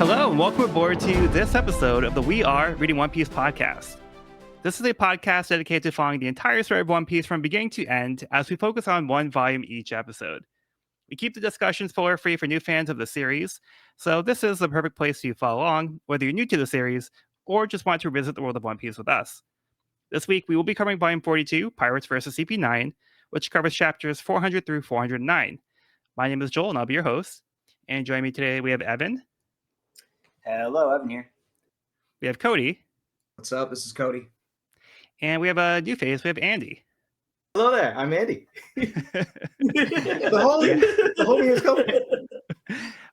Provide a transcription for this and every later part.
Hello, and welcome aboard to this episode of the We Are Reading One Piece podcast. This is a podcast dedicated to following the entire story of One Piece from beginning to end as we focus on one volume each episode. We keep the discussion spoiler-free for new fans of the series, so this is the perfect place to follow along, whether you're new to the series or just want to revisit the world of One Piece with us. This week, we will be covering Volume 42, Pirates vs. CP9, which covers chapters 400 through 409. My name is Joel, and I'll be your host. And joining me today, we have Evan. Hello, Evan here. We have Cody. What's up? This is Cody. And we have a new face. We have Andy. Hello there. I'm Andy. the homie is coming.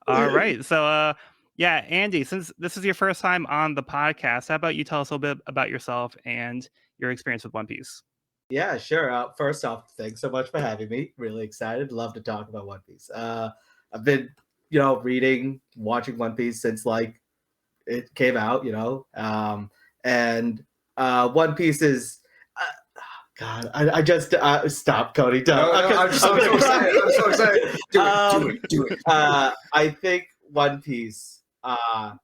All right. So, Andy, since this is your first time on the podcast, how about you tell us a little bit about yourself and your experience with One Piece? Yeah, sure. First off, thanks so much for having me. Really excited. Love to talk about One Piece. I've been, reading, watching One Piece since it came out, and One Piece is, God, I just stop, Cody. Don't. I'm so excited. Do it. I think One Piece, it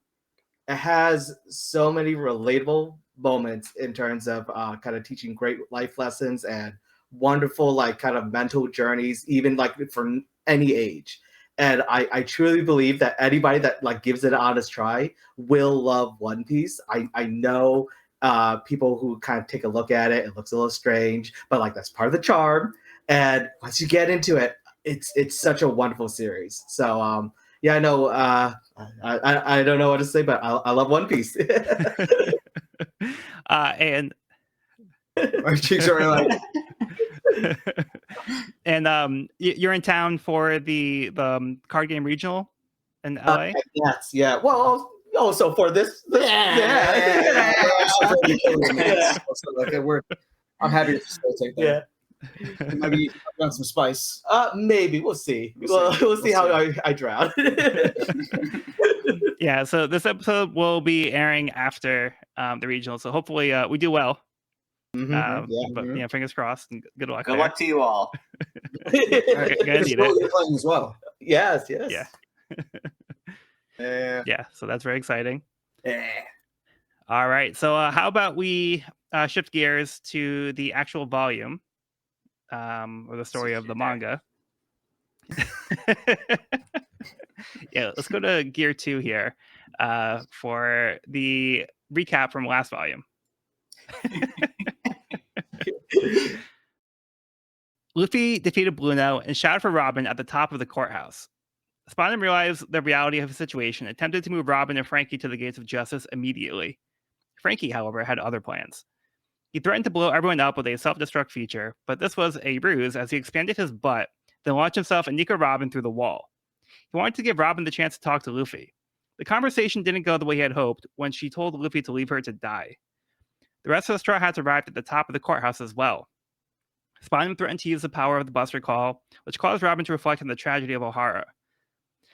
has so many relatable moments in terms of kind of teaching great life lessons and wonderful kind of mental journeys, even for any age. And I truly believe that anybody that gives it an honest try will love One Piece. I know people who kind of take a look at it, it looks a little strange, but that's part of the charm. And once you get into it, it's such a wonderful series. So I know I don't know what to say, but I love One Piece. And our cheeks are and you're in town for the card game regional in LA? Yes, yeah. Well, so for this yeah. I'm happy to facilitate that. Yeah. Maybe want some spice. Maybe we'll see. We'll see how I drown. Yeah. So this episode will be airing after the regional. So hopefully we do well. But fingers crossed and good luck. Good luck to you all. You're playing as well. Yes. Yeah. Yeah. So that's very exciting. Yeah. All right. So how about we shift gears to the actual volume, or the story of the manga. Yeah. Let's go to gear 2 here for the recap from last volume. Luffy defeated Blueno and shouted for Robin at the top of the courthouse. Spawn realized the reality of his situation and attempted to move Robin and Franky to the gates of justice immediately. Franky, however, had other plans. He threatened to blow everyone up with a self-destruct feature, but this was a ruse as he expanded his butt, then launched himself and Nico Robin through the wall. He wanted to give Robin the chance to talk to Luffy. The conversation didn't go the way he had hoped when she told Luffy to leave her to die. The rest of the Straw Hats arrived at the top of the courthouse as well. Spawn threatened to use the power of the Buster Call, which caused Robin to reflect on the tragedy of Ohara.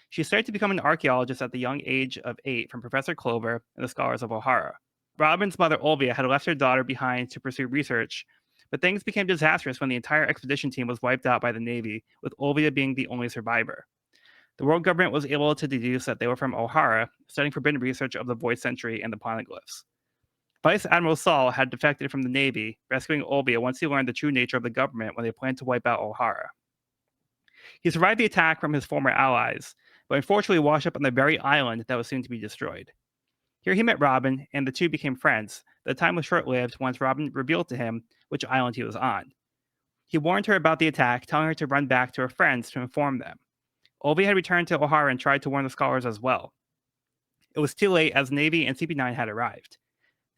She started to become an archaeologist at the young age of 8 from Professor Clover and the scholars of Ohara. Robin's mother, Olvia, had left her daughter behind to pursue research, but things became disastrous when the entire expedition team was wiped out by the Navy, with Olvia being the only survivor. The world government was able to deduce that they were from Ohara, studying forbidden research of the Void Century and the Poneglyphs. Vice Admiral Saul had defected from the Navy, rescuing Olvia once he learned the true nature of the government when they planned to wipe out Ohara. He survived the attack from his former allies, but unfortunately washed up on the very island that was soon to be destroyed. Here he met Robin, and the two became friends. The time was short-lived once Robin revealed to him which island he was on. He warned her about the attack, telling her to run back to her friends to inform them. Olvia had returned to Ohara and tried to warn the scholars as well. It was too late as Navy and CP9 had arrived.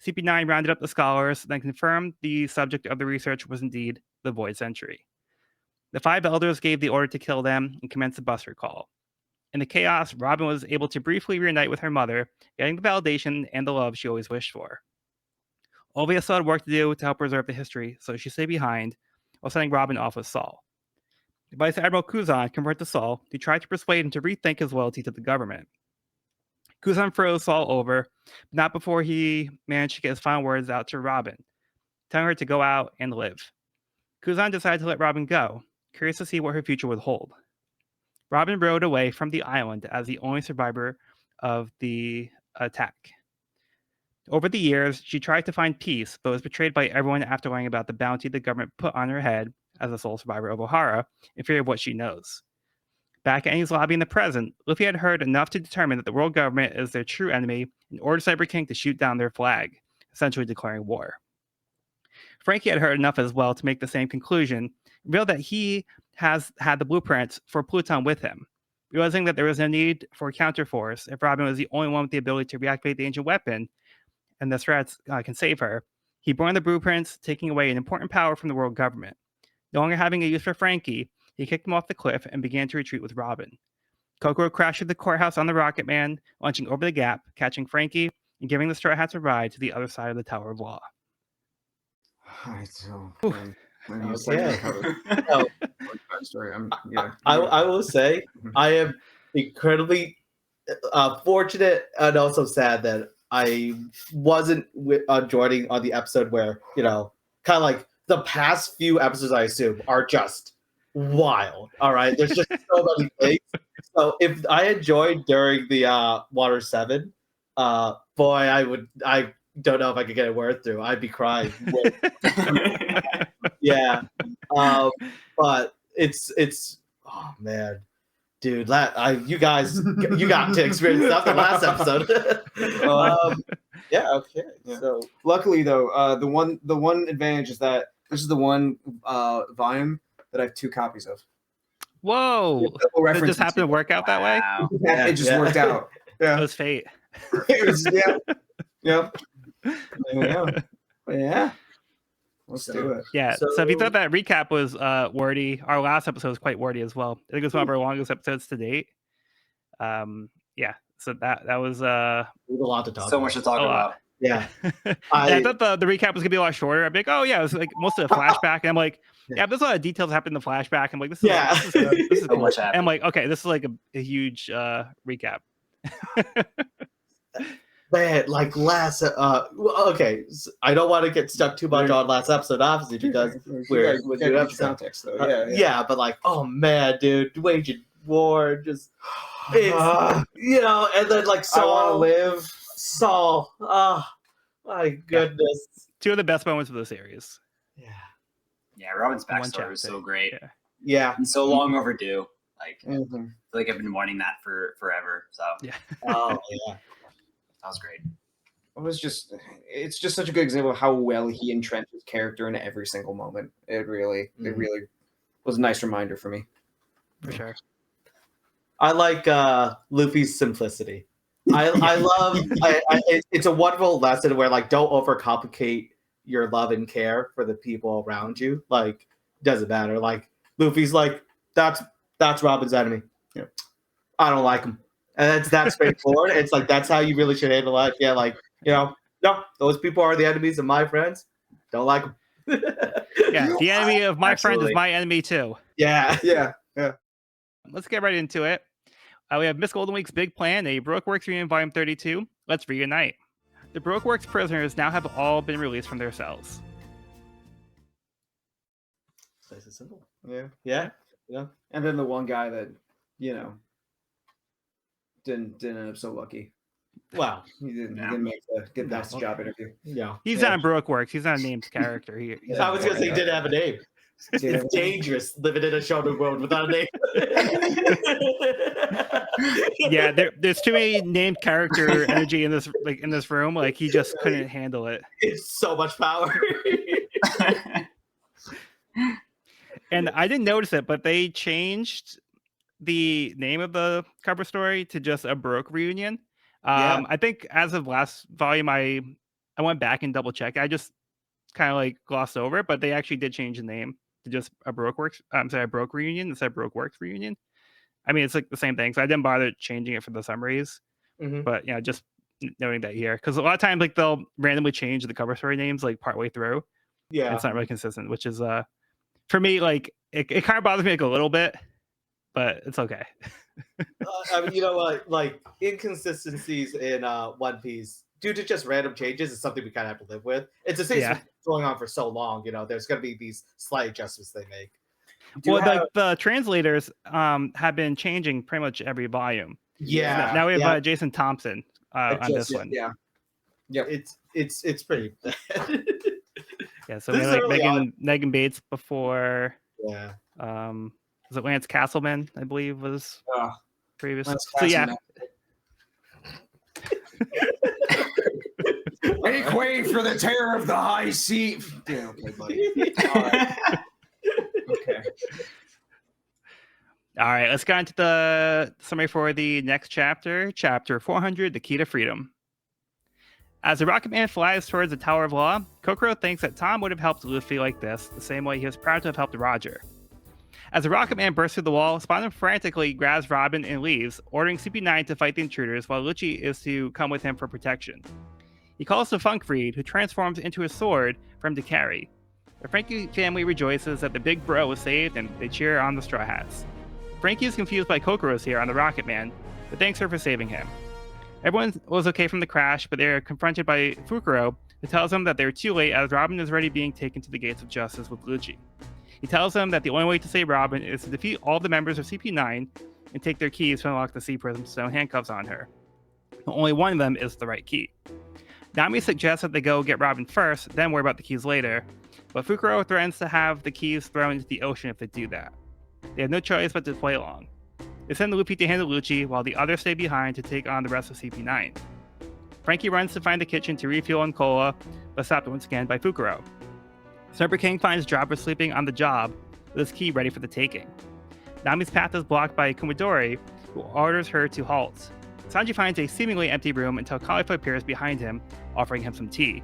CP9 rounded up the scholars, then confirmed the subject of the research was indeed the Void Century. The 5 elders gave the order to kill them and commenced the Buster Call. In the chaos, Robin was able to briefly reunite with her mother, getting the validation and the love she always wished for. Olvia still had work to do to help preserve the history, so she stayed behind, while sending Robin off with Saul. Vice Admiral Kuzan converted to Saul, who tried to persuade him to rethink his loyalty to the government. Kuzan froze Saul over, but not before he managed to get his final words out to Robin, telling her to go out and live. Kuzan decided to let Robin go, curious to see what her future would hold. Robin rode away from the island as the only survivor of the attack. Over the years, she tried to find peace, but was betrayed by everyone after learning about the bounty the government put on her head as a sole survivor of Ohara, in fear of what she knows. Back at Annie's lobby in the present, Luffy had heard enough to determine that the world government is their true enemy and ordered Cyber King to shoot down their flag, essentially declaring war. Franky had heard enough as well to make the same conclusion, revealed that he has had the blueprints for Pluton with him. Realizing that there was no need for a counterforce if Robin was the only one with the ability to reactivate the ancient weapon, and the threats can save her, he burned the blueprints, taking away an important power from the world government. No longer having a use for Franky, he kicked him off the cliff and began to retreat with Robin. Kokoro crashed through the courthouse on the Rocket Man, launching over the gap, catching Franky, and giving the Straw Hats a ride to the other side of the Tower of Law. All right, so story. I will say I am incredibly fortunate and also sad that I wasn't joining on the episode where, you know, kind of like the past few episodes, I assume, are just wild. All right, there's just so many things. So if I had joined during the Water 7, boy, I don't know if I could get a word through. I'd be crying. Yeah, but it's oh man, dude, you got to experience that the last episode. Yeah, okay. Yeah. So luckily though, the one advantage is that this is the one volume that I have 2 copies of. Whoa! Did it just happen to work out that way? Wow. Yeah, it just worked out. That Yeah. was fate. It was, yeah. There we go. But yeah. Let's do it. Yeah. So if you So- thought that recap was wordy, our last episode was quite wordy as well. I think it was one of our longest episodes to date. Yeah. So that was we have a lot to talk So about. much to talk a lot. about. Yeah. I thought the recap was gonna be a lot shorter. I'd be like, oh yeah, it was like most of the flashback, and I'm like, yeah, there's a lot of details happen in the flashback. I'm like, this is Yeah. this is So cool. much And I'm happened. like, okay, this is like a huge recap. Man, like last okay, I don't want to get stuck too much on last episode, obviously, because we're with new the episode. context though. Yeah, but like, oh man, dude, waging war, just it's, you know, and then like I want to Saul, live. Saul, oh my goodness, Two of the best moments of the series. yeah, Yeah, Robin's One backstory was chapter. so great Yeah. yeah, and so long overdue. Like, I Mhm. feel like I've been wanting that for forever. So Yeah. oh yeah, that was great. It's just such a good example of how well he entrenched his character in every single moment. It really was a nice reminder for me. For sure. I like Luffy's simplicity. I love. It's a wonderful lesson where like don't overcomplicate your love and care for the people around you. Like doesn't matter. Like Luffy's like that's Robin's enemy. Yeah. I don't like him, and that's straightforward. It's like that's how you really should handle life. Yeah, like you know, no, those people are the enemies of my friends. Don't like them. Yeah. The enemy of my friend is Absolutely. my enemy too. Yeah. Yeah. Let's get right into it. We have Miss Golden Week's big plan, a Baroque Works reunion volume 32. Let's reunite. The Baroque Works prisoners now have all been released from their cells. Nice and simple. Yeah. Yeah. And then the one guy that, didn't end up so lucky. Wow. He didn't No. make the get best No. job interview. Yeah. He's Yeah. not in Baroque Works. He's not a named character. He's I was gonna say he did have a name. Did It's dangerous living in a shonen world without a name. yeah, there's too many named character energy in this room. Like he just couldn't handle it. It's so much power. And I didn't notice it, but they changed the name of the cover story to just a Baroque reunion. Yeah. I think as of last volume, I went back and double checked. I just kind of like glossed over it, but they actually did change the name to just a Baroque Works. I'm sorry, a Baroque reunion instead of Baroque Works reunion. I mean, it's like the same thing, so I didn't bother changing it for the summaries. Mhm. But just noting that here, because a lot of times like they'll randomly change the cover story names like partway through. And Yeah. it's not really consistent, which is for me like it kind of bothers me like a little bit, but it's okay. I mean, you know what? Like inconsistencies in One Piece due to just random changes is something we kind of have to live with. It's the same Yeah. going on for so long. You know, there's going to be these slight adjustments they make. Well, like the translators have been changing pretty much every volume. Yeah. Now we have yeah. Jason Thompson on this one. Yeah. Yep. It's pretty bad. Yeah, so This we is had like early on. Megan Bates before. Yeah. Was it Lance Castleman? I believe was previous. Lance So yeah, Make way for the terror of the high seat. Yeah, okay, buddy. All right. Okay. all right. Let's get into the summary for the next chapter, chapter 400, the Key to Freedom. As the Rocket Man flies towards the Tower of Law, Kokoro thinks that Tom would have helped Luffy like this, the same way he was proud to have helped Roger. As the Rocket Man bursts through the wall, Spawn frantically grabs Robin and leaves, ordering CP9 to fight the intruders while Lucci is to come with him for protection. He calls to Funkfried, who transforms into a sword for him to carry. The Franky family rejoices that the big bro was saved and they cheer on the Straw Hats. Franky is confused by Kokoro's here on the Rocket Man, but thanks her for saving him. Everyone was okay from the crash, but they are confronted by Fukuro, who tells them that they're too late as Robin is already being taken to the gates of justice with Lucci. He tells them that the only way to save Robin is to defeat all the members of CP9 and take their keys to unlock the Sea Prism Stone handcuffs on her. Only one of them is the right key. Nami suggests that they go get Robin first, then worry about the keys later, but Fukuro threatens to have the keys thrown into the ocean if they do that. They have no choice but to play along. They send Luffy to handle Lucci, while the others stay behind to take on the rest of CP9. Franky runs to find the kitchen to refuel on cola, but stopped once again by Fukuro. Sniper King finds Jabra sleeping on the job, with his key ready for the taking. Nami's path is blocked by Kumadori, who orders her to halt. Sanji finds a seemingly empty room until Khalifa appears behind him, offering him some tea.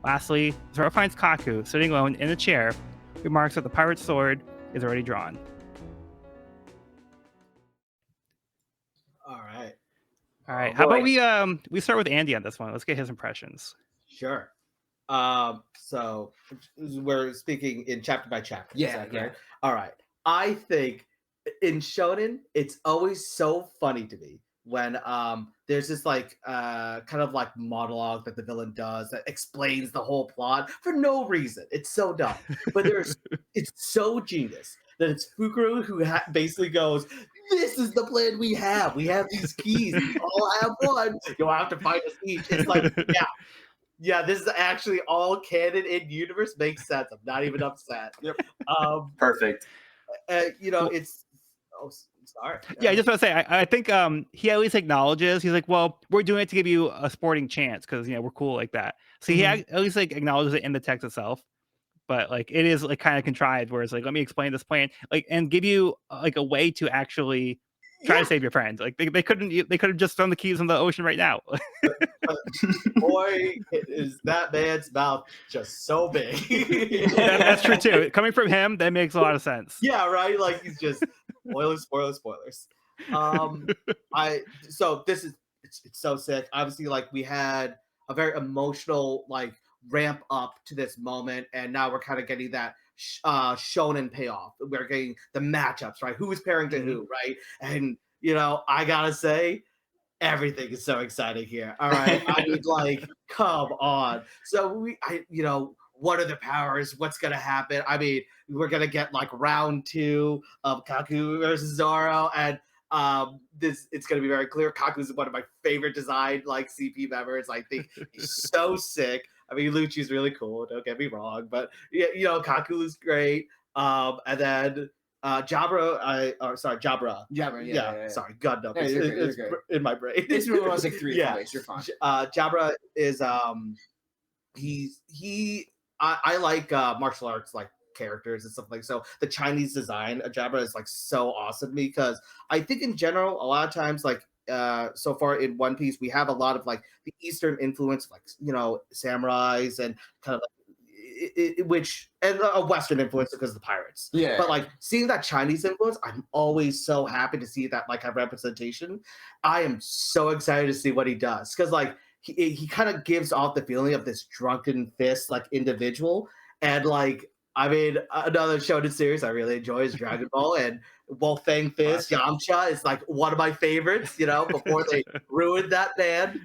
Lastly, Zoro finds Kaku sitting alone in a chair, remarks that the pirate's sword is already drawn. All right. All right, how about we start with Andy on this one? Let's get his impressions. Sure. So we're speaking in chapter by chapter. Yeah, is that yeah. correct? All right. I think in shonen, it's always so funny to me when there's this like kind of like monologue that the villain does that explains the whole plot for no reason. It's so dumb, but it's so genius that it's Fukuro who basically goes, "This is the plan we have. We have these keys. We all have one. You'll have to find us each." It's like, yeah, this is actually all canon in universe. Makes sense. I'm not even upset. Yep. Perfect. It's. Oh, sorry. Yeah, I just want to say, I think he at least acknowledges. He's like, well, we're doing it to give you a sporting chance because we're cool like that. So he at least like acknowledges it in the text itself. But like it is like kind of contrived, where it's like, let me explain this plan, like, and give you like a way to actually try to save your friends. Like they could have just thrown the keys in the ocean right now. Boy, is that man's mouth just so big. That's true too. Coming from him, that makes a lot of sense. Yeah, right. Like he's just spoilers. So this is it's so sick. Obviously, like we had a very emotional like ramp up to this moment, and now we're kind of getting that shonen payoff. We're getting the matchups, right? Who is pairing to who, right? And I gotta say, everything is so exciting here. All right, I mean, like, come on. So what are the powers? What's gonna happen? I mean, we're gonna get like round 2 of Kaku versus Zoro, and it's gonna be very clear. Kaku is one of my favorite design like CP members. I think he's so sick. I mean, Lucci's really cool. Don't get me wrong, but Kaku is great. And then Jabra. Jabra. Yeah. Sorry, Gundam. Yeah, It's in my brain. It's when I was like 3 Yeah. place. You're fine. Jabra is I like martial arts like characters and stuff like so. The Chinese design of Jabra is like so awesome to me because I think in general a lot of times like so far in One Piece we have a lot of like the Eastern influence, like samurais and kind of a Western influence because of the pirates. Yeah. But like seeing that Chinese influence, I'm always so happy to see that like a representation. I am so excited to see what he does because like he kind of gives off the feeling of this drunken fist like individual, and like I mean another shonen series I really enjoy is Dragon Ball, and Wolf Fang Fist Yamcha is like one of my favorites. Before they ruined that band.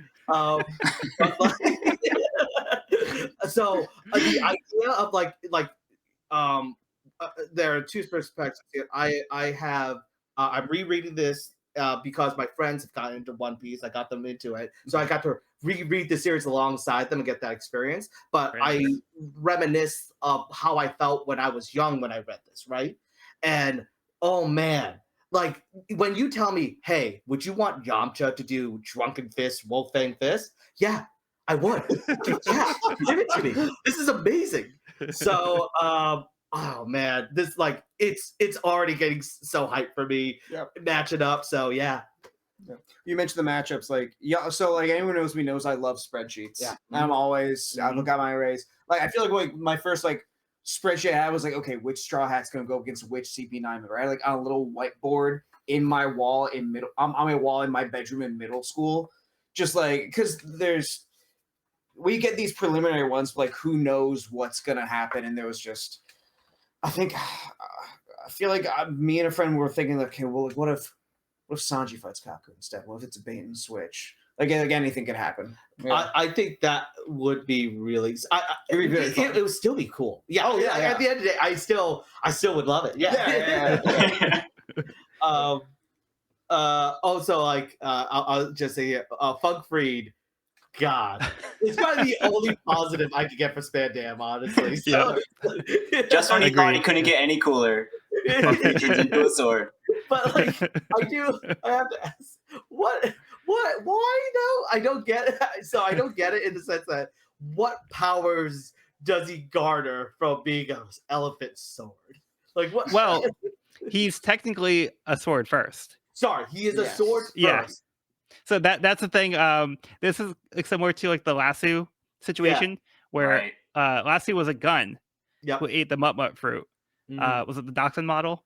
So the idea of there are two perspectives here. I'm rereading this because my friends have gotten into One Piece. I got them into it, so I got to reread the series alongside them and get that experience. But I reminisce of how I felt when I was young when I read this, right? And oh man, like when you tell me, hey, would you want Yamcha to do Drunken Fist, Wolf Fang Fist? Yeah, I would. Yeah, give it to me. This is amazing. So, oh man, this like it's already getting so hyped for me. Matching up. So yeah. You mentioned the matchups, like so like anyone knows me knows I love spreadsheets. Yeah. I'm always I look at my arrays. Like I feel like my first like spreadsheet I had was like, okay, which Straw Hat's gonna go against which CP9 member. I had like on a little whiteboard in my wall in middle on my wall in my bedroom in middle school. Just like because we get these preliminary ones, like who knows what's gonna happen, and there was just I feel like me and a friend were thinking like, okay, well, like, what if Sanji fights Kaku instead? What if it's a bait and switch? Like anything could happen. Yeah. I think that would be really. It would still be cool. Yeah. Oh yeah. At the end of the day, I still would love it. Yeah. Also, like I'll just say here, Funk Freed. God, it's probably the only positive I could get for Spandam, honestly. So, just when he thought he couldn't get any cooler, he turns into a sword. But like, I have to ask, why though? I don't get it. So I don't get it in the sense that what powers does he garner from being an elephant sword? Like what? Well, he's technically a sword first. Sorry, he is a sword first. Yeah. So that's the thing. This is like similar to like the Lasso situation where Lasso was a gun who ate the mut fruit. Was it the Dachshund model?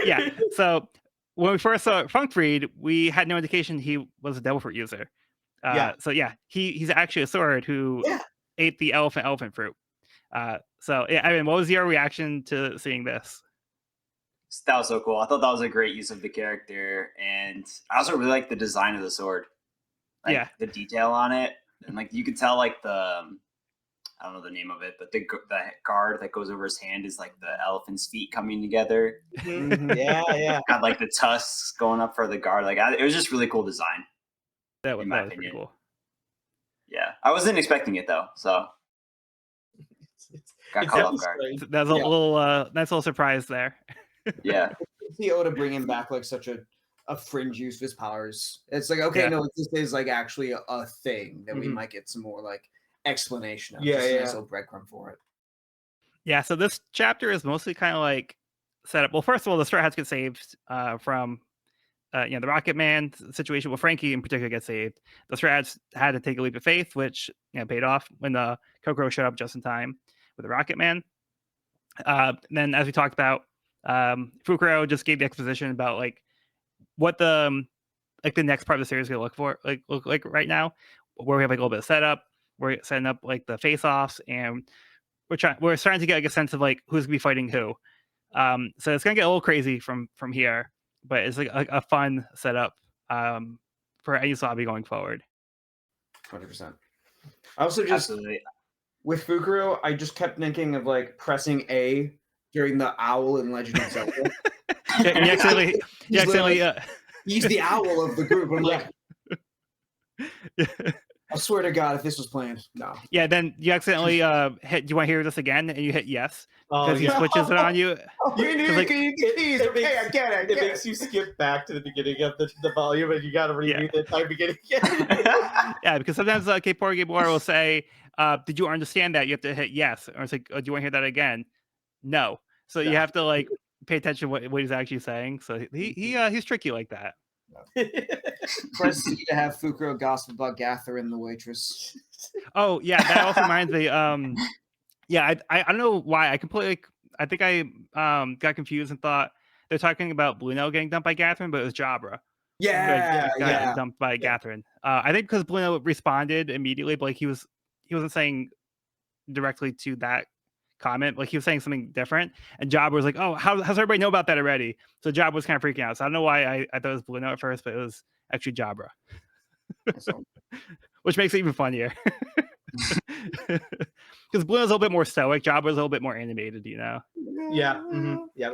Yeah. So when we first saw Funk Freed, we had no indication he was a devil fruit user. So yeah, he's actually a sword who ate the elephant fruit. So yeah, I mean, what was your reaction to seeing this? That was so cool. I thought that was a great use of the character, and I also really like the design of the sword. Like, the detail on it, and like you could tell, like I don't know the name of it, but the guard that goes over his hand is like the elephant's feet coming together. Yeah. Got like the tusks going up for the guard. Like it was just really cool design. That was pretty cool. Yeah, I wasn't expecting it though, so got caught off guard. That was a little nice little surprise there. Yeah. See Oda bringing back like such a fringe use of his powers. It's like, okay, no, this is like actually a thing that we might get some more like explanation of. Nice little breadcrumb for it. Yeah, so this chapter is mostly kind of like set up. Well, first of all, the Straw Hats get saved from the Rocket Man situation. Well, Franky in particular gets saved. The Straw Hats had to take a leap of faith, which paid off when the Kokoro showed up just in time with the Rocket Man. Then, as we talked about, Fukuro just gave the exposition about like what the next part of the series is gonna look like right now, where we have like a little bit of setup. We're setting up like the face-offs, and we're starting to get like a sense of like who's gonna be fighting who. So it's gonna get a little crazy from here, but it's like a fun setup for any Slavi going forward. 100%. I also just with Fukuro, I just kept thinking of like pressing A during the owl in Legend of Zelda. He's the owl of the group. I'm like, I swear to God, if this was planned, no. Yeah, then you accidentally hit. Do you want to hear this again? And you hit yes because he switches it on you. You knew you get these. Okay, I get it. It makes you skip back to the beginning of the volume, and you got to reread the entire beginning again. Yeah, because sometimes K4 Gabor will say, "Did you understand that?" You have to hit yes, or it's like, "Oh, do you want to hear that again?" No. So you have to like pay attention to what he's actually saying. So he's tricky like that. Press C to have Fukuro gossip about Gatharin, the waitress. Oh yeah, that also reminds me. Yeah, I don't know why I completely. I think I got confused and thought they're talking about Blue Note getting dumped by Gatharin, but it was Jabra. Got dumped by Gatharin. I think because Blue Note responded immediately, but like he wasn't saying directly to that comment, like he was saying something different, and Job was like, "Oh, how's everybody know about that already?" So Job was kind of freaking out. So I don't know why I thought it was Blue Note at first, but it was actually Jabra, which makes it even funnier. Because Blue Note's a little bit more stoic, Jabra was a little bit more animated, you know. Yeah. Yeah.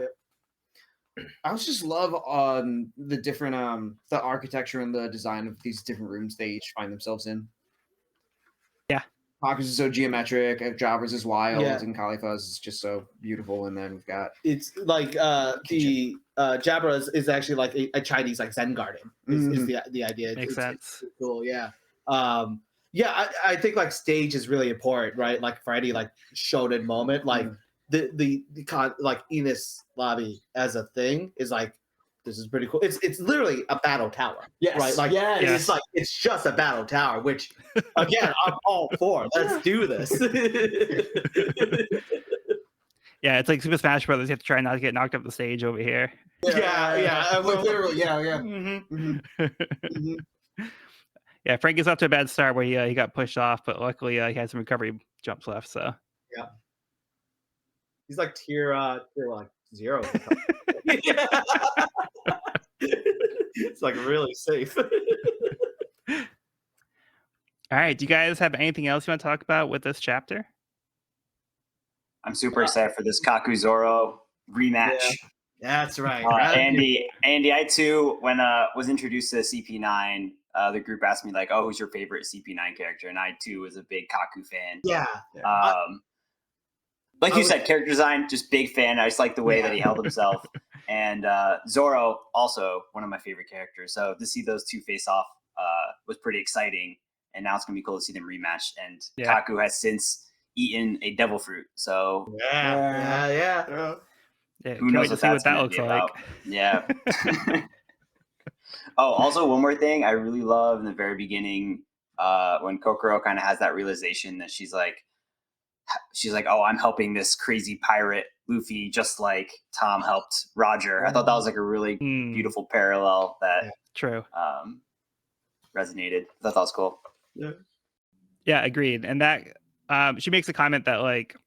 I also just love the different the architecture and the design of these different rooms they each find themselves in. Yeah. Kaku's is so geometric, Jabbra's is wild, Yeah. and Khalifa's is just so beautiful. And then we've got It's like the Jabra is actually like a Chinese like Zen garden. Is the idea? Makes sense. It's cool. Yeah. Yeah. I think like stage is really important, right? Like for any like shonen moment, like the like Enos lobby as a thing is like, this is pretty cool. It's literally a battle tower. yes, Right. Like yes. it's just a battle tower, which again I'm all for. Let's do this. Yeah, it's like Super Smash Brothers. You have to try not to get knocked off the stage over here. Yeah. Literally, yeah. Yeah, Franky's off to a bad start where he got pushed off, but luckily he had some recovery jumps left. So yeah, he's like tier like 0. It's like really safe. All right, do you guys have anything else you want to talk about with this chapter? I'm super excited for this Kaku Zoro rematch. Yeah, that's right. Andy, I too, when was introduced to CP9, the group asked me like, "Oh, who's your favorite CP9 character?" And I too was a big Kaku fan. Yeah. Like you said, character design, just big fan. I just like the way that he held himself. And Zoro, also one of my favorite characters. So to see those two face off was pretty exciting. And now it's gonna be cool to see them rematch. And Kaku has since eaten a devil fruit. So Yeah. Who knows what that looks like? Yeah. Oh, also one more thing I really love in the very beginning, when Kokoro kind of has that realization that she's like, "Oh, I'm helping this crazy pirate Luffy, just like Tom helped Roger." I thought that was like a really beautiful parallel that resonated. I thought that was cool. Yeah, agreed. And that she makes a comment that like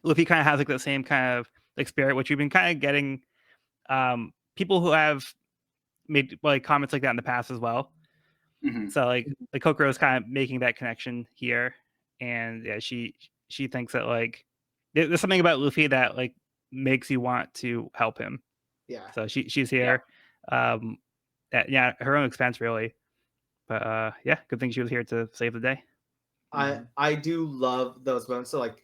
Luffy kind of has like the same kind of like spirit, which we've been kind of getting people who have made like comments like that in the past as well. So like Kokoro is kind of making that connection here, and yeah, she thinks that like there's something about Luffy that like makes you want to help him. Yeah. So she's here, at her own expense really, but yeah, good thing she was here to save the day. I do love those moments. So like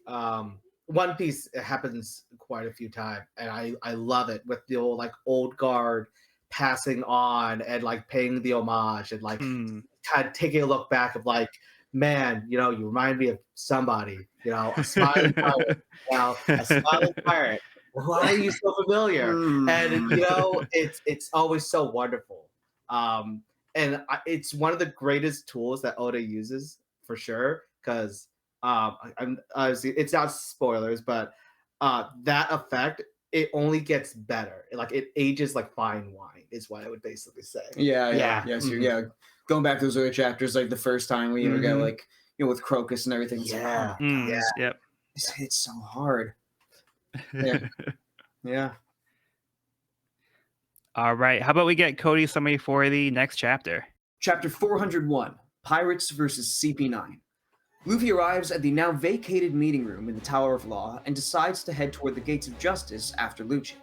One Piece, it happens quite a few times, and I love it with the old guard passing on and like paying the homage and like kind of taking a look back of like, man, you remind me of somebody, a smiling pirate, a smiling pirate. Why are you so familiar? And it's always so wonderful. And it's one of the greatest tools that Oda uses for sure, because I'm obviously it's not spoilers, but that effect, it only gets better. Like it ages like fine wine is what I would basically say. Yeah. Going back to those early chapters, like the first time we got like with Crocus and everything. Yep. It's so hard. Yeah. All right. How about we get Cody's summary for the next chapter? Chapter 401, Pirates versus CP9. Luffy arrives at the now vacated meeting room in the Tower of Law and decides to head toward the Gates of Justice after Lucci.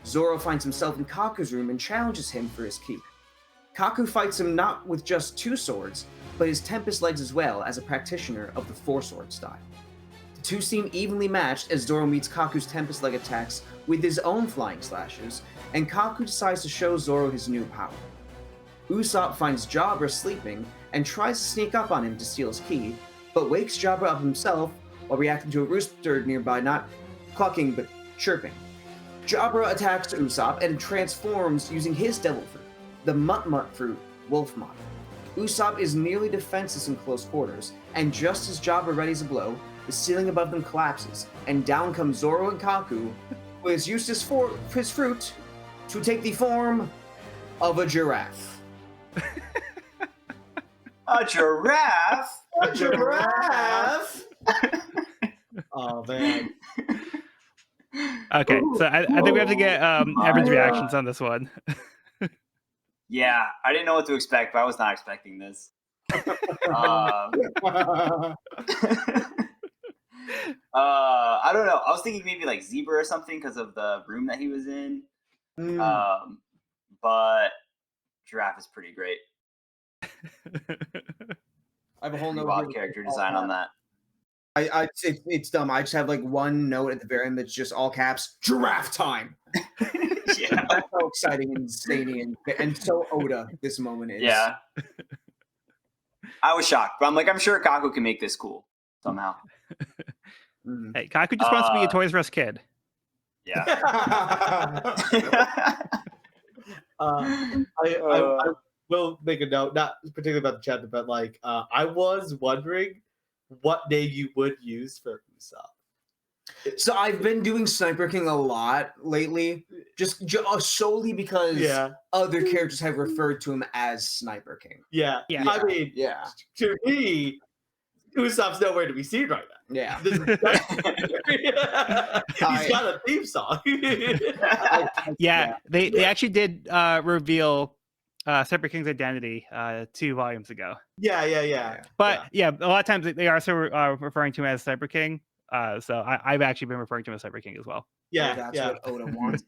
Zoro finds himself in Kaku's room and challenges him for his key. Kaku fights him not with just 2 swords, but his Tempest legs as well, as a practitioner of the 4-sword style. The two seem evenly matched as Zoro meets Kaku's Tempest leg attacks with his own flying slashes, and Kaku decides to show Zoro his new power. Usopp finds Jabra sleeping and tries to sneak up on him to steal his key, but wakes Jabra up himself while reacting to a rooster nearby not clucking but chirping. Jabra attacks Usopp and transforms using his devil fruit, the Mut fruit, Wolf Mott. Usopp is nearly defenseless in close quarters, and just as Jabra readies a blow, the ceiling above them collapses, and down come Zoro and Kaku, who has used his fruit to take the form of a giraffe. A giraffe? A giraffe? Oh man. Okay, so I think we have to get Evan's reactions on this one. Yeah, I didn't know what to expect, but I was not expecting this. I I don't know. I was thinking maybe like zebra or something because of the room that he was in. But giraffe is pretty great. I have a whole note Wild here character design on that. It's dumb. I just have like one note at the very end that's just all caps. Giraffe time. Yeah. That's so exciting and zany and so Oda this moment is. Yeah. I was shocked, but I'm like, I'm sure Kaku can make this cool somehow. Hey, Kaku just wants to be a Toys R Us kid. Yeah. I will make a note, not particularly about the chapter, but like I was wondering what name you would use for Usopp. So I've been doing Sniper King a lot lately, just solely because other characters have referred to him as Sniper King. Yeah. I mean, to me, Usopp's nowhere to be seen right now. Yeah. He's got a theme song. They actually did reveal Sniper King's identity 2 volumes ago. Yeah. But a lot of times they are also referring to him as Sniper King. So I've actually been referring to him as Sniper King as well. That's what Oda wants.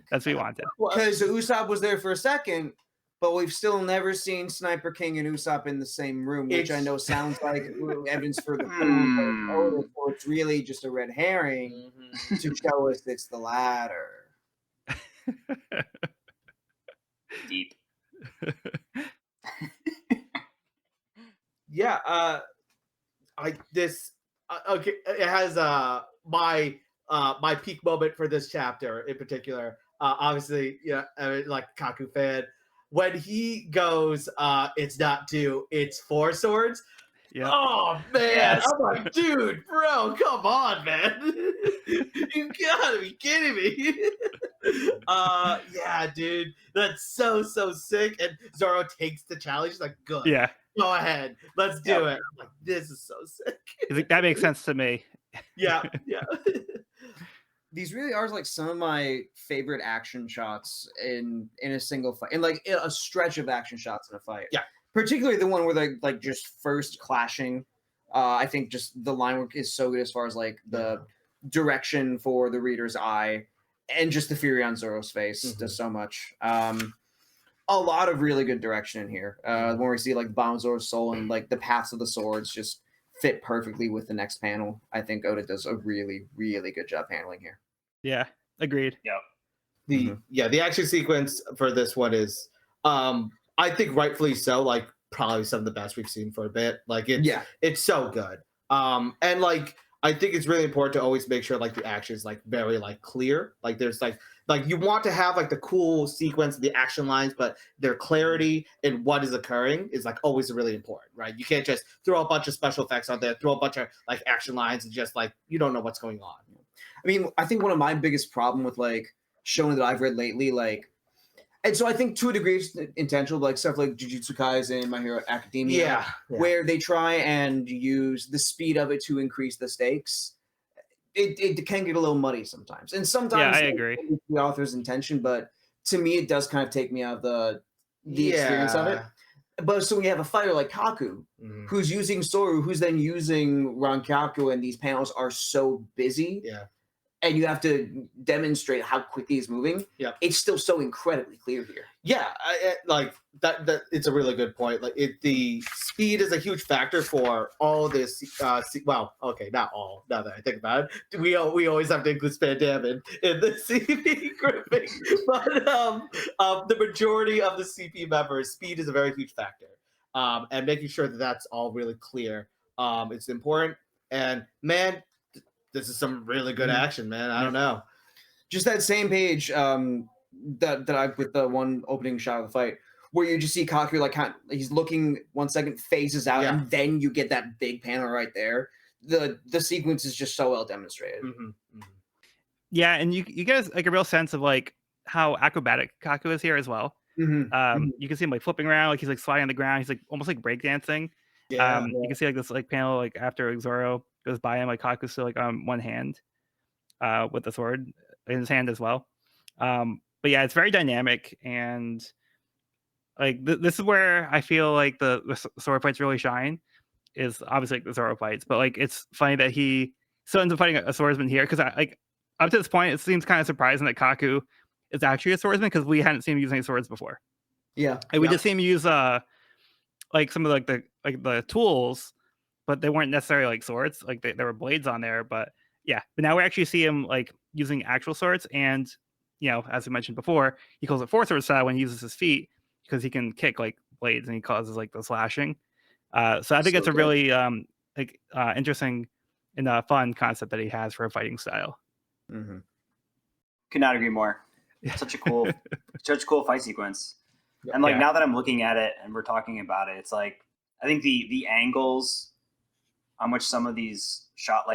That's what he wanted. Because Usopp was there for a second, but we've still never seen Sniper King and Usopp in the same room, which I know sounds like evidence for the Oda, so it's really just a red herring to show us it's the latter. Deep. Okay, it has my peak moment for this chapter in particular. Obviously, like Kaku fan, when he goes, it's not 2, it's 4 swords. Yep. Oh man, I'm like, dude, bro, come on, man. You gotta be kidding me. Yeah, dude, that's so sick. And Zoro takes the challenge. He's like, good. Yeah. Go ahead. Let's do it. I'm like, this is so sick. That makes sense to me. Yeah. These really are like some of my favorite action shots in a single fight, and like a stretch of action shots in a fight. Yeah. Particularly the one where they like just first clashing. I think just the line work is so good as far as like the direction for the reader's eye and just the fury on Zoro's face does so much. A lot of really good direction in here. When we see like the bottom of Zoro's soul and like the paths of the swords just fit perfectly with the next panel. I think Oda does a really, really good job handling here. Yeah, agreed. Yeah. The action sequence for this one is I think rightfully so, like probably some of the best we've seen for a bit. Like it's so good. And like I think it's really important to always make sure like the action is like very like clear. Like there's like you want to have like the cool sequence, the action lines, but their clarity in what is occurring is like always really important, right? You can't just throw a bunch of special effects out there, throw a bunch of like action lines and just like you don't know what's going on. I mean, I think one of my biggest problem with like shonen that I've read lately, like, and so I think to a degree it's intentional, like stuff like Jujutsu Kaisen, My Hero Academia, where they try and use the speed of it to increase the stakes. It can get a little muddy sometimes, and sometimes I agree. It's the author's intention, but to me, it does kind of take me out of the experience of it. But so when you have a fighter like Kaku, who's using Soru, who's then using Rankaku, and these panels are so busy, and you have to demonstrate how quickly he's moving. It's still so incredibly clear here. Like that it's a really good point. Like the speed is a huge factor for all this. Well, okay, not all. Now that I think about it, we always have to include Spandam in the CP grouping, but the majority of the CP members, speed is a very huge factor, and making sure that that's all really clear. It's important. And man, this is some really good action, man. I don't know. Just that same page that I with the one opening shot of the fight where you just see Kaku like he's looking 1 second, phases out, and then you get that big panel right there. The sequence is just so well demonstrated. Yeah, and you get like a real sense of like how acrobatic Kaku is here as well. You can see him like flipping around, like he's like sliding on the ground. He's like almost like breakdancing. You can see like this like panel like after Zoro goes by him, like Kaku's still like on one hand with the sword in his hand as well. But yeah, it's very dynamic, and like this is where I feel like the sword fights really shine. Is obviously like the Zoro fights, but like it's funny that he still ends up fighting a swordsman here because up to this point, it seems kind of surprising that Kaku is actually a swordsman because we hadn't seen him use any swords before. Yeah, and we just see him use like some of the tools, but they weren't necessarily like swords. Like there were blades on there, but now we actually see him like using actual swords, and as we mentioned before, he calls it four sword style when he uses his feet because he can kick like blades and he causes like the slashing. So I think it's a really interesting and fun concept that he has for a fighting style. Mm-hmm. Could not agree more. Such a cool fight sequence. And like now that I'm looking at it and we're talking about it, it's like I think the angles on which some of these shots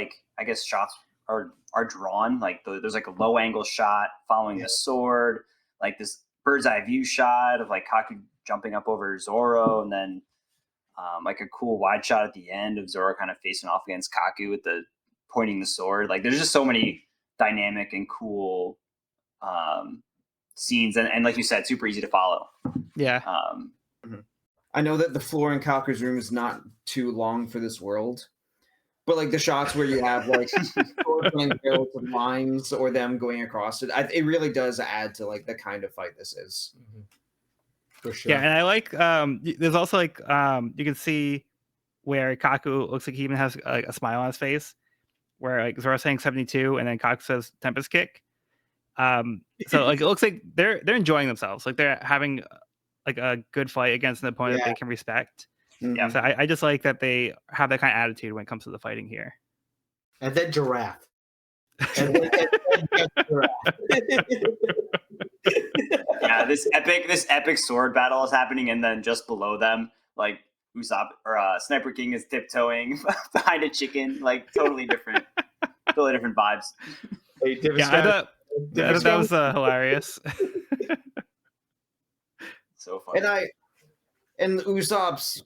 are drawn. Like there's like a low angle shot following the sword, like this bird's eye view shot of like Kaku jumping up over Zoro, and then like a cool wide shot at the end of Zoro kind of facing off against Kaku with the pointing the sword. Like there's just so many dynamic and cool scenes, and like you said, super easy to follow. I know that the floor in Kaku's room is not too long for this world, but like the shots where you have like lines or them going across it, it really does add to like the kind of fight this is. For sure. Yeah, and I like there's also like you can see where Kaku looks like he even has a smile on his face, where like Zoro's saying 72 and then Kaku says Tempest Kick. So like it looks like they're enjoying themselves, like they're having like a good fight against an opponent they can respect. Mm-hmm. So I just like that they have that kind of attitude when it comes to the fighting here. And then Giraffe. Yeah, this epic sword battle is happening, and then just below them, like Usopp or Sniper King is tiptoeing behind a chicken, like totally different vibes. I thought that was hilarious. So funny. And Usopp's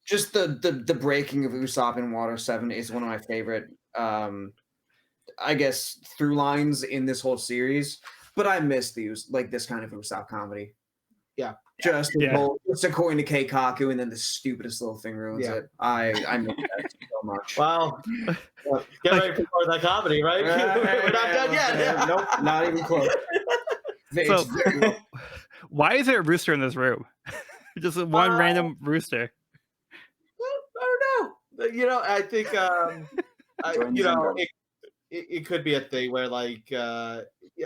just the breaking of Usopp in Water 7 is one of my favorite I guess through lines in this whole series. But I miss this kind of Usopp comedy. Yeah. Just according to Keikaku, and then the stupidest little thing ruins it. I miss that so much. Well, get ready for that comedy, right? We're not done yet. Nope, not even close. So, why is there a rooster in this room? Just one random rooster. I don't know. I think it could be a thing where like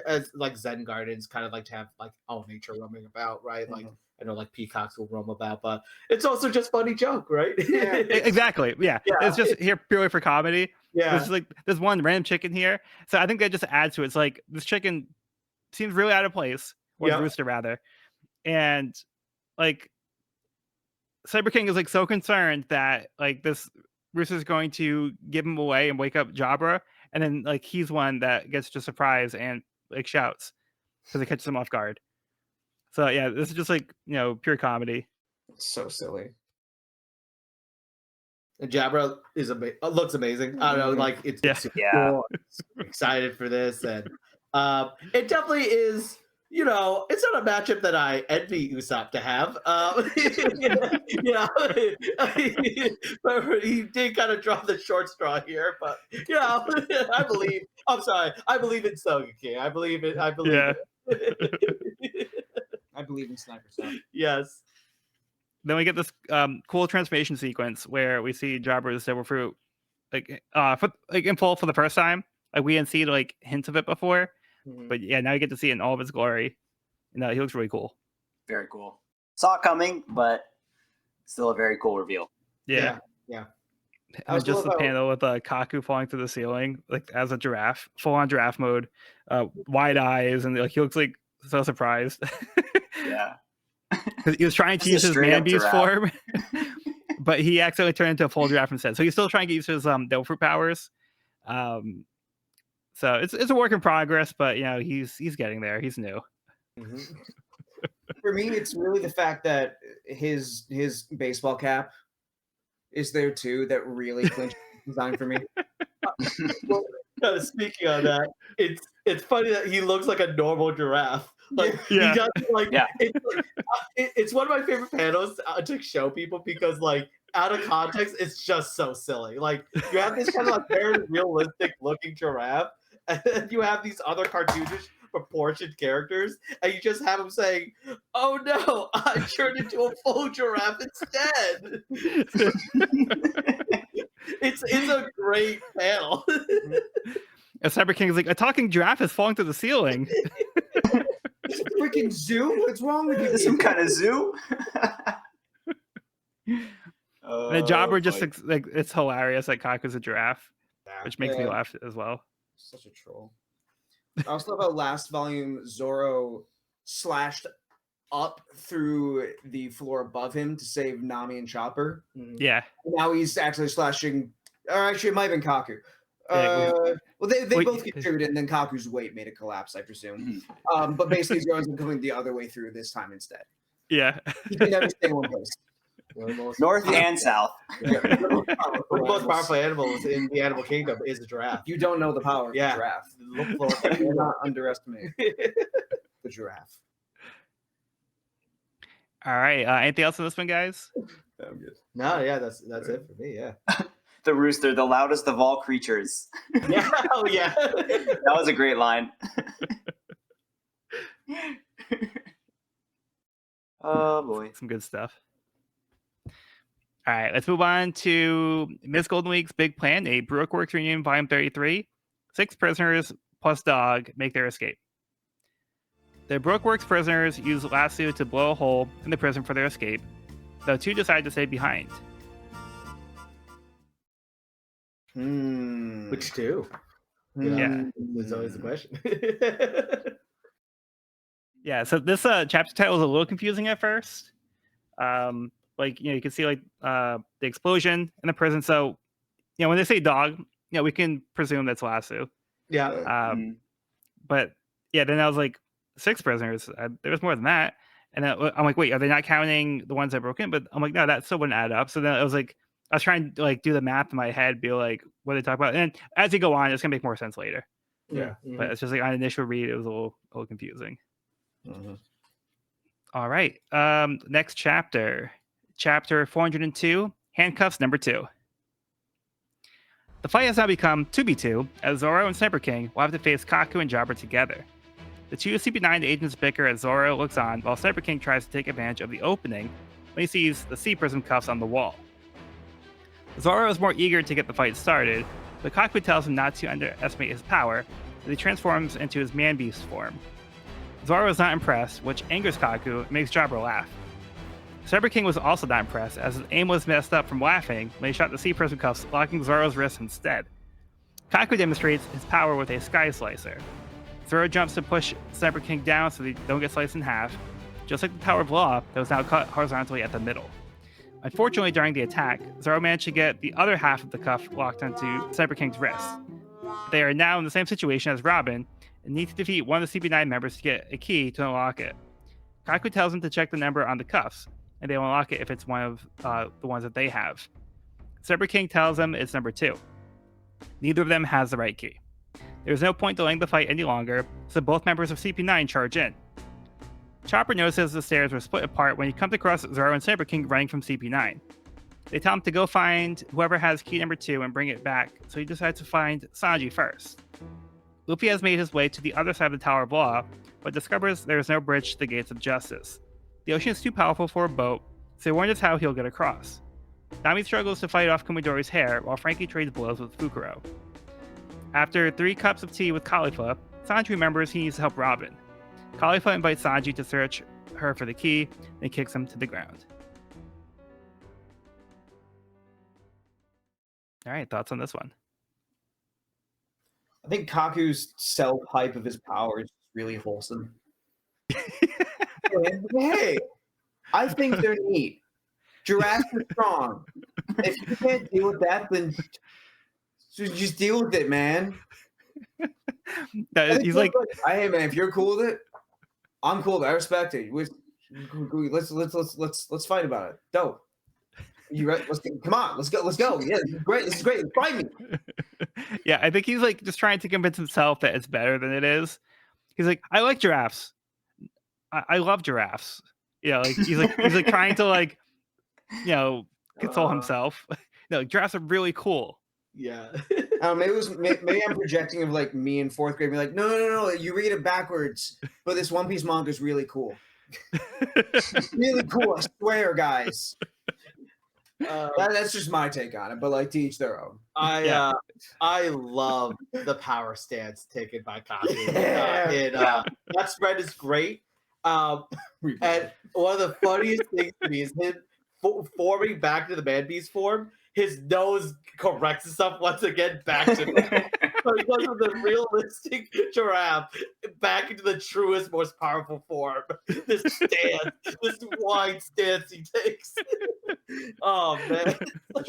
as like Zen gardens kind of like to have like all nature roaming about, right? Like I know like peacocks will roam about, but it's also just funny joke, right? Yeah. Exactly. Yeah. It's just here purely for comedy. Yeah. It's like there's one random chicken here. So I think that just adds to it. It's like this chicken seems really out of place, or rooster rather. And like Cyber King is like so concerned that like this rooster is going to give him away and wake up Jabra, and then like he's one that gets just surprised and like shouts because it catches him off guard. So yeah, this is just like pure comedy. It's so silly. And Jabra looks amazing. I don't know, like it's super cool. I'm excited for this, and it definitely is. It's not a matchup that I envy Usopp to have. But he did kind of draw the short straw here. But I believe. I'm sorry. I believe in Soga King. I believe it. I believe it. I believe in Sniper Stuff. Yes. Then we get this cool transformation sequence where we see Jabra's Devil Fruit like in full for the first time. Like we hadn't seen like hints of it before. But now you get to see it in all of its glory. And he looks really cool. Very cool. Saw it coming, but still a very cool reveal. Yeah. And just the panel with Kaku falling through the ceiling, like as a giraffe, full on giraffe mode, wide eyes, and like he looks like so surprised. Yeah. Because he was trying to use his man beast form, but he accidentally turned into a full giraffe instead. So he's still trying to use his devil fruit powers. So it's a work in progress, but he's getting there. He's new. For me, it's really the fact that his baseball cap is there too that really clinched the design for me. Well, speaking of that, it's funny that he looks like a normal giraffe. Like he does it's one of my favorite panels to show people because like out of context, it's just so silly. Like you have this kind of like very realistic looking giraffe, and then you have these other cartoonish proportioned characters, and you just have them saying, "Oh no, I turned into a full giraffe instead." It's a great panel. And Cyber King is like, a talking giraffe is falling through the ceiling. It's a freaking zoo. What's wrong with you? Some kind of zoo. And the Jobber just like it's hilarious that Kaku's a giraffe, which makes me laugh as well. Such a troll. I also love how last volume Zoro slashed up through the floor above him to save Nami and Chopper. Yeah. Now he's actually slashing. Or actually, it might have been Kaku. Well, they both contributed, and then Kaku's weight made it collapse, I presume. But basically, Zoro's coming the other way through this time instead. Yeah. He can never stay in one place. North and south. The most powerful animals in the animal kingdom is a giraffe. You don't know the power of the giraffe. Look for Do not underestimate the giraffe. All right. Anything else on this one, guys? I'm good. No, yeah, that's it for me. Yeah. The rooster, the loudest of all creatures. Yeah. Oh yeah. That was a great line. Oh boy. Some good stuff. All right, let's move on to Miss Golden Week's big plan, a Baroque Works reunion, volume 33. 6 prisoners plus dog make their escape. The Baroque Works prisoners use lasso to blow a hole in the prison for their escape, though 2 decide to stay behind. Which 2? Yeah. There's always the question. Yeah, so this chapter title is a little confusing at first. Like, you can see like the explosion in the prison. So, when they say dog, we can presume that's lasso. Yeah. But yeah, then I was like, 6 prisoners. There was more than that. And then I'm like, wait, are they not counting the ones that broke in? But I'm like, no, that still wouldn't add up. So then I was like, I was trying to like do the math in my head, be like, what they talk about. And as you go on, it's gonna make more sense later. Yeah. But it's just like on initial read, it was a little confusing. All right. Next chapter. Chapter 402, Handcuffs number 2. The fight has now become 2v2, as Zoro and Sniper King will have to face Kaku and Jobber together. The 2 CP9 agents bicker as Zoro looks on, while Sniper King tries to take advantage of the opening when he sees the C prism cuffs on the wall. Zoro is more eager to get the fight started, but Kaku tells him not to underestimate his power, as he transforms into his man-beast form. Zoro is not impressed, which angers Kaku and makes Jobber laugh. Cyber King was also not impressed, as his aim was messed up from laughing when he shot the C prism cuffs, locking Zoro's wrist instead. Kaku demonstrates his power with a sky slicer. Zoro jumps to push Cyber King down so they don't get sliced in half, just like the Tower of Law that was now cut horizontally at the middle. Unfortunately, during the attack, Zoro managed to get the other half of the cuff locked onto Cyber King's wrist. They are now in the same situation as Robin and need to defeat one of the CP9 members to get a key to unlock it. Kaku tells him to check the number on the cuffs, and they will unlock it if it's one of the ones that they have. Cyber King tells them it's number 2. Neither of them has the right key. There's no point delaying the fight any longer, so both members of CP9 charge in. Chopper notices the stairs were split apart when he comes across Zoro and Cyber King running from CP9. They tell him to go find whoever has key number 2 and bring it back, so he decides to find Sanji first. Luffy has made his way to the other side of the Tower of Law, but discovers there is no bridge to the Gates of Justice. The ocean is too powerful for a boat, so he wonders how he'll get across. Nami struggles to fight off Kumadori's hair, while Franky trades blows with Fukuro. After 3 cups of tea with Khalifa, Sanji remembers he needs to help Robin. Khalifa invites Sanji to search her for the key, and kicks him to the ground. All right, thoughts on this one? I think Kaku's self-hype of his power is really wholesome. Hey, I think they're neat. Giraffes are strong. If you can't deal with that, then just deal with it, man. He's like, hey, man, if you're cool with it, I'm cool with it. I respect it. Let's fight about it. Dope. You ready? Come on, let's go. Yeah, this is great. Fight me. Yeah, I think he's like just trying to convince himself that it's better than it is. He's like, I like giraffes. I love giraffes. Like he's like trying to like, console himself. No, giraffes are really cool. Yeah. Maybe I'm projecting of like me in fourth grade, be like, no, you read it backwards, but this One Piece manga is really cool. Really cool, I swear, guys. That's just my take on it, but like to each their own. I love the power stance taken by Kaku. That spread is great. And one of the funniest things to me is him forming back to the man beast form. His nose corrects itself once again back to so he goes from the realistic giraffe back into the truest, most powerful form. This stance, this wide stance he takes. Oh man!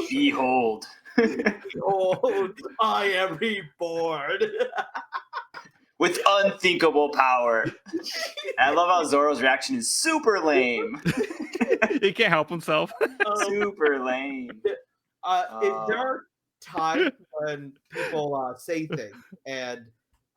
Behold, behold, I am reborn. With unthinkable power. I love how Zoro's reaction is super lame. He can't help himself. Super lame. There are times when people say things, and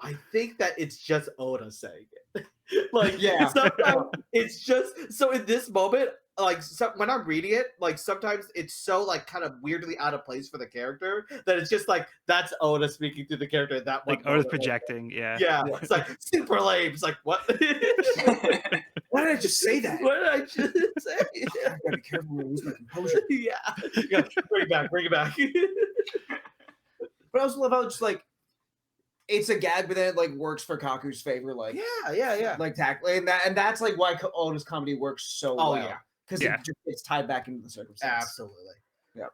I think that it's just Oda saying it. Like, yeah, sometimes it's just so in this moment. Like when I'm reading it, like sometimes it's so like kind of weirdly out of place for the character that it's just like that's Oda speaking through the character. That like Oda's projecting, yeah. It's like super lame. It's like what? Why did I just say that? What did I just say? I gotta be careful when I lose my composure. Bring it back. But I also love how it's like it's a gag, but then it like works for Kaku's favor. Like like tackling and that's like why Oda's comedy works so well. Yeah. Because it's tied back into the circumstance. Absolutely. Yeah.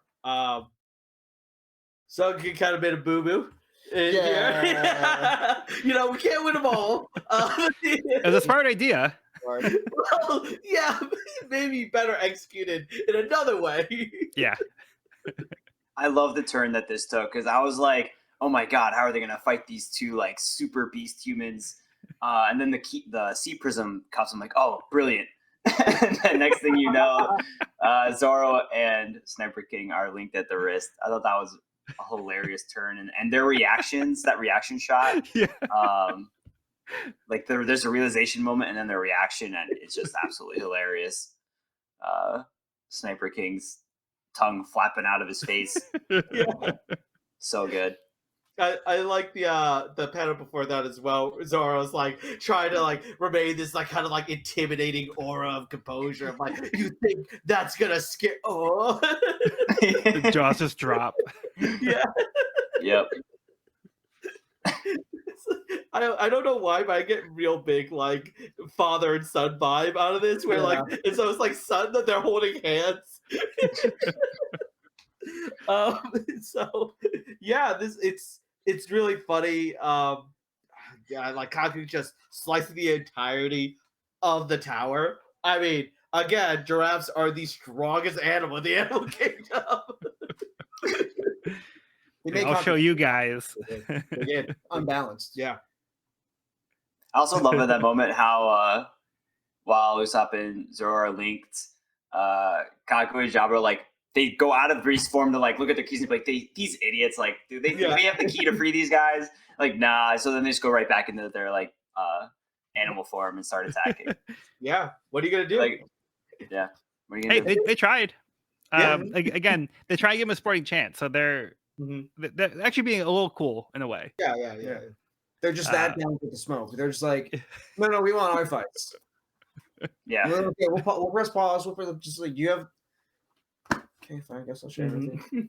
So it kind of made a boo-boo. Yeah. We can't win them all. It was a smart idea. Well, yeah, maybe better executed in another way. Yeah. I love the turn that this took because I was like, oh my god, how are they gonna fight these two like super beast humans? And then the sea prism cuffs. I'm like, oh, brilliant. And then next thing you know, Zoro and Sniper King are linked at the wrist. I thought that was a hilarious turn, and their reactions, that reaction shot, like there's a realization moment, and then their reaction, and it's just absolutely hilarious. Sniper King's tongue flapping out of his face, so good. I like the panel before that as well. Zoro's like trying to like remain this like kind of like intimidating aura of composure. I'm like, you think that's gonna scare? Oh, the jaws just drop. Yeah. Yep. I don't know why, but I get real big like father and son vibe out of this. Where like and so it's like son that they're holding hands. So yeah, it's really funny. Like Kaku just slicing the entirety of the tower. I mean, again, giraffes are the strongest animal in the animal kingdom. I'll show you guys. Again, unbalanced. Yeah. I also love at that moment how while Usopp and Zoro are linked, Kaku and Jabra like they go out of beast form to like look at their keys and be like, these idiots, like, do they have the key to free these guys? Like, nah. So then they just go right back into their like animal form and start attacking. Yeah. What are you gonna do? Like, yeah. What are you gonna do? They tried. Again, they try to give them a sporting chance, so they're actually being a little cool in a way. Yeah. They're just that down with the smoke. They're just like, no, we want our fights. Yeah. Okay, we'll press pause. We'll just like you have. Okay, fine. I guess I'll share everything.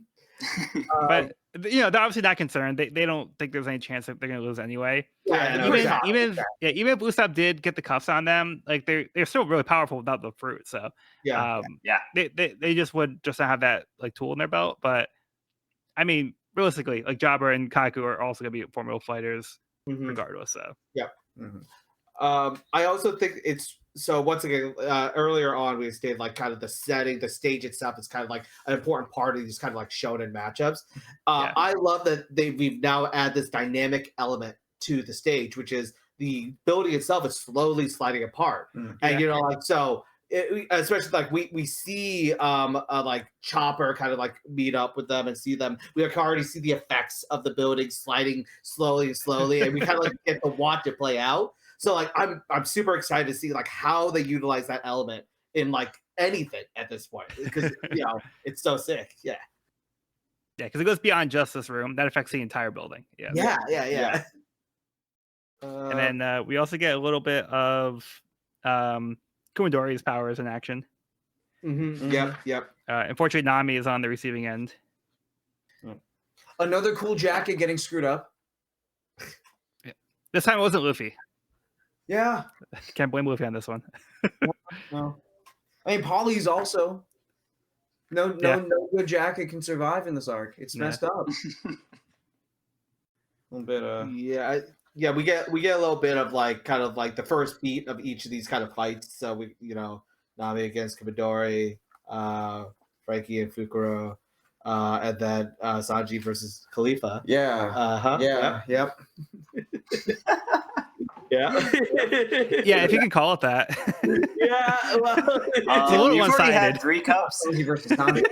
But they're obviously not concerned. They don't think there's any chance that they're going to lose anyway. Yeah, even if Usopp did get the cuffs on them, like they're still really powerful without the fruit. So they just would just not have that like tool in their belt. But I mean, realistically, like Jabra and Kaku are also going to be formidable fighters regardless. So I also think it's. So once again, earlier on we stated like kind of the setting, the stage itself is kind of like an important part of these kind of like shonen matchups. I love that we've now added this dynamic element to the stage, which is the building itself is slowly sliding apart, and like so. Especially like we see like Chopper kind of like meet up with them and see them. We can already see the effects of the building sliding slowly, and we kind of like get to watch it play out. So like I'm super excited to see like how they utilize that element in like anything at this point because it's so sick. Yeah. Yeah, because it goes beyond just this room. That affects the entire building. Yeah. Yeah. And then we also get a little bit of Kumadori's powers in action. Yep. Unfortunately, Nami is on the receiving end. Another cool jacket getting screwed up. This time it wasn't Luffy. Yeah. Can't blame Luffy on this one. No. I mean, Polly's also no good jacket can survive in this arc. It's messed up. A little bit. Yeah. We get a little bit of like kind of like the first beat of each of these kind of fights. So we Nami against Kumadori, Franky and Fukuro, and then Sanji versus Khalifa. Yeah. Yep. Yeah. Yeah, if you could call it that. Yeah. Well, it's a little you've already had one-sided. 3 cups. Sanji versus Nami.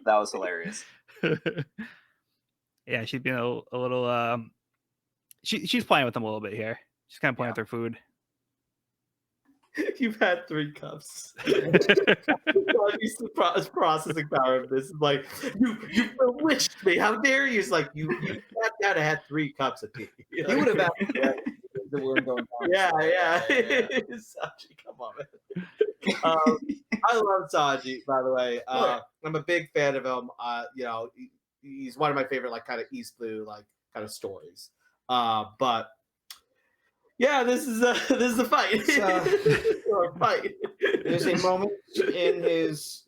That was hilarious. Yeah, she's been a little. She's playing with them a little bit here. She's kind of playing with her food. You've had 3 cups. Processing power of this is like you bewitched me. How dare you? It's like you had to have 3 cups of tea. He would have had the worm going down. Yeah. Sanji, come on, man. I love Sanji, by the way. I'm a big fan of him. He's one of my favorite like kind of East Blue like kind of stories. But yeah, this is a fight. Fight. There's a moment in his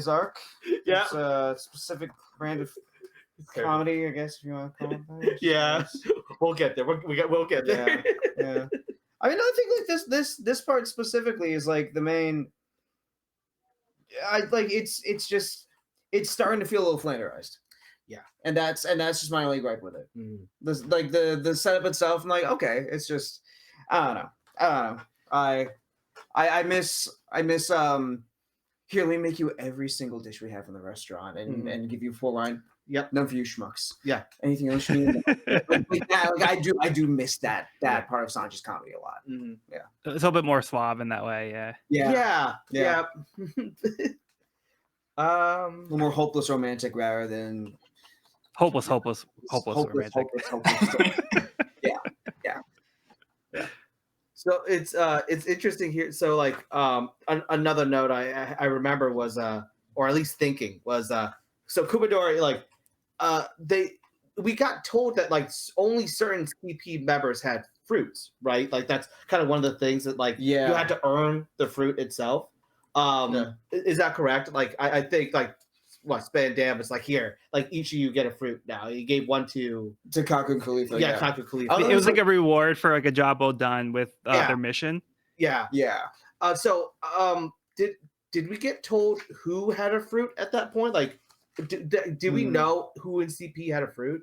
arc. Yeah. It's a specific brand of comedy, I guess, if you want to call it that. Yeah. We'll get there. We'll get there. Yeah. I mean, I think like this part specifically is like the main. It's starting to feel a little flanderized. Yeah, and that's just my only gripe with it. This, like the setup itself, I'm like, okay, it's just I don't know. I miss here, let me make you every single dish we have in the restaurant and give you 4 line. Yep. None for you schmucks. Yeah. Anything else you need? I do miss that part of Sanji's comedy a lot. Yeah. It's a little bit more suave in that way. Yeah. A little more hopeless romantic rather than Hopeless romantic. Yeah. So it's interesting here. So like another note I remember was or at least thinking was so Kumadori like we got told that like only certain CP members had fruits, right? Like that's kind of one of the things that like you had to earn the fruit itself. Is that correct? Like I think like Span Dam was like here, like each of you get a fruit now. He gave one to Kaku and Khalifa. Yeah, Kaku and Khalifa. It was like a reward for like a job well done with their mission. Yeah. So did we get told who had a fruit at that point? Like did we know who in CP had a fruit?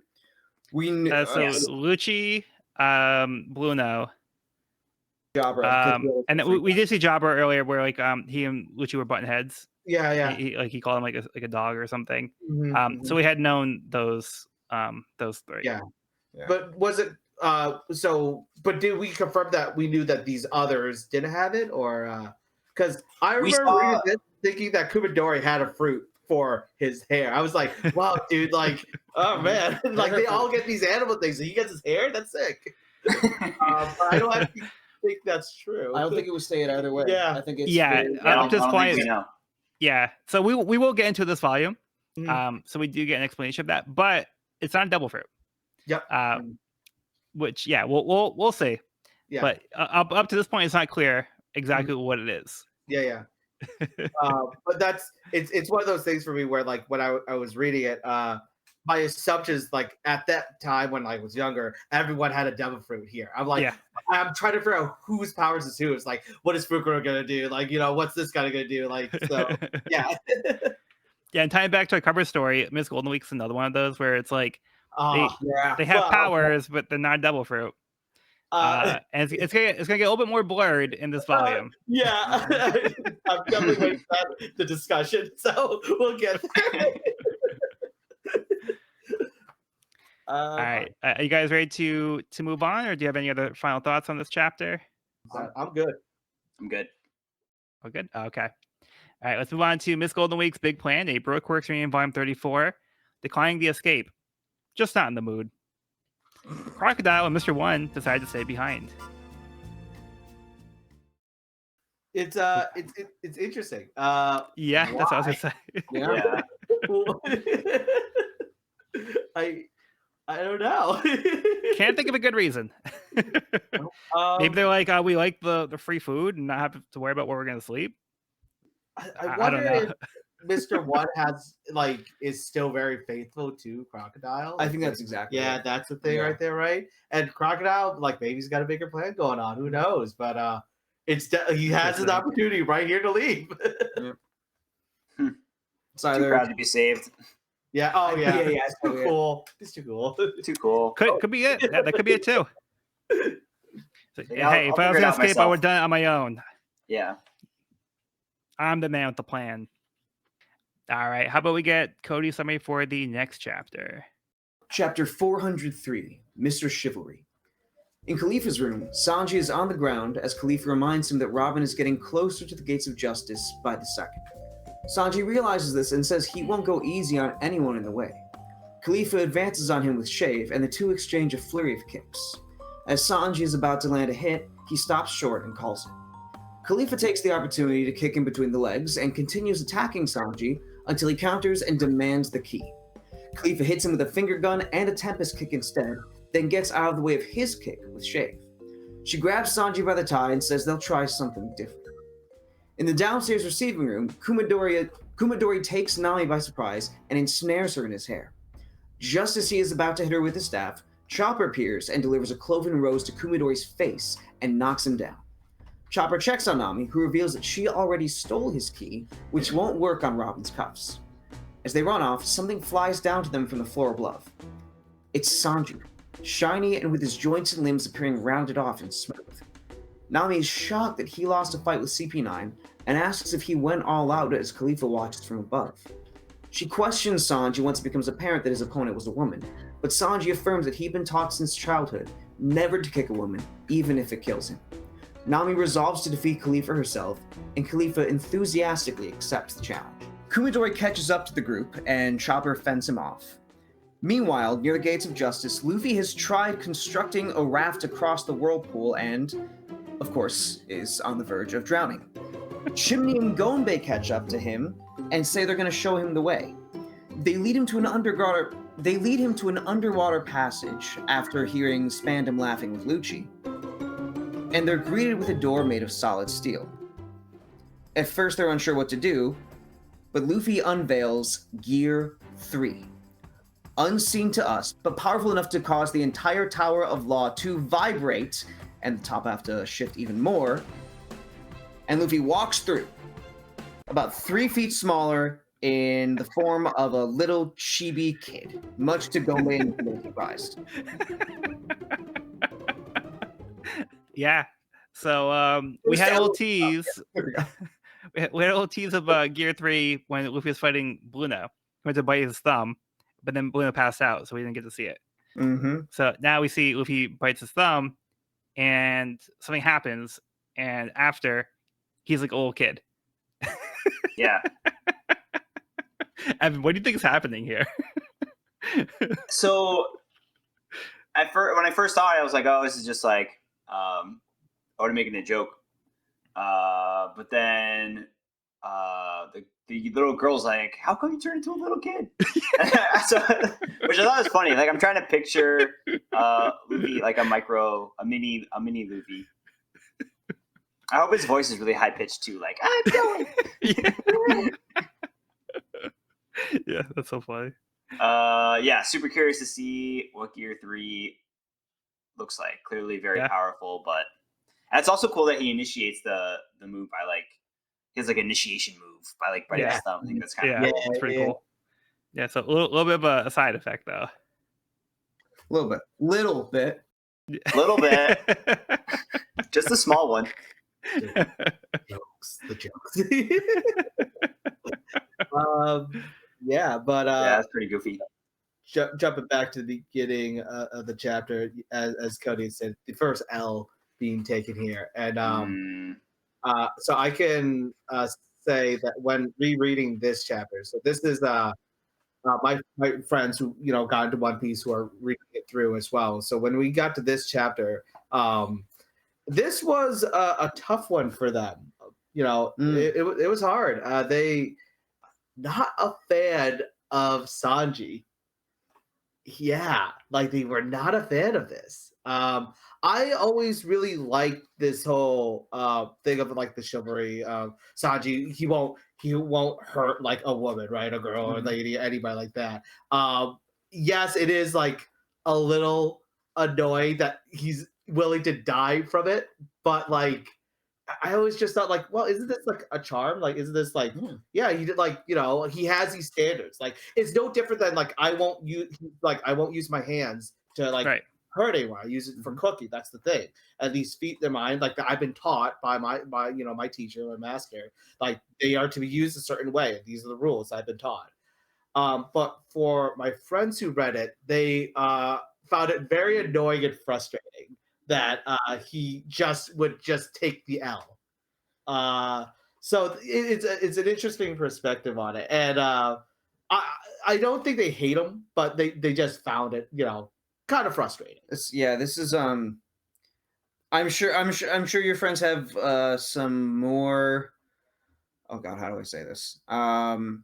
We knew Lucci, Bluno, Jabra, and we did see Jabra earlier, where like he and Lucci were button heads. Yeah. He called him like a dog or something. Mm-hmm. So we had known those 3. Yeah. But was it but did we confirm that we knew that these others didn't have it, or because I remember reading this thinking that Kumadori had a fruit for his hair. I was like, wow, dude, like, oh man, like they all get these animal things, and he gets his hair. That's sick. But I don't actually think that's true. I don't think it was stated either way. Yeah, I think it's up to this point. Yeah, so we will get into this volume. So we do get an explanation of that, but it's not a double fruit. Yep. Which we'll see. Yeah. But up to this point, it's not clear exactly what it is. Yeah. But it's one of those things for me where like when I was reading it, my assumptions like at that time when I was younger, everyone had a devil fruit here. I'm like, I'm trying to figure out whose powers is whose. Like, what is Fukuro gonna do? Like, what's this guy gonna do? Like, so yeah. Yeah, and tying back to a cover story, Miss Golden Week's another one of those where it's like they have powers, but they're not devil fruit. And it's gonna get a little bit more blurred in this volume. I'm definitely waiting for the discussion, so we'll get there. All right, are you guys ready to move on, or do you have any other final thoughts on this chapter? I'm good. I'm good. Oh, good. Okay. All right. Let's move on to Miss Golden Week's big plan. A Brooke Works Reunion Volume 34. Declining the escape. Just not in the mood. Crocodile and Mr. One decide to stay behind. It's interesting. Yeah, that's what I was gonna say. Yeah. I don't know. Can't think of a good reason. Maybe they're like, we like the free food and not have to worry about where we're gonna sleep. I don't wonder know. if Mr. One is still very faithful to Crocodile. I think that's exactly yeah, it. that's the thing right there, right? And Crocodile, maybe he's got a bigger plan going on. Who knows? But he has an opportunity right here to leave. It's either too proud to be saved. Yeah. Oh yeah. Yeah. It's too cool. It's too cool. Too cool. Could be it. Yeah, that could be it too. So, Yeah, hey, if I was gonna escape, I would have done it on my own. Yeah. I'm the man with the plan. All right. How about we get Cody's summary for the next chapter? Chapter 403, Mr. Chivalry. In Khalifa's room, Sanji is on the ground as Khalifa reminds him that Robin is getting closer to the gates of justice by the second. Sanji realizes this and says he won't go easy on anyone in the way. Khalifa advances on him with Shave, and the two exchange a flurry of kicks. As Sanji is about to land a hit, he stops short and calls it. Khalifa takes the opportunity to kick him between the legs and continues attacking Sanji until he counters and demands the key. Khalifa hits him with a finger gun and a Tempest kick instead, then gets out of the way of his kick with Shave. She grabs Sanji by the tie and says they'll try something different. In the downstairs receiving room, Kumadori takes Nami by surprise and ensnares her in his hair. Just as he is about to hit her with his staff, Chopper appears and delivers a cloven rose to Kumadori's face and knocks him down. Chopper checks on Nami, who reveals that she already stole his key, which won't work on Robin's cuffs. As they run off, something flies down to them from the floor above. It's Sanji, shiny and with his joints and limbs appearing rounded off and smooth. Nami is shocked that he lost a fight with CP9 and asks if he went all out as Khalifa watches from above. She questions Sanji once it becomes apparent that his opponent was a woman, but Sanji affirms that he'd been taught since childhood never to kick a woman, even if it kills him. Nami resolves to defeat Khalifa herself, and Khalifa enthusiastically accepts the challenge. Kumadori catches up to the group, and Chopper fends him off. Meanwhile, near the gates of justice, Luffy has tried constructing a raft across the whirlpool and, of course, is on the verge of drowning. Chimney and Gonbei catch up to him and say they're going to show him the way. They lead him to an underwater passage after hearing Spandam laughing with Lucci, and they're greeted with a door made of solid steel. At first, they're unsure what to do, but Luffy unveils Gear 3. Unseen to us, but powerful enough to cause the entire Tower of Law to vibrate, and the top have to shift even more. And Luffy walks through, about 3 feet smaller, in the form of a little chibi kid, much to Gonbei and Gonbei's surprised. Yeah. So we had a little tease. We had a little tease of Gear 3 when Luffy was fighting Bluno. He went to bite his thumb, but then Bluno passed out, so we didn't get to see it. Mm-hmm. So now we see Luffy bites his thumb, and something happens, and after, he's like a little kid. Yeah. Evan, what do you think is happening here? So, when I first saw it, I was like, "Oh, this is just like, Oda making a joke." But then the little girl's like, "How come you turned into a little kid?" So, which I thought was funny. Like, I'm trying to picture Luffy like a mini Luffy. I hope his voice is really high pitched too. Like, I'm going. Yeah, that's so funny. Yeah, super curious to see what Gear 3 looks like. Clearly very powerful, but it's also cool that he initiates the move by his initiation move by biting his thumb. I think that's kind of cool. It's pretty cool. Yeah, so a little bit of a side effect though. Little bit. Just a small one. The jokes. Yeah, but that's pretty goofy. Jumping back to the beginning of the chapter, as Cody said, the first L being taken here, and so I can say that when rereading this chapter, so this is my friends who got into One Piece who are reading it through as well. So when we got to this chapter, this was a tough one for them. It was hard. They not a fan of Sanji. Yeah, like they were not a fan of this. I always really liked this whole thing of like the chivalry. Sanji, he won't hurt like a woman, right? A girl or lady, anybody like that. Yes, it is like a little annoying that he's willing to die from it, but like I always just thought like, well, isn't this like a charm? Like, isn't this like, yeah, he did like, he has these standards. Like, it's no different than like I won't use my hands to like hurt anyone. I use it for cooking. That's the thing. And these feet, they're mine. Like I've been taught by my teacher, my master, like they are to be used a certain way. These are the rules I've been taught. But for my friends who read it, they found it very annoying and frustrating that he would just take the L. So it's an interesting perspective on it, and I don't think they hate him, but they just found it kind of frustrating. This is I'm sure your friends have some more. Oh God, how do I say this? I'm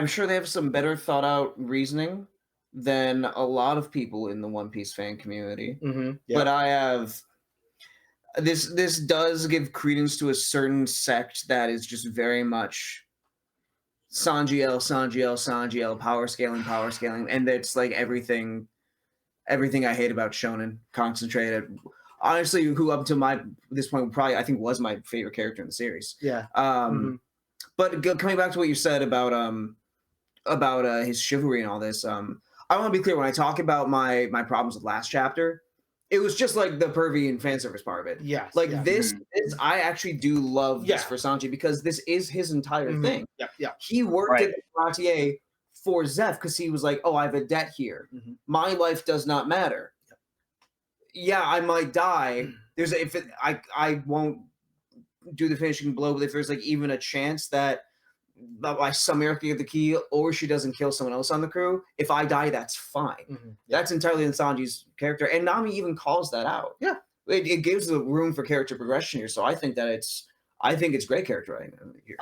sure they have some better thought out reasoning than a lot of people in the One Piece fan community. But I have this does give credence to a certain sect that is just very much Sanji L, power scaling, and it's like everything I hate about shonen concentrated. Honestly, who up to this point probably I think was my favorite character in the series. Yeah. But coming back to what you said about his chivalry and all this, I want to be clear when I talk about my problems with last chapter, it was just like the pervy and fan service part of it. Yes. This I actually do love this for Sanji because this is his entire thing. Yeah. He worked at Ratier for Zeph because he was like, oh, I have a debt here. My life does not matter. Yeah, I might die. I won't do the finishing blow, but if there's like even a chance that by some miracle get the key or she doesn't kill someone else on the crew, if I die, that's fine. That's entirely in Sanji's character, and Nami even calls that out. It gives the room for character progression here, so I think it's great character writing here.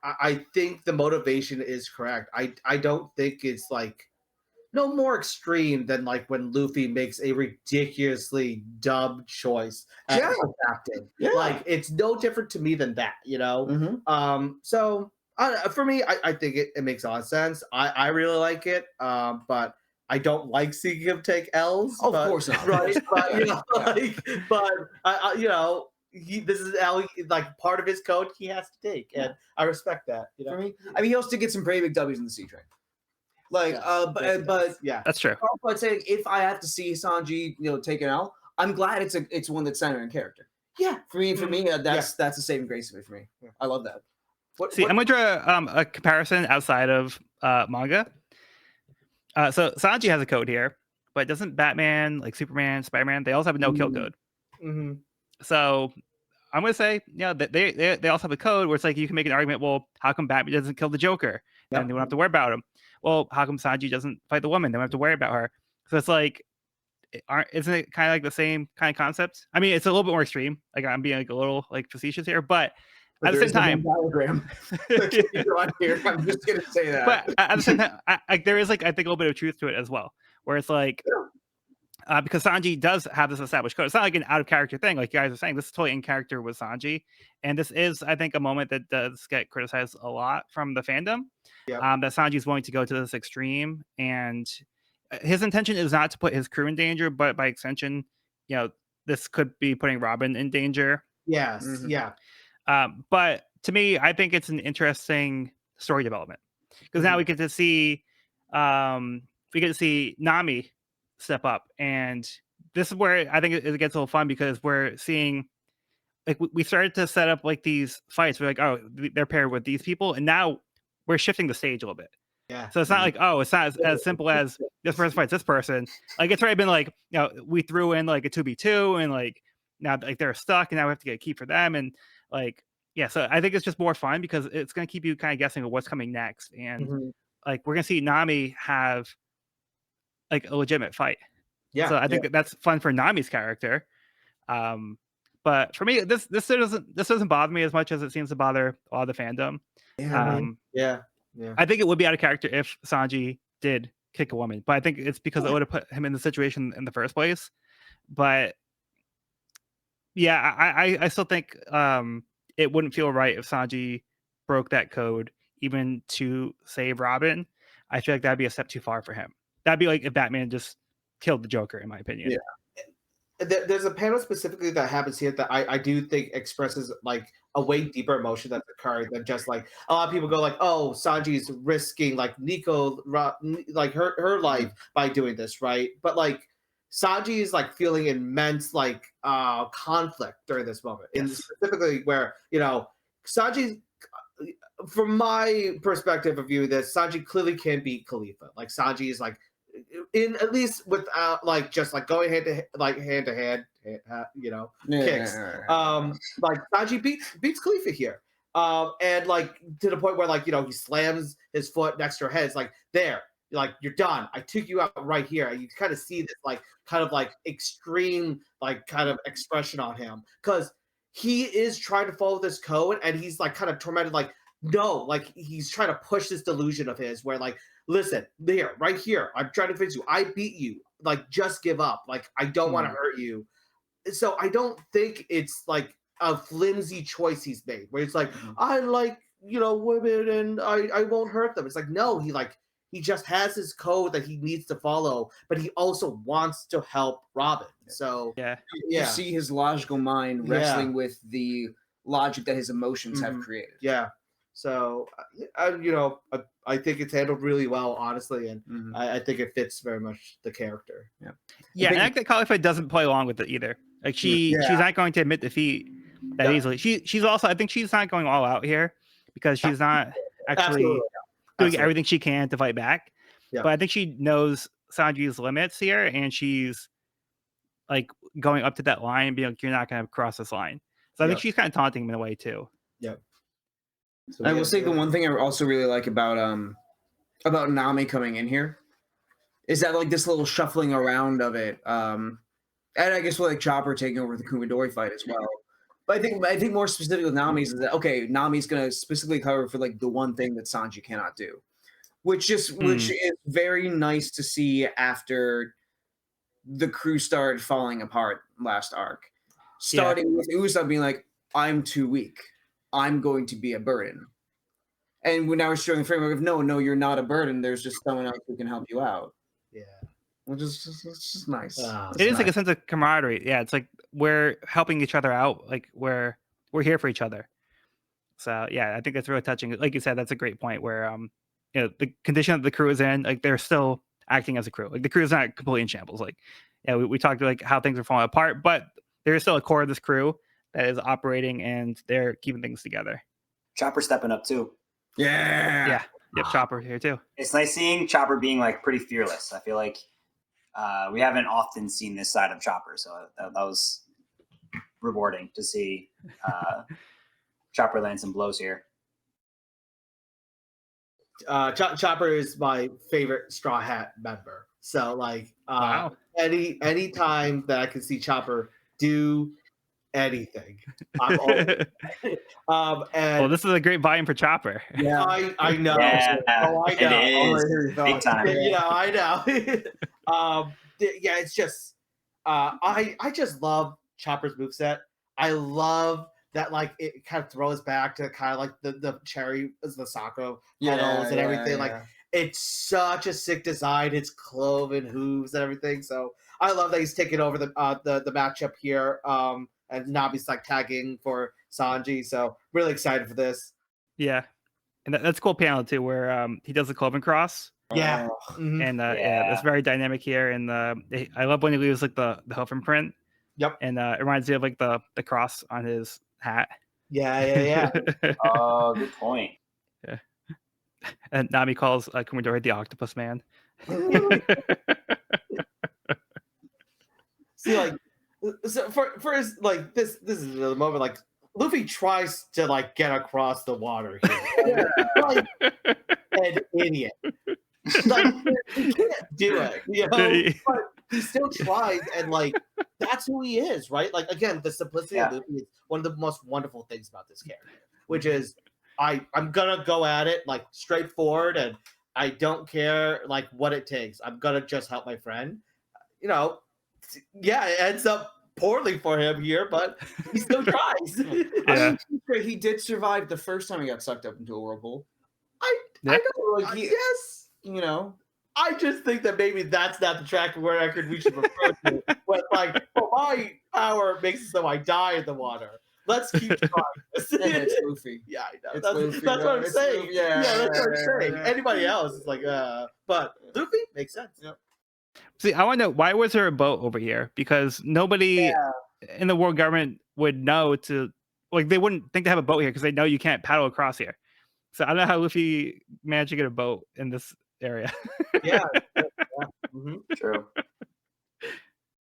I think the motivation is correct. I don't think it's like no more extreme than like when Luffy makes a ridiculously dumb choice as a captain. Like it's no different to me than that, So for me, I think it makes a lot of sense. I really like it, but I don't like seeing him take L's. Of course not, right? But this is like part of his code he has to take, and I respect that. For me, I mean, he also did get some pretty big W's in the C train. Like, but that's true. I'd say if I have to see Sanji, take an L, I'm glad it's one that's centered in character. Yeah, for me, that's a saving grace of it for me. I love that. I'm going to draw a comparison outside of manga. So Sanji has a code here, but doesn't Batman, like Superman, Spider-Man, they also have a no-kill code. So I'm going to say, they also have a code where it's like you can make an argument, well, how come Batman doesn't kill the Joker? And they don't have to worry about him. Well, how come Sanji doesn't fight the woman? They don't have to worry about her. So it's like, isn't it kind of like the same kind of concept? I mean, it's a little bit more extreme. Like I'm being like a little like facetious here, but at the same time, diagram. I'm just gonna say that. But at the same time, there is like I think a little bit of truth to it as well, where it's like because Sanji does have this established code. It's not like an out of character thing, like you guys are saying. This is totally in character with Sanji, and this is, I think, a moment that does get criticized a lot from the fandom. That Sanji is willing to go to this extreme, and his intention is not to put his crew in danger, but by extension, this could be putting Robin in danger. Yes, but to me, I think it's an interesting story development because now we get to see Nami step up, and this is where I think it gets a little fun because we're seeing like we started to set up like these fights. We're like, oh, they're paired with these people, and now we're shifting the stage a little bit. Yeah. So it's not like, oh, it's not as simple as this person fights this person. Like it's already been like, we threw in like a 2v2 and like now like they're stuck and now we have to get a key for them and like so I think it's just more fun because it's gonna keep you kind of guessing what's coming next and like we're gonna see Nami have like a legitimate fight. Yeah. So I think that's fun for Nami's character. But for me, this doesn't bother me as much as it seems to bother a lot of the fandom. Yeah. I think it would be out of character if Sanji did kick a woman, but I think it's because it would have put him in the situation in the first place. But I still think it wouldn't feel right if Sanji broke that code even to save Robin. I feel like that'd be a step too far for him. That'd be like if Batman just killed the Joker, in my opinion. There's a panel specifically that happens here that I do think expresses like a way deeper emotion that's occurring than just like a lot of people go like, oh, Sanji's risking like Nico like her life by doing this, right? But like Sanji is like feeling immense like conflict during this moment, and specifically where Sanji, from my perspective of view, this Sanji clearly can beat Khalifa. Like Sanji is like in at least without like just like going hand to hand, kicks. Like Sanji beats Khalifa here. And like to the point where like he slams his foot next to her head. It's like there, like you're done. I took you out right here. And you kind of see this like kind of like extreme like kind of expression on him because he is trying to follow this code and he's like kind of tormented like no, like he's trying to push this delusion of his where like listen, there, right here, I'm trying to fix you. I beat you. Like, just give up. Like, I don't want to hurt you. So I don't think it's like a flimsy choice he's made where it's like, I like, women and I won't hurt them. It's like, no, he just has his code that he needs to follow, but he also wants to help Robin. So you see his logical mind wrestling with the logic that his emotions have created. Yeah. So, I think it's handled really well, honestly, and I think it fits very much the character. Yeah, and I think that Khalifa doesn't play along with it either. Like she's not going to admit defeat that easily. She's also, I think she's not going all out here because she's not actually doing everything she can to fight back. But I think she knows Sanji's limits here, and she's like going up to that line and being like, "You're not going to cross this line." So I think she's kind of taunting him in a way too. So I will say the one thing I also really like about Nami coming in here is that like this little shuffling around of it, and I guess like Chopper taking over the Kumadori fight as well. But I think more specifically with Nami's is that Nami's gonna specifically cover for like the one thing that Sanji cannot do, which is very nice to see after the crew started falling apart last arc, starting with Usopp being like, "I'm too weak. I'm going to be a burden." And now we're showing the framework of no, you're not a burden. There's just someone else who can help you out. Yeah. Which is just nice. It is like a sense of camaraderie. Yeah, it's like we're helping each other out. Like we're here for each other. So yeah, I think that's really touching. Like you said, that's a great point where the condition that the crew is in, like they're still acting as a crew. Like the crew is not completely in shambles. Like we talked like how things are falling apart, but there is still a core of this crew that is operating and they're keeping things together. Chopper stepping up too. Yeah. Yep, Chopper here too. It's nice seeing Chopper being like pretty fearless. I feel like we haven't often seen this side of Chopper, so that was rewarding to see Chopper land some blows here. Chopper is my favorite Straw Hat member. So like any time that I can see Chopper do anything, I'm all and this is a great volume for Chopper. Yeah, I know. Yeah, I know. It is big time. I know. It's just I just love Chopper's moveset. I love that like it kind of throws back to kind of like the cherry as the Sakura petals and everything. Like it's such a sick design. It's cloven hooves and everything. So I love that he's taking over the matchup here. And Nami's like tagging for Sanji. So really excited for this. Yeah. And that's a cool panel too, where he does the cloven cross. Yeah. And it's very dynamic here. And I love when he leaves like the hoof imprint. Yep. And it reminds me of like the cross on his hat. Yeah. Oh, good point. Yeah. And Nami calls Kumadori the octopus man. See, like, so for his, like, this is the moment, like, Luffy tries to, like, get across the water here. Like, an idiot. Like, he can't do it, you know? But he still tries, and, like, that's who he is, right? Like, again, the simplicity of Luffy is one of the most wonderful things about this character, which is, I'm gonna go at it, like, straightforward, and I don't care, like, what it takes. I'm gonna just help my friend. You know, yeah, it ends up poorly for him here, but he still tries. Yeah. I mean, he did survive the first time he got sucked up into a whirlpool. I know, like, Yes, you know. I just think that maybe that's not the track record we should refer to. But, like, my power makes it so I die in the water. Let's keep trying this. It's Luffy. Yeah, I know. It's That's, Luffy, that's what I'm it's saying. Luffy. Yeah, that's what I'm saying. Yeah. Anybody else is like, but Luffy makes sense. Yep. See, I want to know, why was there a boat over here? Because nobody in the world government would know to, like, they wouldn't think to have a boat here because they know you can't paddle across here. So I don't know how Luffy managed to get a boat in this area. Yeah. Mm-hmm. True.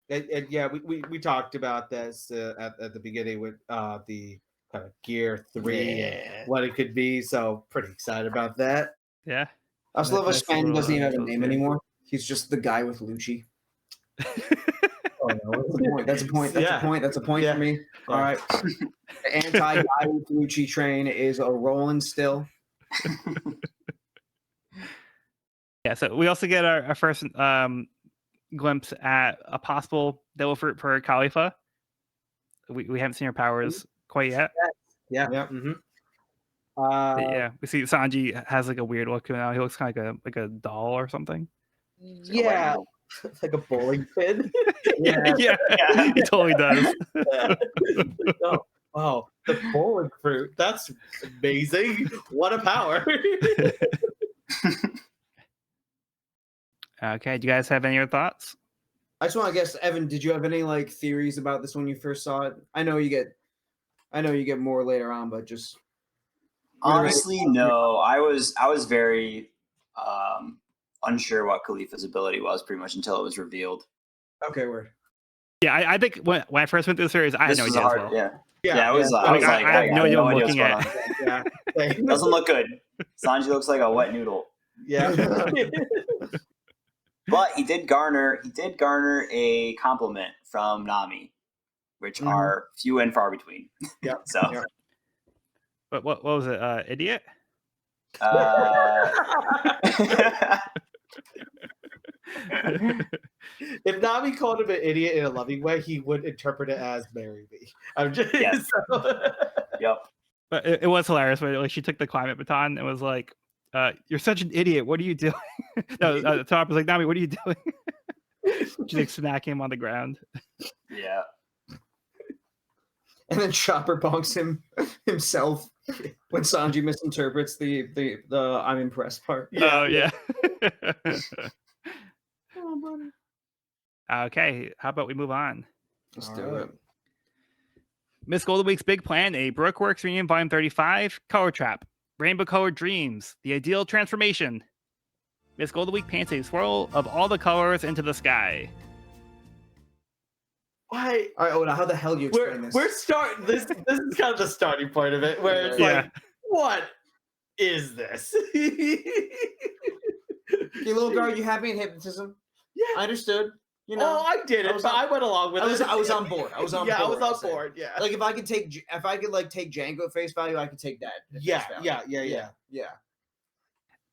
And yeah, we talked about this at the beginning with the kind of Gear 3 and what it could be. So pretty excited about that. Yeah. I also love how That's Span doesn't even have a little name thing. anymore. He's just the guy with Lucci. Oh, no. That's a point. That's Yeah. a point. That's a point Yeah. for me. All right. The anti-guy with Lucci train is a rolling still. Yeah, so we also get our first glimpse at a possible devil fruit for Khalifa. We haven't seen her powers quite yet. Yeah. Yeah. Mm-hmm. But yeah, we see Sanji has like a weird look to him now. He looks kind of like a doll or something. Yeah. Like a bowling pin. Yeah, he totally does. Oh, wow, the bowling fruit. That's amazing. What a power. Okay, do you guys have any other thoughts? I just want to guess, Evan, did you have any like theories about this when you first saw it? I know you get more later on, but just Honestly, no. I was very unsure what Khalifa's ability was pretty much until it was revealed. okay, word. Yeah, I think when I first went through the series, I had no was idea a as hard, well. yeah. It was. I I was mean, like, I have no idea what I'm what's looking going at. on. Yeah. Doesn't look good. Sanji looks like a wet noodle. Yeah. But he did garner a compliment from Nami, which are few and far between. Yeah. So. Yeah. But what was it? Idiot? If Nami called him an idiot in a loving way, he would interpret it as marry me. I'm just Yes. Yep. But it was hilarious when like she took the climate baton and was like, "You're such an idiot. What are you doing?" No, Top was like, "Nami, what are you doing?" She's like smacking him on the ground. Yeah. And then Chopper bonks himself when Sanji misinterprets the I'm impressed part. Oh yeah. Oh, buddy. Okay, how about we move on? Let's All do right. it. Miss Golden Week's big plan: a Brookworks reunion, volume 35, Color Trap, Rainbow Colored Dreams, the ideal transformation. Miss Golden Week paints a swirl of all the colors into the sky. Why? All right, Oda, how the hell do you explain this? We're starting this. This is kind of the starting point of it, where it's Yeah. like, what is this? Okay, little girl, you have me in hypnotism. Yeah. I understood. You know, Oh, I did it, but I went along with it. I was on board. I was on yeah, board. I was on said. board. Yeah. Like if I could take Django at face value, I could take that. At Yeah, face value. yeah.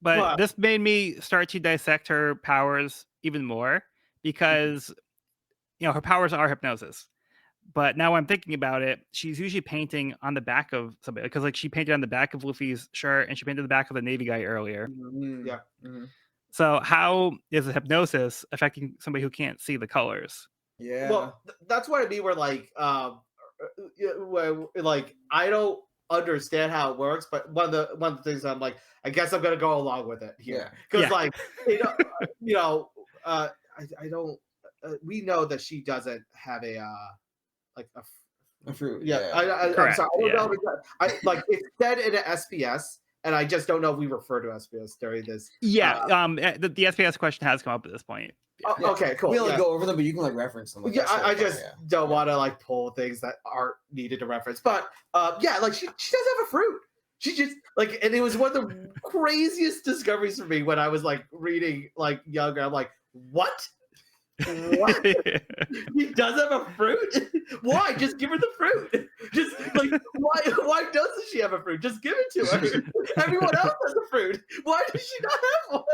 But this made me start to dissect her powers even more because, her powers are hypnosis. But now I'm thinking about it, she's usually painting on the back of somebody because like she painted on the back of Luffy's shirt and she painted the back of the Navy guy earlier. Mm-hmm. Yeah. Mm-hmm. So how is the hypnosis affecting somebody who can't see the colors? Yeah. Well, that's what I mean. Where like, like I don't understand how it works, but one of the things I'm like, I guess I'm gonna go along with it here because Yeah. like, I don't. We know that she doesn't have a like a a fruit. yeah. I'm Correct, sorry. I don't yeah. know. I like it's said in an SPS and I just don't know if we refer to SPS during this. Yeah, the SPS question has come up at this point. Oh, okay, cool. We'll go over them, but you can like reference them. Like, Yeah, I just don't want to like pull things that aren't needed to reference. But yeah, like she does have a fruit. She just like, and it was one of the craziest discoveries for me when I was like reading like younger. I'm like, what? What? He does have a fruit? Why? Just give her the fruit. Just like why doesn't she have a fruit? Just give it to her. Everyone else has a fruit. Why does she not have one?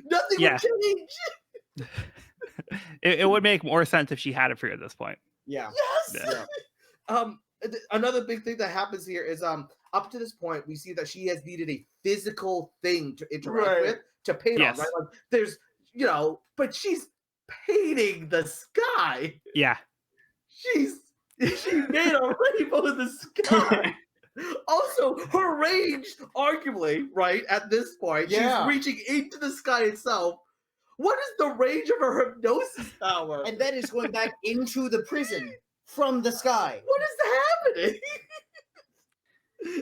Nothing would change. It would make more sense if she had a fruit at this point. Yeah. Yes. Yeah. Another big thing that happens here is up to this point we see that she has needed a physical thing to interact with to paint on, right? Like there's but she's painting the sky. Yeah. She made a rainbow in the sky. Also, her range, arguably, right, at this point, she's reaching into the sky itself. What is the range of her hypnosis power? And that is going back into the prison from the sky. What is happening?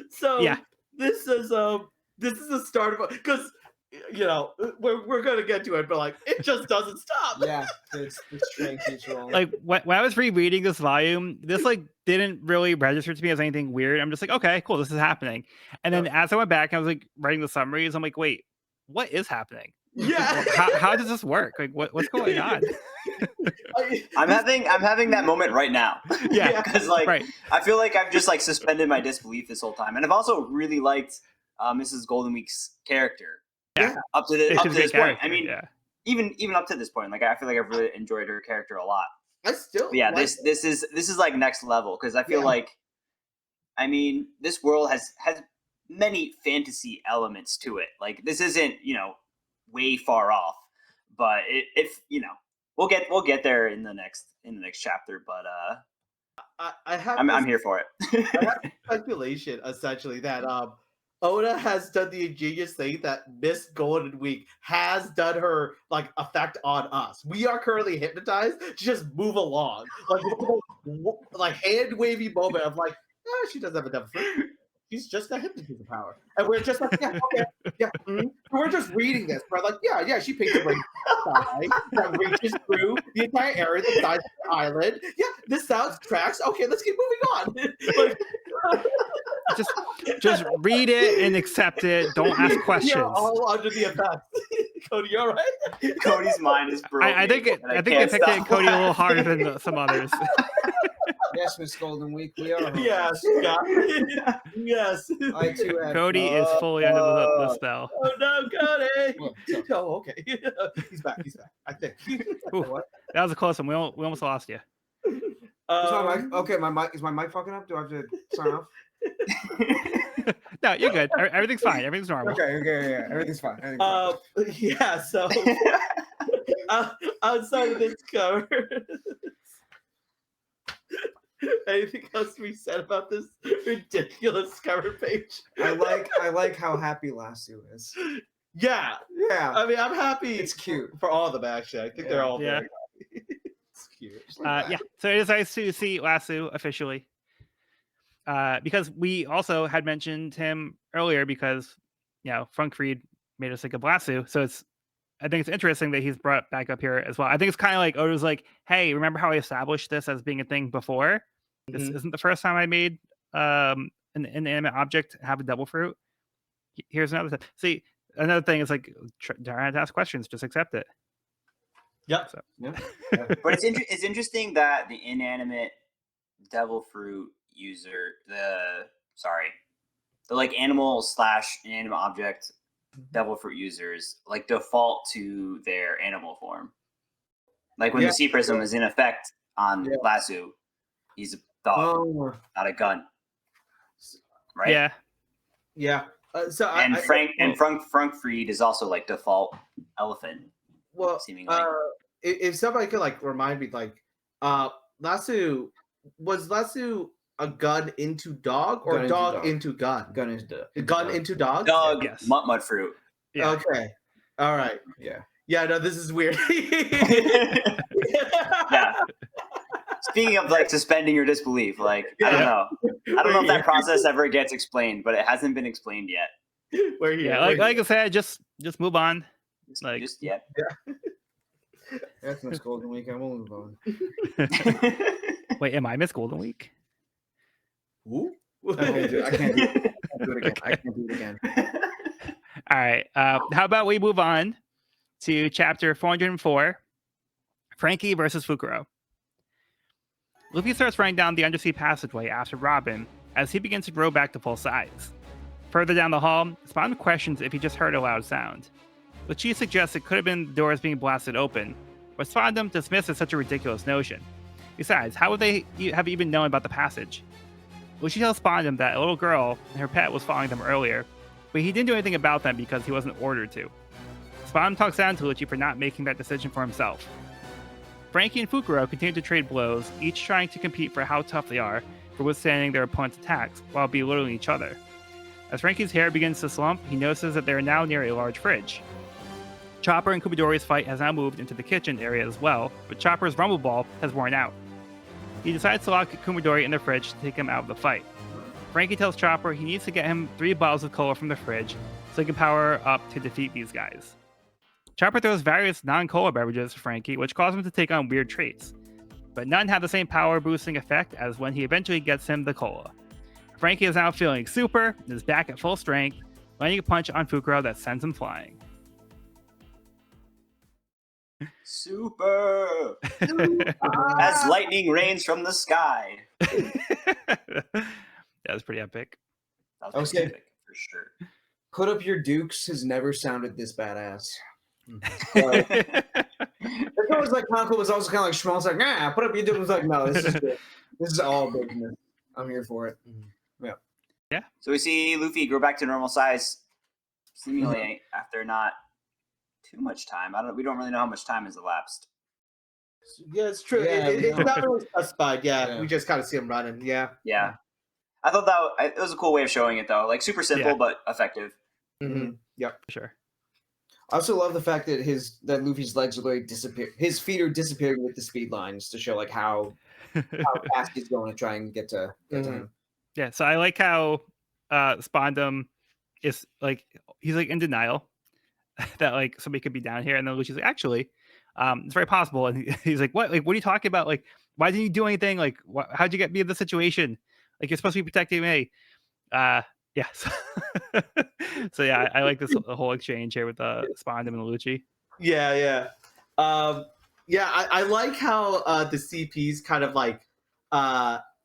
So this is the start of because we're gonna get to it, but like it just doesn't stop. Yeah, this train keeps rolling. Like when I was rereading this volume, this like didn't really register to me as anything weird. I'm just like, okay, cool, this is happening. And then as I went back, I was like writing the summaries. I'm like, wait, what is happening? Yeah, how does this work? Like, what's going on? I'm having that moment right now. Yeah, because like I feel like I've just like suspended my disbelief this whole time, and I've also really liked Mrs. Goldenweek's character. Yeah, up to this point. I mean, even up to this point, like I feel like I've really enjoyed her character a lot. I still, this is like next level because I feel like, I mean, this world has many fantasy elements to it. Like this isn't way far off, but if we'll get there in the next chapter. But I'm here for it. I have speculation essentially that Oda has done the ingenious thing that Miss Golden Week has done her like effect on us. We are currently hypnotized to just move along, like hand wavy moment of like, she doesn't have enough fruit. She's just got hypnotism power, and we're just like, we're just reading this. We're like, she paints a ring that reaches through the entire area, the size of the island. Yeah, this sounds tracks. Okay, let's keep moving on. Just read it and accept it. Don't ask questions. You're all under the effect. Cody, you all right? Cody's mind is broken. I think they picked it Cody a little harder than some others. Yes, Miss Golden Week, we are. Yes, yes. I too have. Cody is fully under the spell. Oh no, Cody! Oh, okay. He's back. I think. Ooh, that was a close one. We almost lost you. Is my mic okay? Is my mic fucking up? Do I have to sign off? No, you're good. Everything's fine. Everything's normal. Okay, yeah. Everything's fine. Yeah. So outside of this cover. Anything else to be said about this ridiculous cover page? I like how happy Lasso is. Yeah. I mean, I'm happy. It's cute for all of them. Actually, I think they're all very happy. It's cute. So it is nice to see Lasso officially, because we also had mentioned him earlier because Frank Fried made us think of Lasso. So I think it's interesting that he's brought back up here as well. I think it's kind of like Oda's like, hey, remember how I established this as being a thing before? This isn't the first time I made an inanimate object have a devil fruit. Here's another thing. See, another thing is like trying to ask questions, just accept it. Yep. So. But it's interesting that the inanimate devil fruit user, the like animal / inanimate object devil fruit users like default to their animal form. Like when the sea prism is in effect on Lasso, he's a dog, not a gun. Right? Yeah. Frank Fried is also like default elephant. Well, seemingly. If somebody could like remind me, like, Lasso a gun into dog or gun dog into gun? Gun into gun into dog. Dog. Yes. Mud fruit. Yeah. Okay. All right. Yeah. Yeah. No, this is weird. Yeah. speaking of like suspending your disbelief, like I don't know if that process ever gets explained, but it hasn't been explained yet. We're here. Yeah, like I said, just move on. Like, Just yet. That's Miss Golden Week. I won't move on. wait, am I Miss Golden Week? Ooh. I can't do it. I can't do it again. I can't do it again. All right. How about we move on to chapter 404, Franky versus Fukuro. Luffy starts running down the undersea passageway after Robin as he begins to grow back to full size. Further down the hall, Spawn questions if he just heard a loud sound. Luchi suggests it could have been the doors being blasted open, but Spondum dismisses such a ridiculous notion. Besides, how would they have even known about the passage? Luchi tells Spondum that a little girl and her pet was following them earlier, but he didn't do anything about them because he wasn't ordered to. Spondum talks down to Luchi for not making that decision for himself. Franky and Fukuro continue to trade blows, each trying to compete for how tough they are for withstanding their opponent's attacks while belittling each other. As Franky's hair begins to slump, he notices that they are now near a large fridge. Chopper and Kumadori's fight has now moved into the kitchen area as well, but Chopper's rumble ball has worn out. He decides to lock Kumadori in the fridge to take him out of the fight. Franky tells Chopper he needs to get him 3 bottles of cola from the fridge so he can power up to defeat these guys. Chopper throws various non-cola beverages to Franky, which cause him to take on weird traits, but none have the same power-boosting effect as when he eventually gets him the cola. Franky is now feeling super and is back at full strength, landing a punch on Fukuro that sends him flying. Super! As lightning rains from the sky. That was pretty epic. That was pretty epic, for sure. Put up your dukes has never sounded this badass. It's always like Hanko was also kind of like Schmaltz, like, nah, put up your dukes. Was like, no, this is good. This is all business. I'm here for it. Yeah. So we see Luffy grow back to normal size, seemingly after not too much time. We don't really know how much time has elapsed. Yeah, it's true. Yeah, it's not really specified. Yeah. We just kind of see him running. Yeah. Yeah. I thought it was a cool way of showing it, though. Like, super simple, but effective. Mm-hmm. Yep. Sure. I also love the fact that Luffy's legs are like disappear. His feet are disappearing with the speed lines to show like how fast he's going to try and get to him. Yeah, so I like how Spondum is like, he's like in denial that like somebody could be down here, and then Luci's like, actually, it's very possible, and he's like, what? Like, what are you talking about? Like, why didn't you do anything? Like, how'd you get me in this situation? Like, you're supposed to be protecting me. Yeah. So yeah, I like this whole exchange here with Spondum and Luchi. Yeah. I like how the CPs kind of like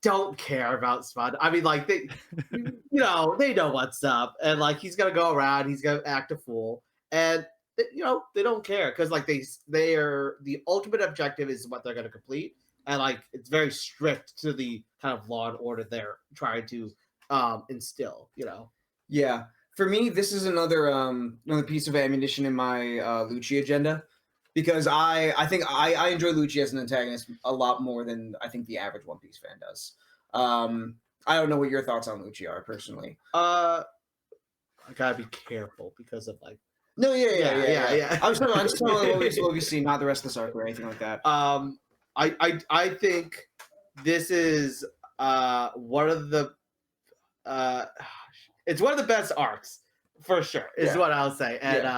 don't care about Spondum. I mean, like they know what's up, and like he's gonna go around, he's gonna act a fool, and they don't care because like they are the ultimate objective is what they're gonna complete, and like it's very strict to the kind of law and order they're trying to instill. Yeah. For me, this is another piece of ammunition in my Lucci agenda, because I think I enjoy Lucci as an antagonist a lot more than I think the average One Piece fan does. I don't know what your thoughts on Lucci are personally. I gotta be careful because of like. No, yeah. I'm just talking about what we've seen, not the rest of the arc or anything like that. I think this is one of the it's one of the best arcs for sure, is what I'll say. And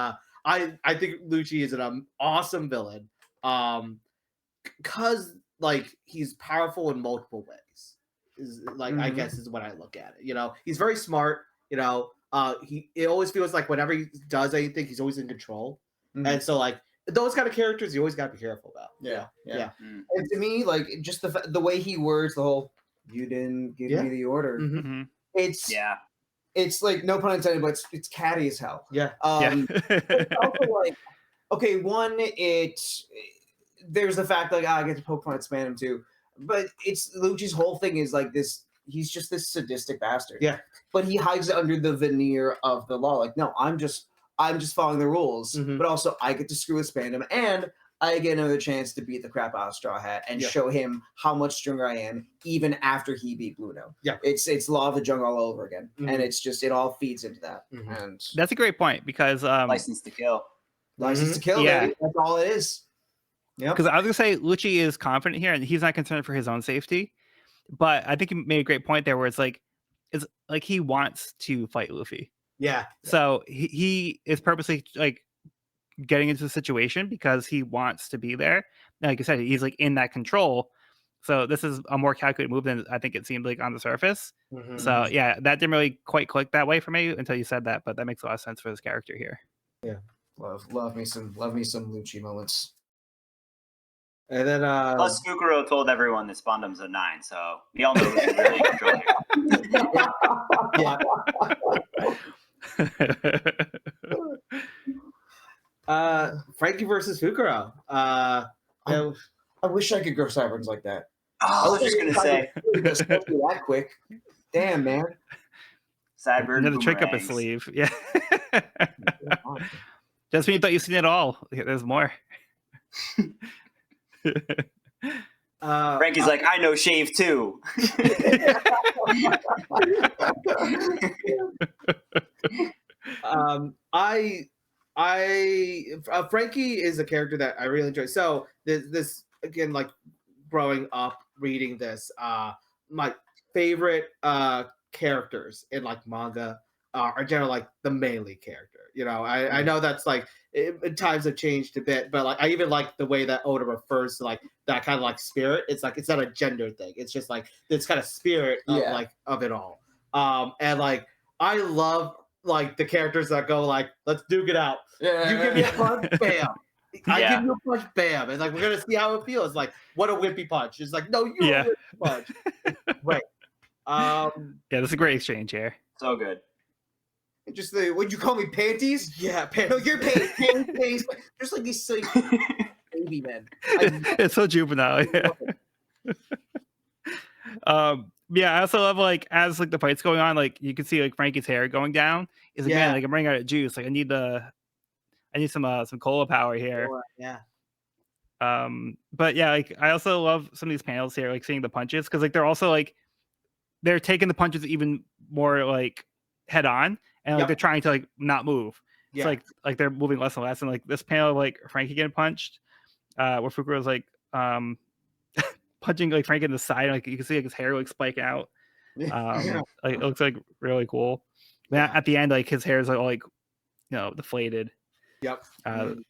I think Lucci is an awesome villain. Cause like he's powerful in multiple ways. Is like I guess is what I look at it. He's very smart, it always feels like whenever he does anything, he's always in control. And so like those kind of characters you always gotta be careful about. Yeah. And to me, like just the way he words the whole "you didn't give me the order," it's like, no pun intended, but it's catty as hell. Yeah. It's also like, okay, there's the fact like I get to poke fun at Spandam too, but it's Lucci's whole thing is like this. He's just this sadistic bastard. Yeah. But he hides it under the veneer of the law. Like, no, I'm just following the rules, but also I get to screw with Spandam, and I get another chance to beat the crap out of Straw Hat and show him how much stronger I am, even after he beat Blue Note. Yeah, it's Law of the Jungle all over again, and it's just it all feeds into that. And that's a great point because license to kill. License to kill. Yeah, baby. That's all it is. Yeah. Because I was gonna say Lucci is confident here, and he's not concerned for his own safety. But I think you made a great point there, where it's like he wants to fight Luffy. Yeah. So he is purposely like getting into the situation because he wants to be there. Like I said, he's like in that control. So this is a more calculated move than I think it seemed like on the surface. Mhm. So yeah, that didn't really quite click that way for me until you said that, but that makes a lot of sense for this character here. Yeah. Love me some Lucci moments. And then Plus, Fukuro told everyone that Spondum's a 9, so we all know who's really in control yeah. Franky versus Fukuro. I wish I could grow sideburns like that. I was just gonna say that quick. Damn, man. Sideburn Another trick up his boomerangs. sleeve. Yeah. Just when you thought you've seen it all, there's more. Franky's like, I know shave too. Franky is a character that I really enjoy. So this again, like growing up reading this, my favorite characters in like manga are generally like the melee character. You know, I know that's like times have changed a bit, but like I even like the way that Oda refers to like that kind of like spirit. It's like it's not a gender thing. It's just like this kind of spirit of like of it all. And like I love like the characters that go like, let's duke it out. Yeah. You give me a punch, bam. I give you a punch, bam. And like we're gonna see how it feels. Like what a wimpy punch. It's like, no, you're a wimpy punch. Right. Yeah, this is a great exchange here. So good. Just the would you call me panties? Yeah, No, you're panties. Just like these silly baby men. It's so juvenile. Yeah. Yeah, I also love like as like the fight's going on, like you can see like Franky's hair going down. He's like, man, like I'm running out of juice. Like I need some cola power here. Yeah. But yeah, like I also love some of these panels here, like seeing the punches, because like they're also like they're taking the punches even more like head on, and like they're trying to like not move. Yeah. It's like they're moving less and less. And like this panel of, like Franky getting punched, where Fukuro's like punching like Franky in the side, like you can see like his hair like spiking out. Like it looks like really cool. Yeah. At the end, like his hair is like all like deflated. Yep. And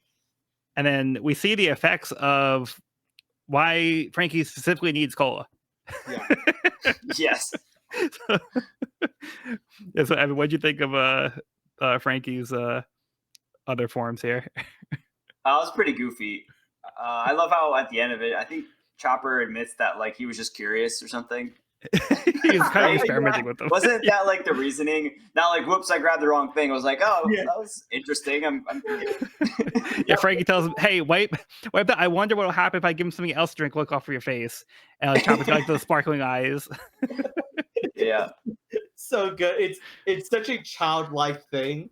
then we see the effects of why Franky specifically needs cola. Yeah. Yes. So, I mean, what'd you think of Franky's other forms here? It was pretty goofy. I love how at the end of it, I think Chopper admits that like he was just curious or something. He was kind of experimenting with them. Wasn't that like the reasoning? Not like, whoops, I grabbed the wrong thing. I was like, oh, that was interesting. I'm Yeah, Franky tells him, hey, wipe that. I wonder what'll happen if I give him something else to drink. Look off of your face. And like Chopper's got like those sparkling eyes. Yeah. So good. It's such a childlike thing.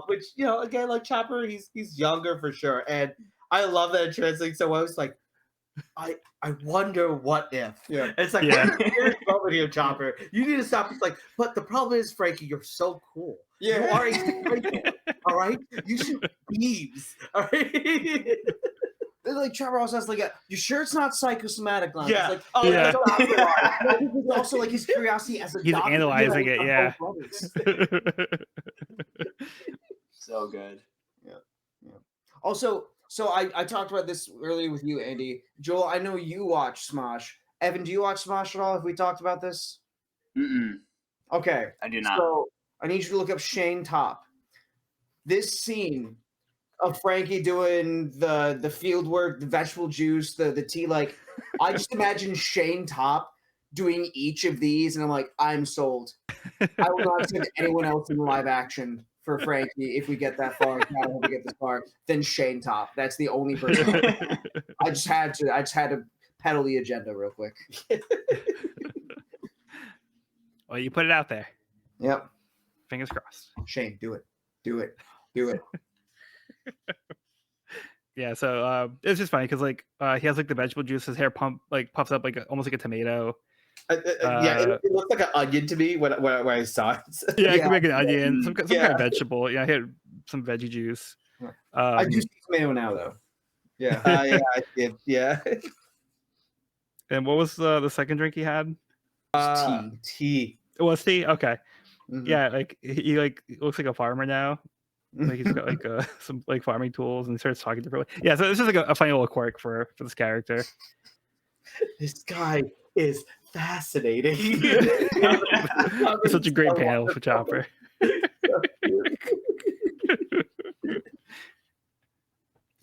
Which, again, like Chopper, he's younger for sure. And I love that it translates so well. It's like, I wonder what if. Yeah. And it's like, here's the moment here, Chopper. You need to stop. It's like, but the problem is, Franky, you're so cool. Yeah. You are incredible. All right? You shoot beams. All right? Like Chopper also has like you sure it's not psychosomatic line? Yeah. It's like, it's also like his curiosity as a He's doctor, analyzing it, yeah. So good. Yeah. Also, so I talked about this earlier with you, Andy. Joel, I know you watch Smosh. Evan, do you watch Smosh at all? Have we talked about this? Mm-mm. Okay. I do not. So I need you to look up Shane Top. This scene of Franky doing the field work, the vegetable juice, the tea, like I just imagine Shane Top doing each of these, and I'm like, I'm sold. I will not send anyone else in live action for Franky if we get that far. I hope we get this far. Then Shane Top. That's the only person. I just had to peddle the agenda real quick. Well, you put it out there. Yep. Fingers crossed. Shane, do it. Yeah, so it's just funny because like he has like the vegetable juice, his hair puffs up like almost like a tomato. It looks like an onion to me when I saw it. Yeah, it could make an onion, some kind of vegetable. Yeah, I had some veggie juice. I do see tomato now though. Yeah. Yeah, I did. Yeah. And what was the second drink he had? Tea. Tea. It was tea. Okay. Mhm. Yeah, like he like looks like a farmer now. Like he's got like some like farming tools and he starts talking differently. Yeah, so this is like a funny little quirk for this character. This guy is fascinating. It's such a great panel for Chopper.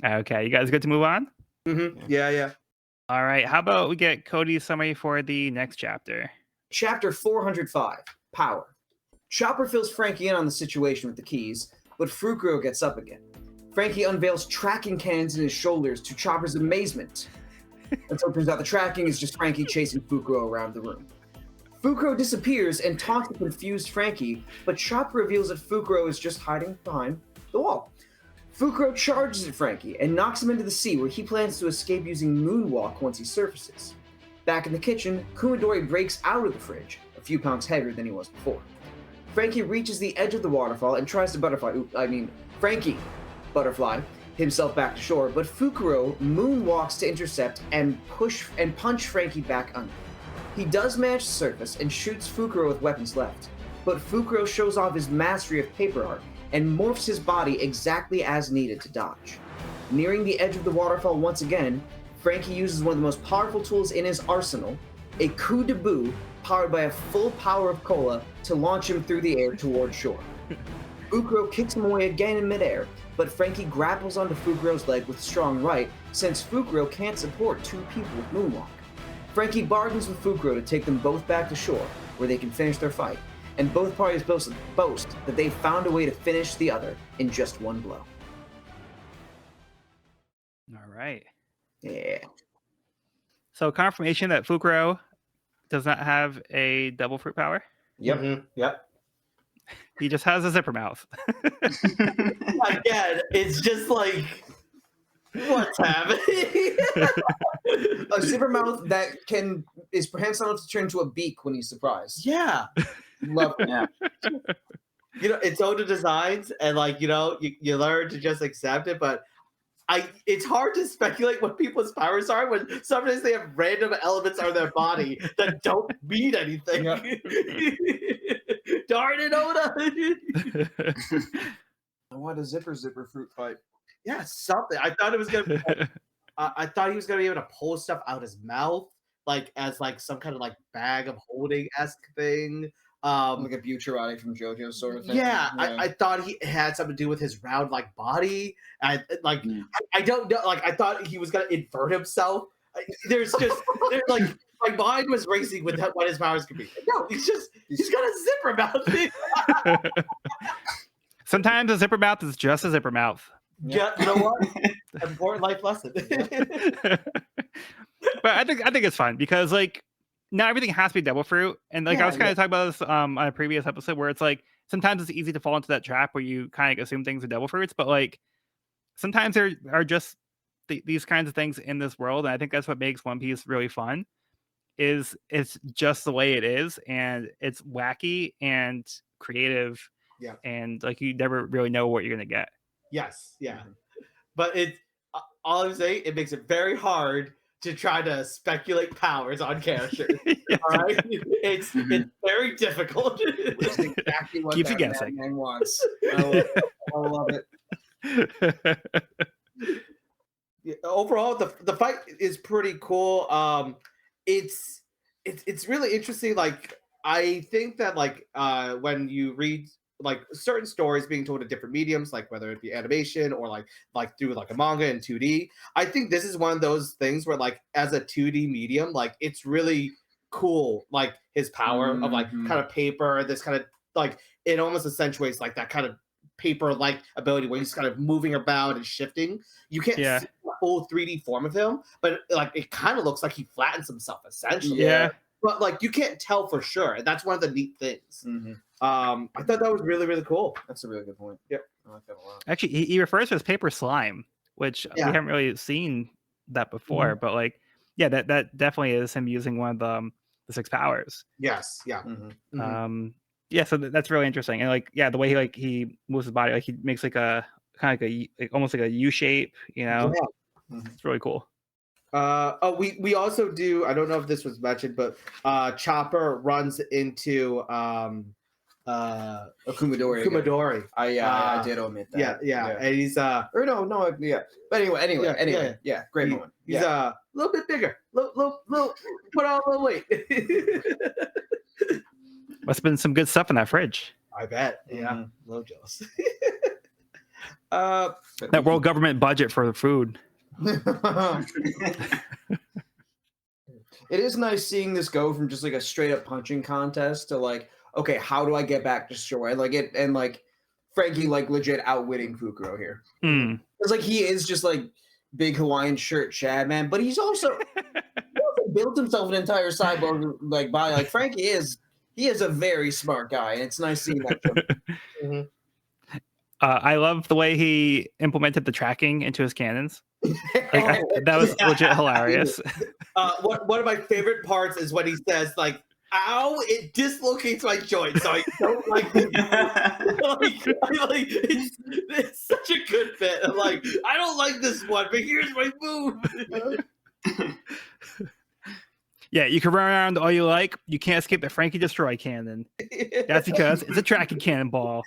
Okay, you guys good to move on? Yeah. All right, how about we get Cody's summary for the next chapter? Chapter 405, Power. Chopper fills Franky in on the situation with the keys, but Fukuro gets up again. Franky unveils tracking cannons in his shoulders to Chopper's amazement. Until it turns out the tracking is just Franky chasing Fukuro around the room. Fukuro disappears and taunts the confused Franky, but Chopper reveals that Fukuro is just hiding behind the wall. Fukuro charges at Franky and knocks him into the sea, where he plans to escape using Moonwalk once he surfaces. Back in the kitchen, Kumadori breaks out of the fridge, a few pounds heavier than he was before. Franky reaches the edge of the waterfall and tries to Franky butterfly himself back to shore, but Fukuro moonwalks to intercept and punch Franky back under. He does manage to surface and shoots Fukuro with weapons left, but Fukuro shows off his mastery of paper art and morphs his body exactly as needed to dodge. Nearing the edge of the waterfall once again, Franky uses one of the most powerful tools in his arsenal, a coup de bout powered by a full power of cola to launch him through the air toward shore. Fukuro kicks him away again in midair, but Franky grapples onto Fukuro's leg with strong right, since Fukuro can't support two people with Moonwalk. Franky bargains with Fukuro to take them both back to shore, where they can finish their fight, and both parties boast that they've found a way to finish the other in just one blow. All right. Yeah. So confirmation that Fukuro does not have a devil fruit power. Yep. Yep. He just has a zipper mouth. Again, it's just like, what's happening? A zipper mouth that is perhaps enough to turn into a beak when he's surprised. Yeah. Love it. Yeah. It's own the designs, and you learn to just accept it, but it's hard to speculate what people's powers are when sometimes they have random elements on their body that don't mean anything. Yeah. Darn it, Oda! I want a zipper fruit fight. Yeah, something. I thought it was gonna. I thought he was gonna be able to pull stuff out his mouth, as some kind of bag of holding-esque thing. Like a Bucciarati from JoJo sort of thing. Yeah, I thought he had something to do with his round body. I don't know. I thought he was gonna invert himself. My mind was racing with what his powers could be. No, he's got a zipper mouth. Sometimes a zipper mouth is just a zipper mouth. Yeah, you know what? Important life lesson. But I think it's fun because not everything has to be devil fruit, and I was kind of talking about this on a previous episode where it's sometimes it's easy to fall into that trap where you kind of assume things are devil fruits, but sometimes there are just these kinds of things in this world, and I think that's what makes One Piece really fun. Is it's just the way it is, and it's wacky and creative, and you never really know what you're gonna get. Yes, yeah, but all I'm saying, it makes it very hard to try to speculate powers on characters. All right, it's very difficult. That's exactly what Keeps you that guessing. man wants. I love it. Yeah, overall, the fight is pretty cool. It's really interesting. I think that when you read certain stories being told in different mediums, whether it be animation or through a manga in 2D, I think this is one of those things where as a 2D medium, it's really cool. His power of kind of paper, this kind of it almost accentuates that kind of paper ability where he's kind of moving about and shifting. You can't see the full 3D form of him, but it kind of looks like he flattens himself essentially. Yeah. But you can't tell for sure, and that's one of the neat things. I thought that was really, really cool. That's a really good point. Yep. I like that a lot. Actually, he refers to as paper slime, which we haven't really seen that before, but that definitely is him using one of the 6 powers. Yes. Yeah. So that's really interesting, and the way he moves his body, he makes a kind of almost like a U shape, It's really cool. We also do. I don't know if this was mentioned, but Chopper runs into a Kumadori. Kumadori. I did omit that. Yeah, and he's But anyway, great moment. He's a little bit bigger, little put on a little weight. Must have been some good stuff in that fridge. I bet. Yeah, a little jealous. That world government budget for the food. It is nice seeing this go from just like a straight up punching contest to like, okay, how do I get back to shore? And like Franky like legit outwitting Fukuro here. It's like he is just like big Hawaiian shirt Chad man, but he's also built himself an entire cyborg like body. Like Franky is a very smart guy, and it's nice seeing that. I love the way he implemented the tracking into his cannons. That was legit hilarious. One of my favorite parts is when he says, like, ow, it dislocates my joint, so I don't like it. It's such a good bit. I'm like, I don't like this one, but here's my move. Yeah, you can run around all you like. You can't escape the Franky Destroy cannon. That's because it's a tracking cannonball.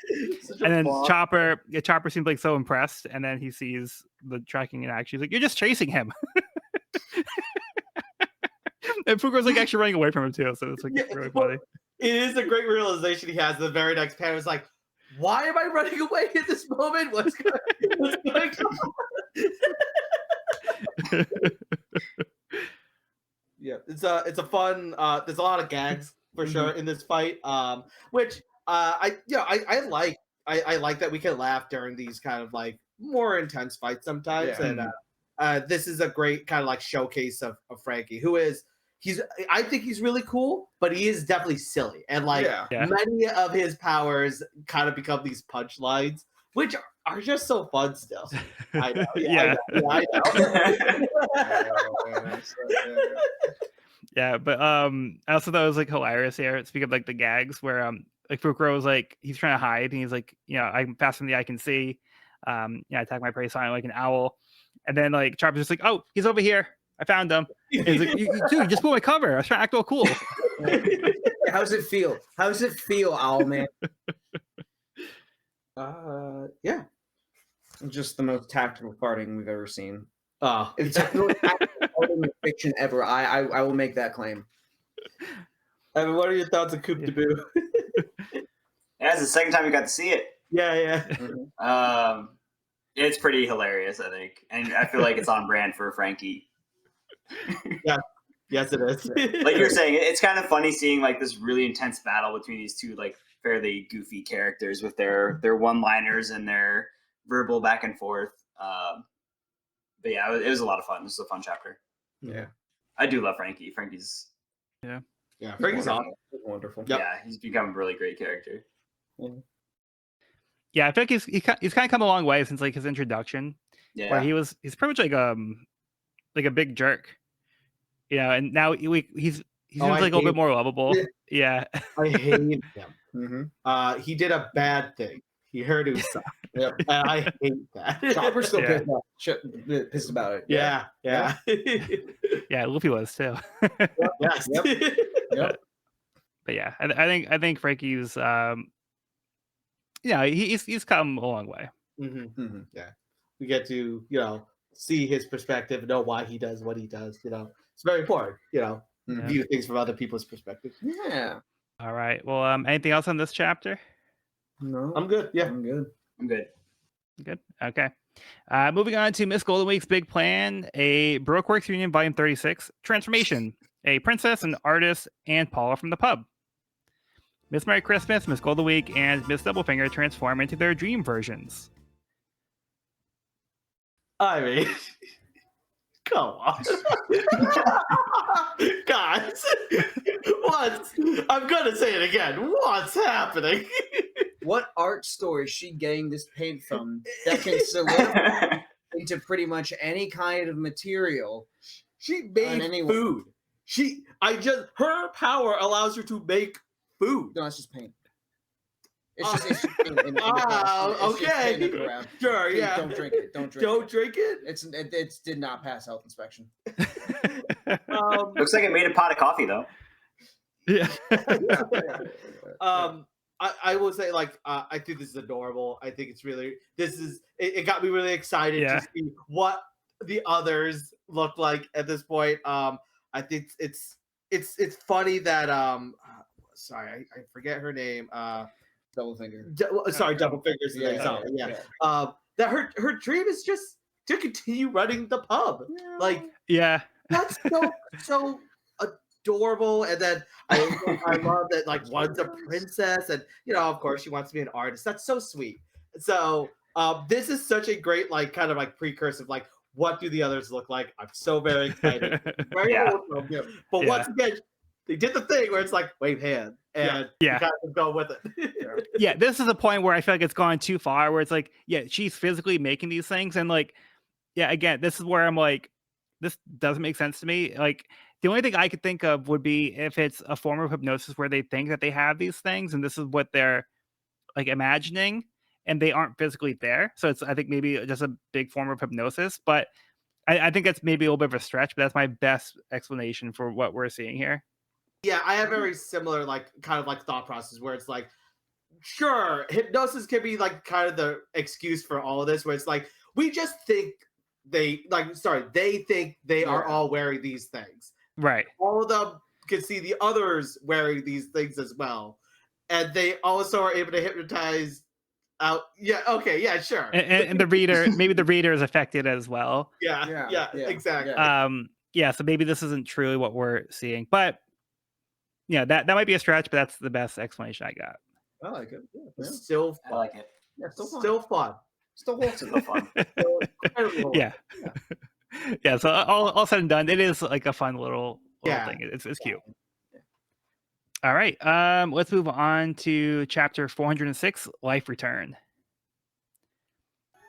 And then Chopper seems like so impressed, and then he sees the tracking in action. He's like, "You're just chasing him." And Fukuro's like actually running away from him too, so it's like really funny. It is a great realization he has. The very next panel is like, "Why am I running away at this moment? What's going on?" Yeah, it's a fun. There's a lot of gags for sure in this fight. Which I like that we can laugh during these kind of like more intense fights sometimes. Yeah. And this is a great kind of like showcase of Franky, who is I think he's really cool, but he is definitely silly, and like many of his powers kind of become these punchlines, which are just so fun still. I know. I know. Yeah, but I also thought it was like hilarious here. Speaking of like the gags where like Fukuro was like he's trying to hide and he's like, I'm faster than the eye can see. I attack my prey silent like an owl. And then like Chopper's just like, oh, he's over here. I found him. And he's like, dude, you just blew my cover. I was trying to act all cool. How's it feel? How's it feel, Owl Man? Yeah. Just the most tactical farting we've ever seen. It's the most tactical farting in fiction ever. I will make that claim. I mean, what are your thoughts on Coup de Boo? That's the second time we got to see it. Yeah. Mm-hmm. It's pretty hilarious, I think, and I feel like it's on brand for Franky. Yeah. Yes, it is. Like you're saying, it's kind of funny seeing like this really intense battle between these two like fairly goofy characters with their one-liners and their verbal back and forth. But yeah, it was a lot of fun. This was a fun chapter. Yeah, I do love Franky. Franky's Franky's awesome. Wonderful. Yep. Yeah, he's become a really great character. Yeah, I feel like he's kind of come a long way since like his introduction. Yeah, where he's pretty much like a big jerk. And now he seems like a little bit more lovable. Yeah. I hate him. Mm-hmm. He did a bad thing. He hurt himself. Yep. And I hate that. Chopper's still pissed about it. Yeah. Yeah, Luffy was too. Yes. Yep. But yeah, I think Franky's he's come a long way. Mm-hmm. Mm-hmm. Yeah. We get to, see his perspective, know why he does what he does. It's very important, view things from other people's perspective. Yeah. All right. Well, anything else on this chapter? No. I'm good. Yeah. I'm good. Good. Okay. Moving on to Miss Golden Week's big plan, a Baroque Works Union Volume 36, Transformation, a princess, an artist, and Paula from the pub. Miss Merry Christmas, Miss Golden Week, and Miss Doublefinger transform into their dream versions. I mean, come on. Guys, I'm going to say it again. What's happening? What art store is she getting this paint from that can solidify into pretty much any kind of material? She made food. Her power allows her to make food. No, it's just paint. It's in okay. in the ground. Sure, Please yeah. don't drink it. Don't drink Don't it. drink it. It did not pass health inspection. Looks like it made a pot of coffee though. Yeah. I will say, like, I think this is adorable. I think it's really, it got me really excited to see what the others look like at this point. I think it's funny that sorry, I forget her name. Double finger. Double fingers. Yeah. That her dream is just to continue running the pub. Like, that's so adorable. And then I love that, like, one's a princess, and of course she wants to be an artist. That's so sweet. So this is such a great, like, kind of like precursor of, like, what do the others look like? I'm so very excited. But once again, they did the thing where it's like wave hand, and you gotta go with it. This is a point where I feel like it's gone too far, where it's like, she's physically making these things, and like, again, this is where I'm like, this doesn't make sense to me. Like, the only thing I could think of would be if it's a form of hypnosis where they think that they have these things, and this is what they're like imagining, and they aren't physically there. So it's, I think, maybe just a big form of hypnosis. But I think that's maybe a little bit of a stretch, but that's my best explanation for what we're seeing here. Yeah, I have very similar, like, kind of like thought process where it's like, sure, hypnosis can be like kind of the excuse for all of this, where it's like, we just think they think they are all wearing these things. Right. All of them can see the others wearing these things as well. And they also are able to hypnotize out. Yeah, okay, yeah, sure. And the reader, maybe the reader is affected as well. Yeah, exactly. So maybe this isn't truly what we're seeing. But that might be a stretch, but that's the best explanation I got. I like it. Yeah. Still fun. I like it. Yeah, still fun. Still fun. So all said and done, it is like a fun little thing. It's cute. All right, let's move on to chapter 406, Life Return.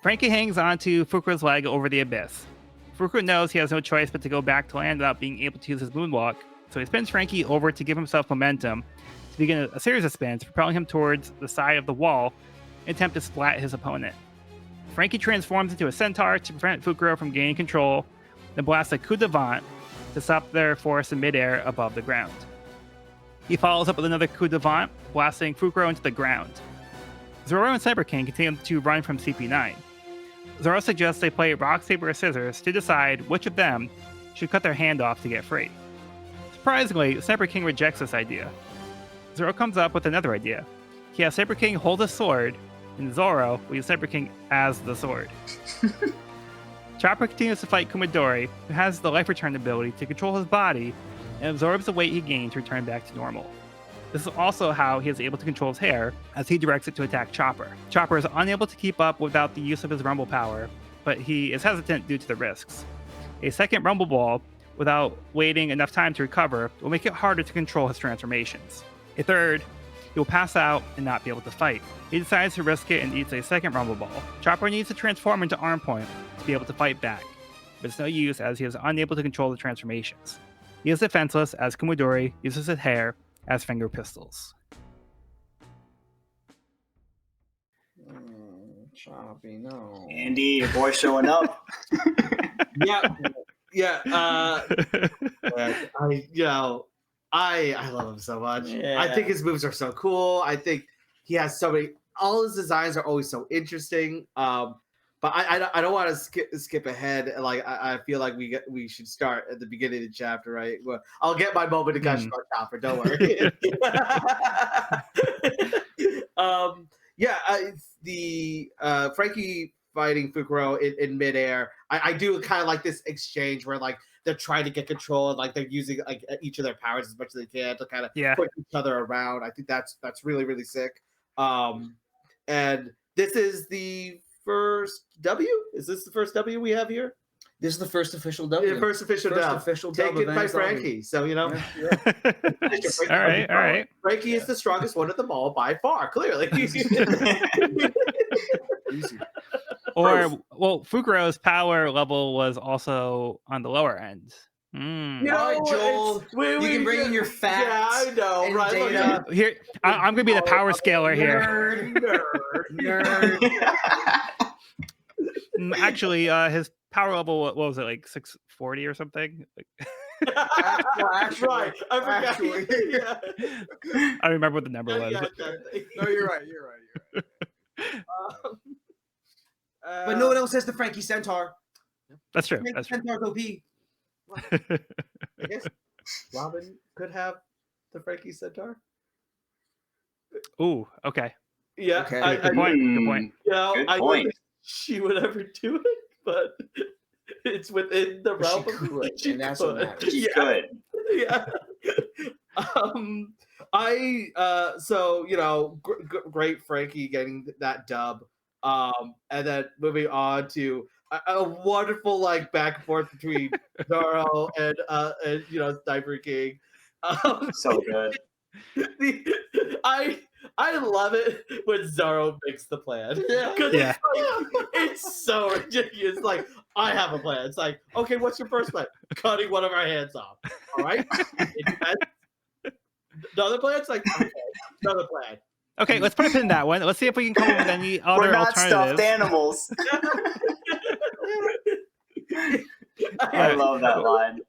Franky hangs onto Fukuro's leg over the abyss. Fukuro knows he has no choice but to go back to land without being able to use his moonwalk, so he spins Franky over to give himself momentum to begin a series of spins, propelling him towards the side of the wall in attempt to splat his opponent. Franky transforms into a centaur to prevent Fukuro from gaining control, then blasts a coup de vent to stop their force in midair above the ground. He follows up with another coup de vent, blasting Fukuro into the ground. Zoro and Cyber King continue to run from CP9. Zoro suggests they play rock, paper, or scissors to decide which of them should cut their hand off to get free. Surprisingly, Cyber King rejects this idea. Zoro comes up with another idea. He has Cyber King hold a sword, and Zoro will use Cyber King as the sword. Chopper continues to fight Kumadori, who has the Life Return ability to control his body and absorbs the weight he gained to return back to normal. This is also how he is able to control his hair, as he directs it to attack Chopper. Chopper is unable to keep up without the use of his Rumble power, but he is hesitant due to the risks. A second Rumble Ball, without waiting enough time to recover, will make it harder to control his transformations. A third, he will pass out and not be able to fight. He decides to risk it and eats a second Rumble Ball. Chopper needs to transform into Arm Point to be able to fight back, but it's no use as he is unable to control the transformations. He is defenseless as Kumadori uses his hair as finger pistols. Choppy, no. Andy, your boy showing up. I love him so much. Yeah. I think his moves are so cool. I think he has so many. All his designs are always so interesting. But I don't want to skip ahead. Like I feel like we should start at the beginning of the chapter, right? Well, I'll get my moment to gush about Chopper. Don't worry. The Franky fighting Fukuro in midair. I do kind of like this exchange where, like, they're trying to get control and, like, they're using, like, each of their powers as much as they can to kind of push each other around. I think that's really, really sick. And this is the first W? Is this the first W we have here? This is the first official W. The first official dub. Taken by Franky. So, All right. Franky is the strongest one of them all by far, clearly. Fukuro's power level was also on the lower end. Mm. You All right, know, Joel, you can bring in your facts. Yeah, I know, and right? Look, data. Here, I'm gonna be the power scaler here. Nerd. Actually, his power level, what was it, like 640 or something? Actually, Right, I forgot. actually. Yeah. I don't remember what the number was. Yeah, but- No, you're right. You're right. But Uh, no one else has the Franky Centaur. That's true. Franky That's true. Centaur's OP. I guess Robin could have the Franky Centaur. Ooh, okay. Yeah, Okay. Good point. Good point. You know, Good I don't point. think she would ever do it, but it's within the But she realm of could, she and that's what could. matters. She Yeah. could. Yeah. So you know, great Franky getting that dub. And then moving on to a wonderful like back and forth between Zoro and you know Sniper King. So good. I love it when Zoro makes the plan. Yeah. 'Cause Yeah. it's so ridiculous. Like, I have a plan. It's like, okay, what's your first plan? Cutting one of our hands off. All right. Another plan? It's like, okay, another plan. Okay, let's put a pin in that one. Let's see if we can come up with any other We're not stuffed alternatives. animals. I love that line.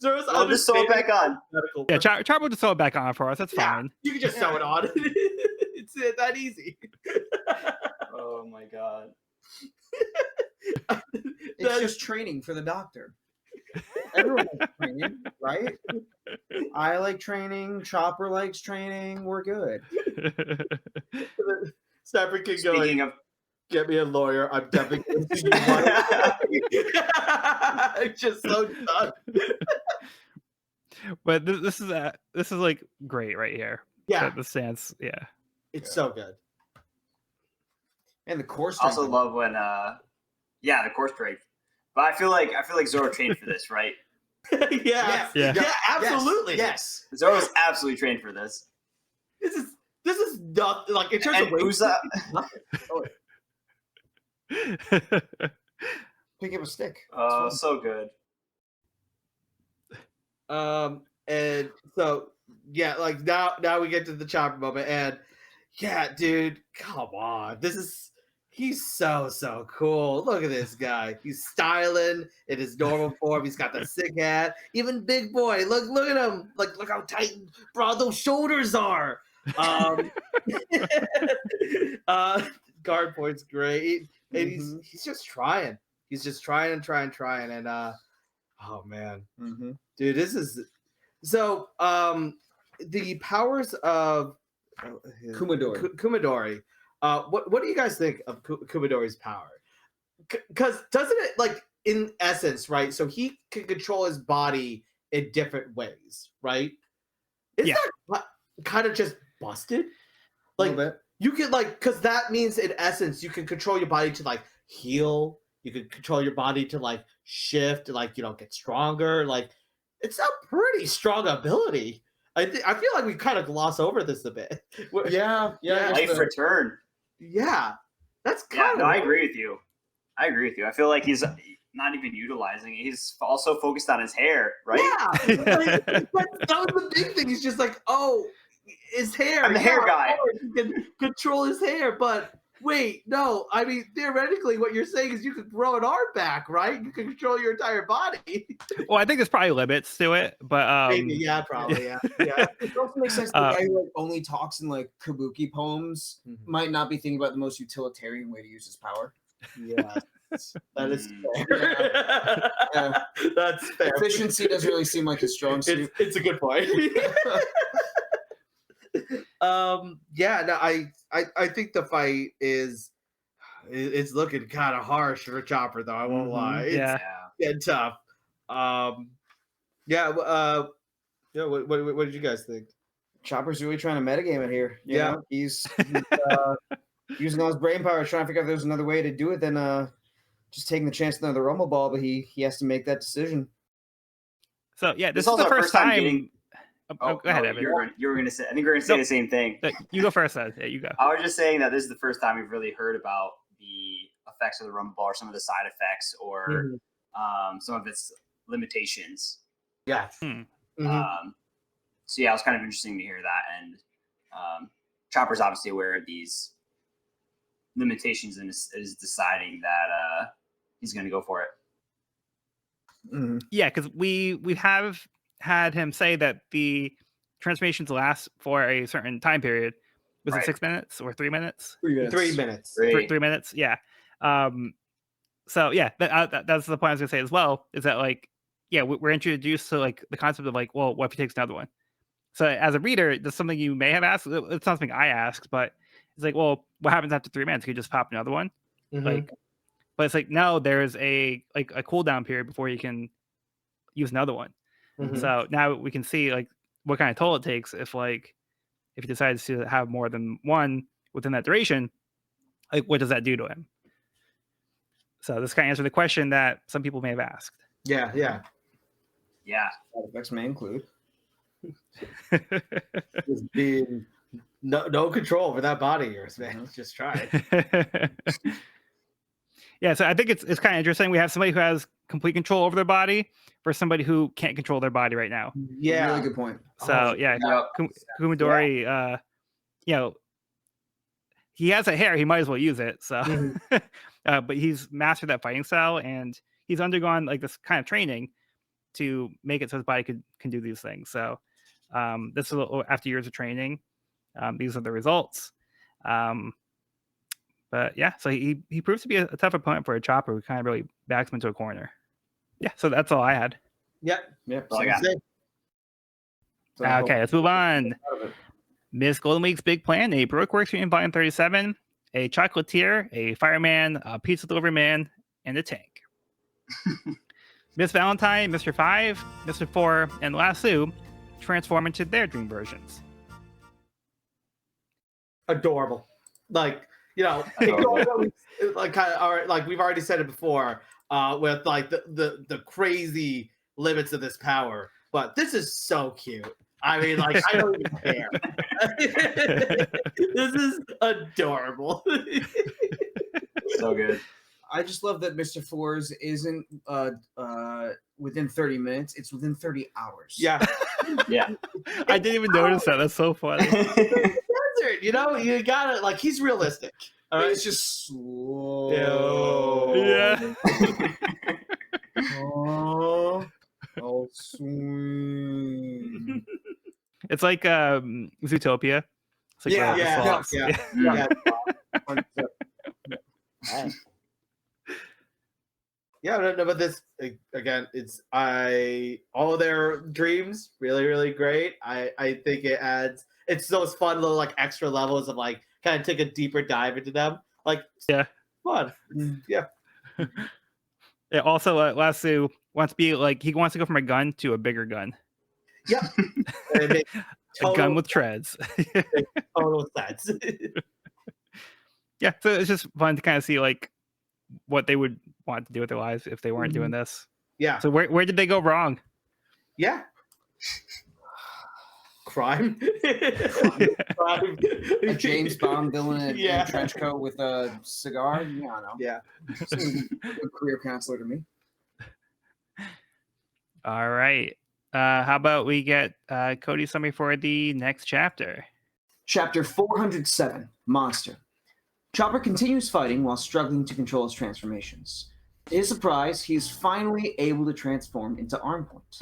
Zoro's I'll just sew it back on. medical Yeah, Char will just sew it back on for us. That's Yeah. fine. You can just sew it on. It's that easy. Oh my god. It's just training for the doctor. Everyone likes training, right? I like training. Chopper likes training. We're good. Sniper King Speaking going, of get me a lawyer. I'm definitely going to you one. I'm just so done. But this is like great right here. Yeah, The stance. Yeah. it's so good. And the course. also love when yeah, the core strength. But I feel like Zoro trained for this, right? Yeah, Yeah. absolutely. Yes. Zoro's absolutely trained for this. This is not like in terms And of weight. Usopp, Pick up a stick. oh, so good. And so yeah, like now we get to the Chopper moment, and yeah, dude, come on, he's so cool. Look at this guy. He's styling in his normal form. He's got the sick hat. Even Big Boy, look at him. Like, look how tight and broad those shoulders are. Guard point's great, and he's just trying. He's just trying and trying, and oh man, dude, this is so. The powers of Kumadori. What do you guys think of Kumadori's power? Because doesn't it, like, in essence, right? So he can control his body in different ways, right? Isn't that kind of just busted? Like, you could, like, because that means in essence you can control your body to like heal. You can control your body to like shift, like, you know, get stronger. Like, it's a pretty strong ability. I feel like we kind of gloss over this a bit. Yeah. Life return. Yeah, that's Yeah, kind no, of. I agree with you. I feel like he's not even utilizing it. He's also focused on his hair, right? Yeah, like, that was the big thing. He's just like, oh, his hair. I'm the hair guy. He can control his hair, but wait, no. I mean, theoretically, what you're saying is you could grow an arm back, right? You can control your entire body. Well, I think there's probably limits to it, but Maybe, yeah, probably, yeah. It also makes sense. The guy who like only talks in like kabuki poems might not be thinking about the most utilitarian way to use his power. Yeah, that is Mm. fair. Yeah. That's fair. Efficiency doesn't really seem like his strong suit. It's a good point. Yeah, no, I think the fight is it's looking kind of harsh for Chopper, though. I won't lie. It's Yeah. getting tough. Yeah. What did you guys think? Chopper's really trying to metagame it here. You Yeah. know? He's using all his brain power, trying to figure out if there's another way to do it than just taking the chance on the Rumble Ball, but he has to make that decision. So yeah, this This is the also our first first time time. getting- Go ahead, no, Evan. you were going to say. I think we are going to say Nope. the same thing. You go first, Ed. Yeah, you go. I was just saying that this is the first time we've really heard about the effects of the Rumble Ball, or some of the side effects, or some of its limitations. Yeah. So yeah, it was kind of interesting to hear that. And Chopper's obviously aware of these limitations and is deciding that he's going to go for it. Yeah, because we have had him say that the transformations last for a certain time period. Was it 6 minutes or 3 minutes? 3 minutes. 3 minutes. 3 minutes. Yeah. So yeah, that's the point I was gonna say as well. Is that like, yeah, we're introduced to like the concept of like, well, what if he takes another one? So as a reader, that's something you may have asked. It's not something I asked, but it's like, well, what happens after 3 minutes? Can you just pop another one? Like, but it's like, no, there's a cooldown period before you can use another one. So now we can see like what kind of toll it takes if he decides to have more than one within that duration. Like, what does that do to him? So this kind of answers the question that some people may have asked. Yeah. Side effects may include Just being no control over that body of yours, man. Just try it. Yeah, so I think it's kind of interesting. We have somebody who has complete control over their body versus somebody who can't control their body right now. Yeah. really good point. So Kumadori, he has a hair. He might as well use it. So, but he's mastered that fighting style, and he's undergone like this kind of training to make it so his body can do these things. So, this is after years of training. These are the results. But yeah, so he proves to be a tough opponent for a Chopper who kind of really backs him into a corner. Yeah, so that's all I had. Yep. all I got. Okay, let's move on. Miss Golden Week's big plan: a Baroque work street in Volume 37, a chocolatier, a fireman, a pizza delivery man, and a tank. Miss Valentine, Mr. 5, Mr. 4, and Lasso transform into their dream versions. Adorable. Like, like kind of, all right, like we've already said it before, with like the crazy limits of this power, but this is so cute. I mean, like, I don't even care. This is adorable. So good. I just love that Mr. Fours isn't within 30 minutes; it's within 30 hours. Yeah. Yeah. I didn't even notice that. That's so funny. You gotta, like, he's realistic. It's just slow. Yeah. Oh, swing. It's like Zootopia. It's like Yeah. No, but this again, it's all of their dreams really, really great. I think it's those fun little like extra levels of like kind of take a deeper dive into them. Like, fun. Yeah. Yeah. Also, Lasso wants to be like, he wants to go from a gun to a bigger gun. Yep. A gun with treads. Total sense. Yeah. So it's just fun to kind of see like what they would want to do with their lives if they weren't doing this. Yeah. So where did they go wrong? Yeah. Crime. Crime. A James Bond villain in Yeah. a trench coat with a cigar. Yeah, I know. Yeah. Seems like a career counselor to me. All right. How about we get Cody's summary for the next chapter? Chapter 407, Monster. Chopper continues fighting while struggling to control his transformations. To his surprise, he is finally able to transform into Armpoint.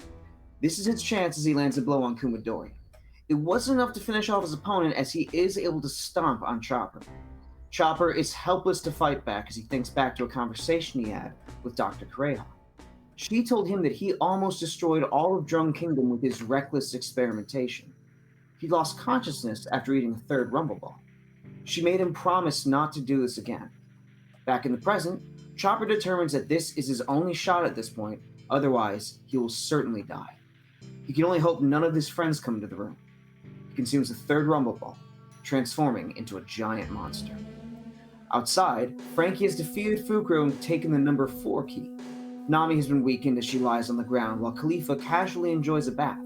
This is his chance as he lands a blow on Kumadori. It wasn't enough to finish off his opponent as he is able to stomp on Chopper. Chopper is helpless to fight back as he thinks back to a conversation he had with Dr. Correa. She told him that he almost destroyed all of Drung Kingdom with his reckless experimentation. He lost consciousness after eating a third Rumble Ball. She made him promise not to do this again. Back in the present, Chopper determines that this is his only shot at this point, otherwise he will certainly die. He can only hope none of his friends come into the room. He consumes a third Rumble Ball, transforming into a giant monster. Outside, Franky has defeated Fukuro and taken the number 4 key. Nami has been weakened as she lies on the ground while Khalifa casually enjoys a bath.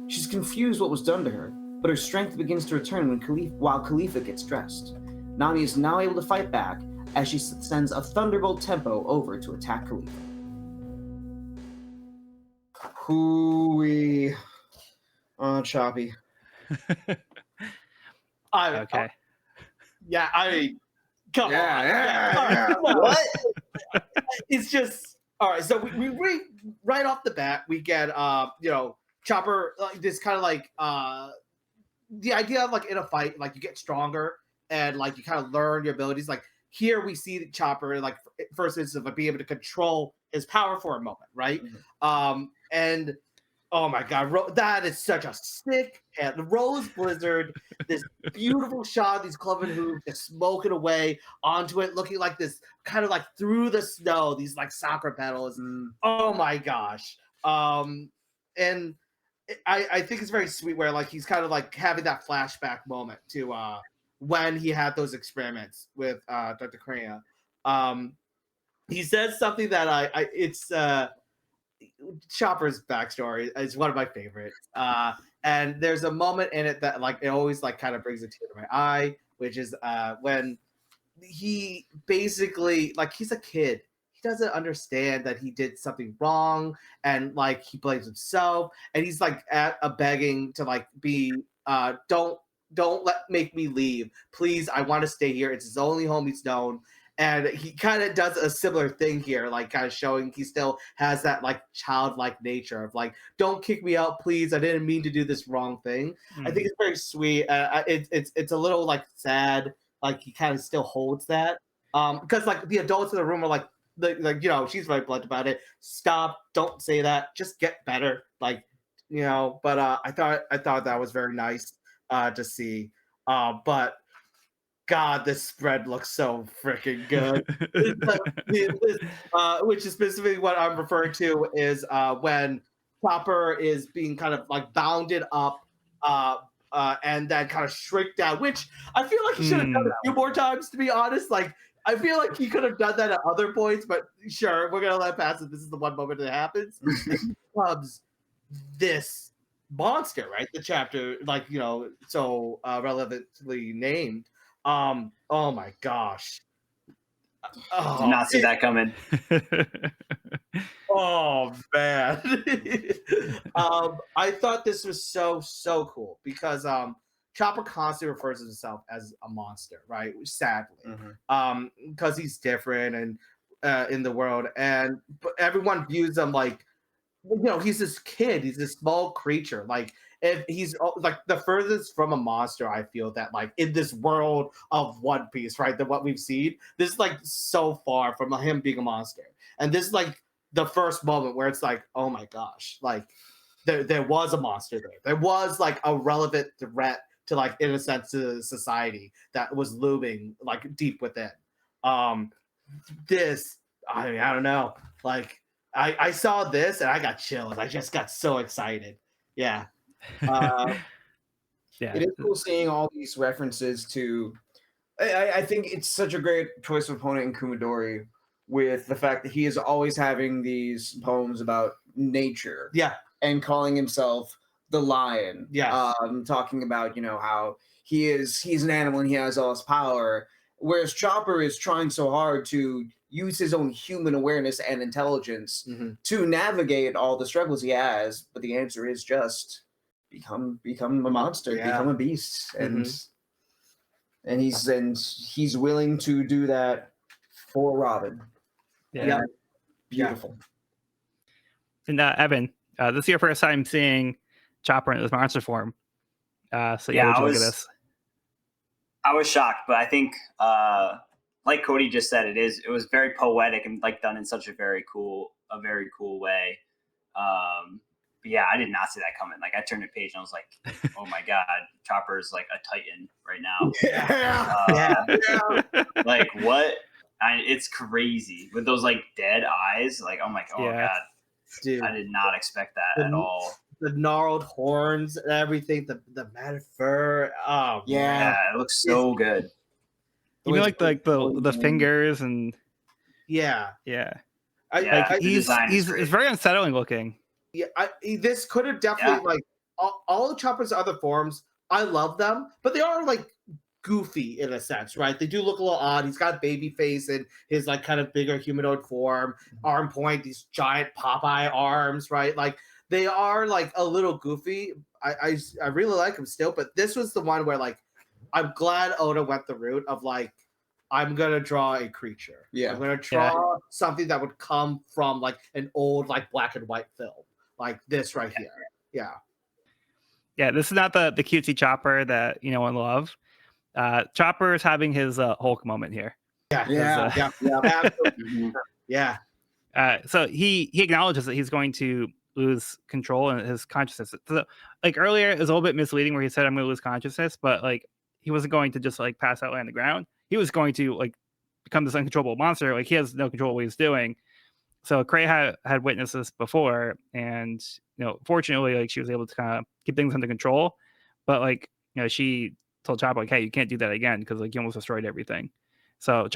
She's confused what was done to her, but her strength begins to return while Khalifa gets dressed. Nami is now able to fight back as she sends a Thunderbolt Tempo over to attack Khalifa. Hooey. Choppy. Okay. Yeah, come on. Yeah. What? It's just all right. So we right off the bat we get Chopper this kind of like the idea of like in a fight like you get stronger and like you kind of learn your abilities. Like here we see Chopper like first instance of like, being able to control his power for a moment, right? And oh my god, that is such a sick hand. The Rose Blizzard, this beautiful shot of these Cloven hooves just smoking away onto it, looking like this kind of like through the snow, these like soccer petals. Oh my gosh. And I think it's very sweet where like he's kind of like having that flashback moment to when he had those experiments with Dr. Crania. He says something that it's Chopper's backstory is one of my favorites. And there's a moment in it that like it always like kind of brings a tear to my eye, which is when he basically like he's a kid. He doesn't understand that he did something wrong and like he blames himself and he's like at a begging to like be don't make me leave. Please, I want to stay here. It's his only home he's known. And he kind of does a similar thing here, like kind of showing he still has that like childlike nature of like, don't kick me out, please. I didn't mean to do this wrong thing. I think it's very sweet. It's a little like sad, like he kind of still holds that. Because like the adults in the room are like she's very blunt about it. Stop, don't say that. Just get better, like But I thought that was very nice to see. But God, this spread looks so freaking good. Which is specifically what I'm referring to is when Chopper is being kind of like bounded up and then kind of shrink down, which I feel like he should have done a few more times, to be honest. Like, I feel like he could have done that at other points, but sure, we're going to let pass it. This is the one moment that happens. He becomes this monster, right? The chapter, like, so relevantly named. Oh my gosh. Did not see that coming. Oh man. I thought this was so cool because Chopper constantly refers to himself as a monster, right? Sadly. Because he's different and in the world but everyone views him like he's this kid, he's this small creature. Like if he's like the furthest from a monster, I feel that like in this world of One Piece, right? Than what we've seen. This is like so far from him being a monster. And this is like the first moment where it's like, oh my gosh, like there was a monster there. There was like a relevant threat to like in a sense to society that was looming like deep within. This, I mean, I don't know. Like I saw this and I got chills. I just got so excited. Yeah. Yeah. It is cool seeing all these references to. I think it's such a great choice of opponent in Kumadori, with the fact that he is always having these poems about nature. Yeah. And calling himself the lion. Yeah. Talking about how he's an animal and he has all his power, whereas Chopper is trying so hard to use his own human awareness and intelligence to navigate all the struggles he has. But the answer is just become a monster, become a beast, and he's willing to do that for Robin. Yeah. Beautiful. And Evan, this is your first time seeing Chopper in his monster form. So yeah, what'd you look at this? I was shocked, but I think like Cody just said, it was very poetic and like done in such a very cool way. But yeah, I did not see that coming. Like I turned the page and I was like, oh my God, Chopper's like a titan right now. Like what? It's crazy with those like dead eyes. Like, oh my God. Dude, I did not expect that at all. The gnarled horns and everything, the matted fur. Oh yeah, it looks so good. Even like the fingers and yeah. He's very unsettling looking. Yeah, this could have definitely like all of Chopper's other forms. I love them, but they are like goofy in a sense, right? They do look a little odd. He's got baby face and his like kind of bigger humanoid form, arm point, these giant Popeye arms, right? Like they are like a little goofy. I really like them still, but this was the one where like I'm glad Oda went the route of like I'm gonna draw a creature. Yeah. I'm gonna draw something that would come from like an old like black and white film, like this right here. Yeah. Yeah, this is not the cutesy Chopper that you know and love. Chopper is having his Hulk moment here. Yeah. Absolutely. Mhm. Yeah. So he acknowledges that he's going to lose control in his consciousness. So, like earlier, it was a little bit misleading where he said, "I'm going to lose consciousness," but like he wasn't going to just like pass out, lay on the ground. He was going to like become this uncontrollable monster. Like he has no control of what he's doing. So Cray had witnessed this before, and you know, fortunately, like she was able to kind of keep things under control. But like you know, she told Chopper like, "Hey, you can't do that again because like you almost destroyed everything." So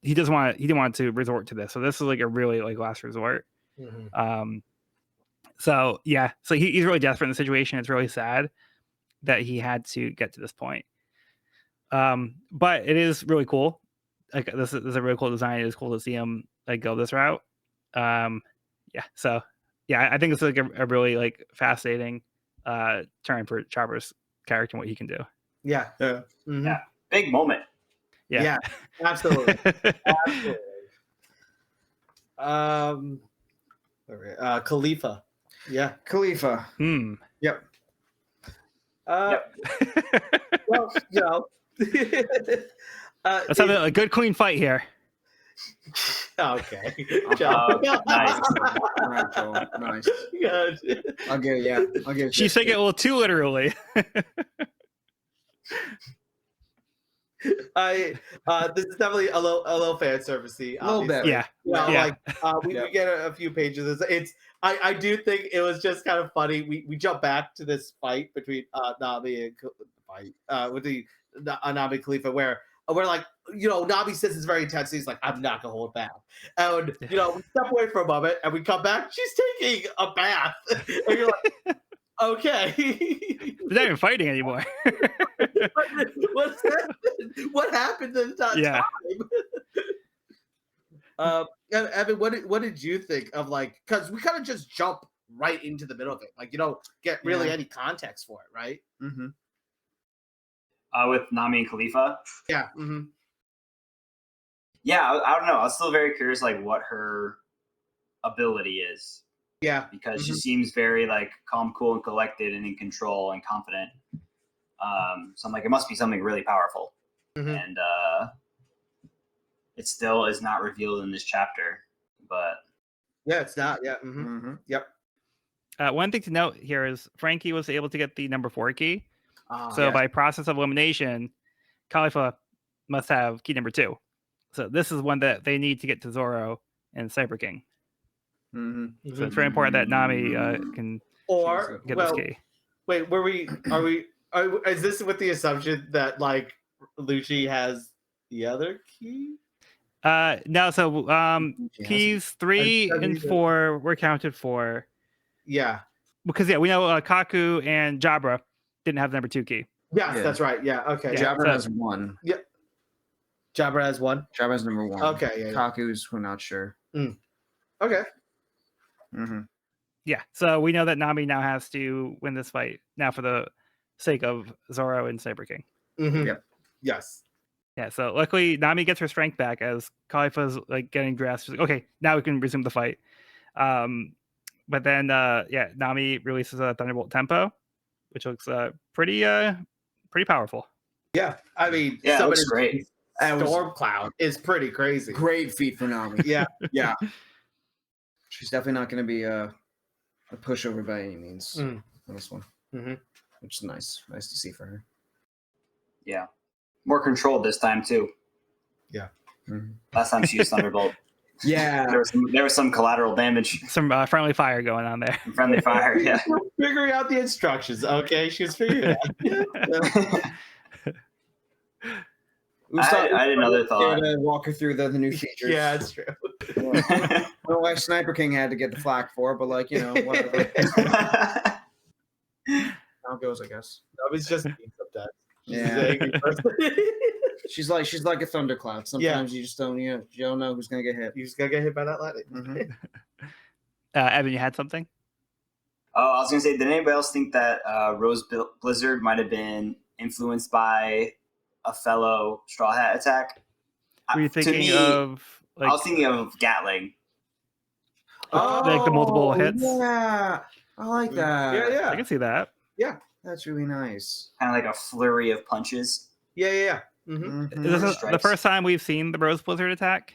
he didn't want to resort to this. So this is like a really like last resort. So yeah, so he's really desperate in the situation. It's really sad that he had to get to this point. But it is really cool. Like this is a really cool design. It is cool to see him like go this route. Yeah. So yeah, I think it's like a really like fascinating turn for Chopper's character and what he can do. Yeah. Yeah. Big moment. Yeah. Absolutely. Khalifa. Yeah. Khalifa. Yep. Yep. Well, you know. Let's have a good clean fight here. Okay. Nice. All right, Joel. Nice. Good. I'll give it. She's taking it a little too literally. This is definitely a little fan servicey. A little bit. Yeah. You know, Yeah. like we get a few pages. I do think it was just kind of funny. We jump back to this fight between Nabi and with the Nabi and Khalifa where like, you know, Nabi says it's very intense. He's like, I'm not gonna hold back. And you know, we step away for a moment and we come back, she's taking a bath. And you're like, okay. They're not even fighting anymore. What happened in that Yeah. time? Evan, what did you think of like, because we kind of just jump right into the middle of it, like you don't get really any context for it, right? Mm-hmm. With Nami and Khalifa. Yeah. Yeah, I don't know. I was still very curious, like what her ability is. Yeah. Because she seems very like calm, cool, and collected, and in control and confident. So I'm like, it must be something really powerful, and it still is not revealed in this chapter. But yeah, it's not. Yeah. Yep. One thing to note here is Franky was able to get the number 4 key. So yes. by process of elimination, Khalifa must have key number 2. So this is one that they need to get to Zoro and Cyber King. So it's very important that Nami can get this key. Wait, is this with the assumption that like Lucci has the other key? No, so keys 3 and 4 were counted for. Yeah. Because we know Kaku and Jabra didn't have the number 2 key. Yes, that's right. Yeah, okay. Yeah, Jabra has 1. Yeah. Jabra has 1? Jabra has number 1. Okay, yeah. Kaku's, we're not sure. Okay. Yeah, so we know that Nami now has to win this fight now for the sake of Zoro and Cyber King. Yep. Yes. Yeah, so luckily Nami gets her strength back as Khalifa's like getting dressed. She's like, okay, now we can resume the fight. But then Nami releases a Thunderbolt Tempo, which looks pretty powerful. Yeah, I mean, yeah, it looks great. Storm Cloud is pretty crazy. Great feat for Nami. Yeah. She's definitely not going to be a pushover by any means on this one, which is nice. Nice to see for her. Yeah, more controlled this time too. Yeah. Last time she used Thunderbolt. Yeah, there was some collateral damage. Some friendly fire going on there. Friendly fire, yeah. Figuring out the instructions. Okay, she was figuring it out. I had another thought. To walk her through the new features. Yeah, it's true. Well, like Sniper King had to get the flack for, but like, you know, whatever. How it goes, I guess. That was just sometimes. Yeah. She's like a thundercloud. Sometimes you just don't, you don't know who's gonna get hit. You just gotta get hit by that lightning. Evan, you had something? Oh, I was gonna say, did anybody else think that Rose Blizzard might have been influenced by a fellow Straw Hat attack? Were you To thinking me, of I was thinking of Gatling. like the multiple hits? Yeah, I like that. Yeah, I can see that. That's really nice. Kind of like a flurry of punches. Yeah. Mm-hmm. Is this the Strikes. first time we've seen the Rose Blizzard attack?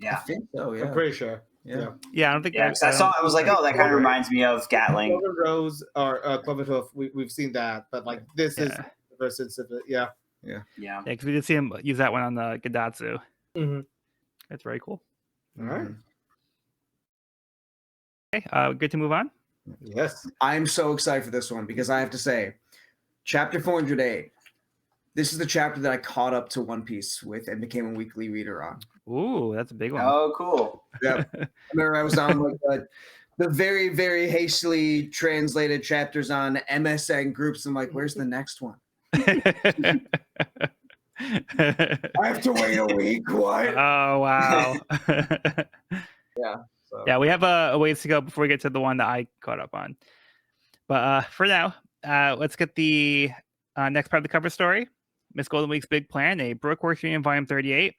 I Yeah. think so. Yeah. I'm pretty sure. Yeah. Yeah, I don't think. Yeah, because I saw, I was like, oh, that kind of reminds me of Gatling. Clover Rose or Clover Hoof, we've seen that, but like this is the first instance of it. Yeah. Yeah. because we did see him use that one on the Gadatsu. Mm-hmm. That's very cool. All right. Okay, good to move on. Yes. I'm so excited for this one because I have to say, chapter 408. This is the chapter that I caught up to One Piece with and became a weekly reader on. Ooh, that's a big one. Oh, cool. Yeah. I remember I was on like the very, very hastily translated chapters on MSN groups. I'm like, where's the next one? I have to wait a week. What? Oh wow. So. Yeah, we have a ways to go before we get to the one that I caught up on. But for now, let's get the next part of the cover story. Miss Golden Week's Big Plan, a Brook Works Reunion Volume 38,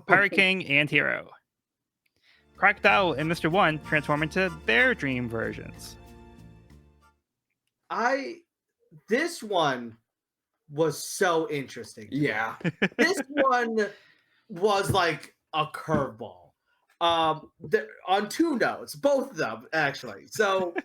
Pirate King and Hero. Crocodile and Mr. One transform into their dream versions. This one was so interesting. Yeah. This one was like a curveball. On two notes, both of them actually. So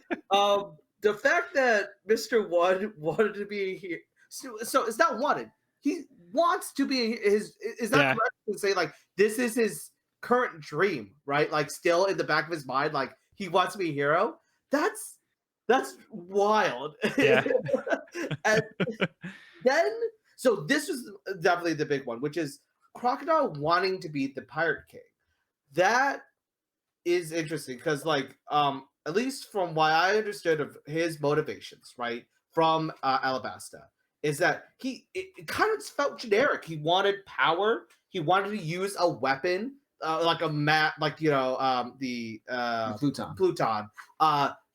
the fact that Mr. One wanted to be here, so it's not wanted. He wants to be his. Is that correct to say like this is his current dream, right? Like still in the back of his mind, like he wants to be a hero. That's wild. Yeah. And then, so this was definitely the big one, which is Crocodile wanting to be the Pirate King. That is interesting because, like, at least from what I understood of his motivations, right, from Alabasta, is that it kind of felt generic. He wanted power. He wanted to use a weapon, like a the Pluton,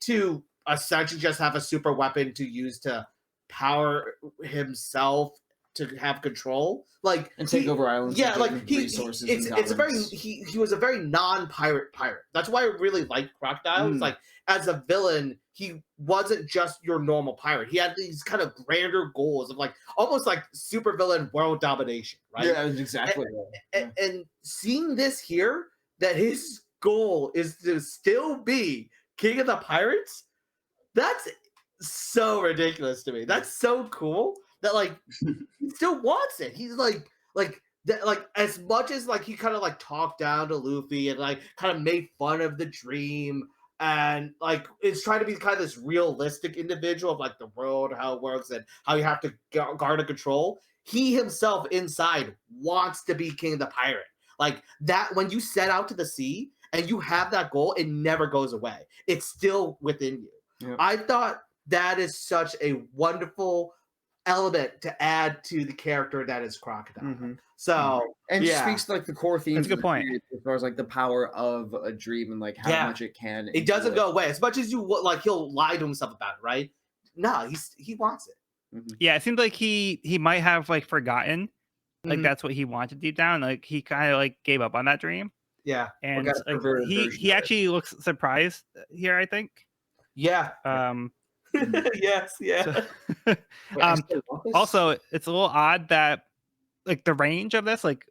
to essentially just have a super weapon to use to power himself to have control, like and take over islands. Yeah, like resources. It's a very he was a very non-pirate pirate. That's why I really liked Crocodile. It's like as a villain, he wasn't just your normal pirate. He had these kind of grander goals of like almost like super villain world domination, right? Yeah, exactly. And seeing this here, that his goal is to still be king of the pirates, that's so ridiculous to me. That's so cool that like he still wants it. He's like that, like as much as like he kind of like talked down to Luffy and like kind of made fun of the dream and like it's trying to be kind of this realistic individual of like the world, how it works and how you have to guard and control. He himself inside wants to be king of the pirate. Like that, when you set out to the sea and you have that goal, it never goes away. It's still within you. Yep. I thought that is such a wonderful element to add to the character that is Crocodile. Mm-hmm. So and speaks to like the core themes. That's a good point. As far as like the power of a dream and like how much it can. It doesn't go away as much as you like. He'll lie to himself about it, right? No, he wants it. Mm-hmm. Yeah, it seems like he might have like forgotten, like that's what he wanted deep down. Like he kind of like gave up on that dream. Yeah, and like, he actually looks surprised here, I think. Yeah. Yes. Yeah. So, also, it's a little odd that like the range of this, like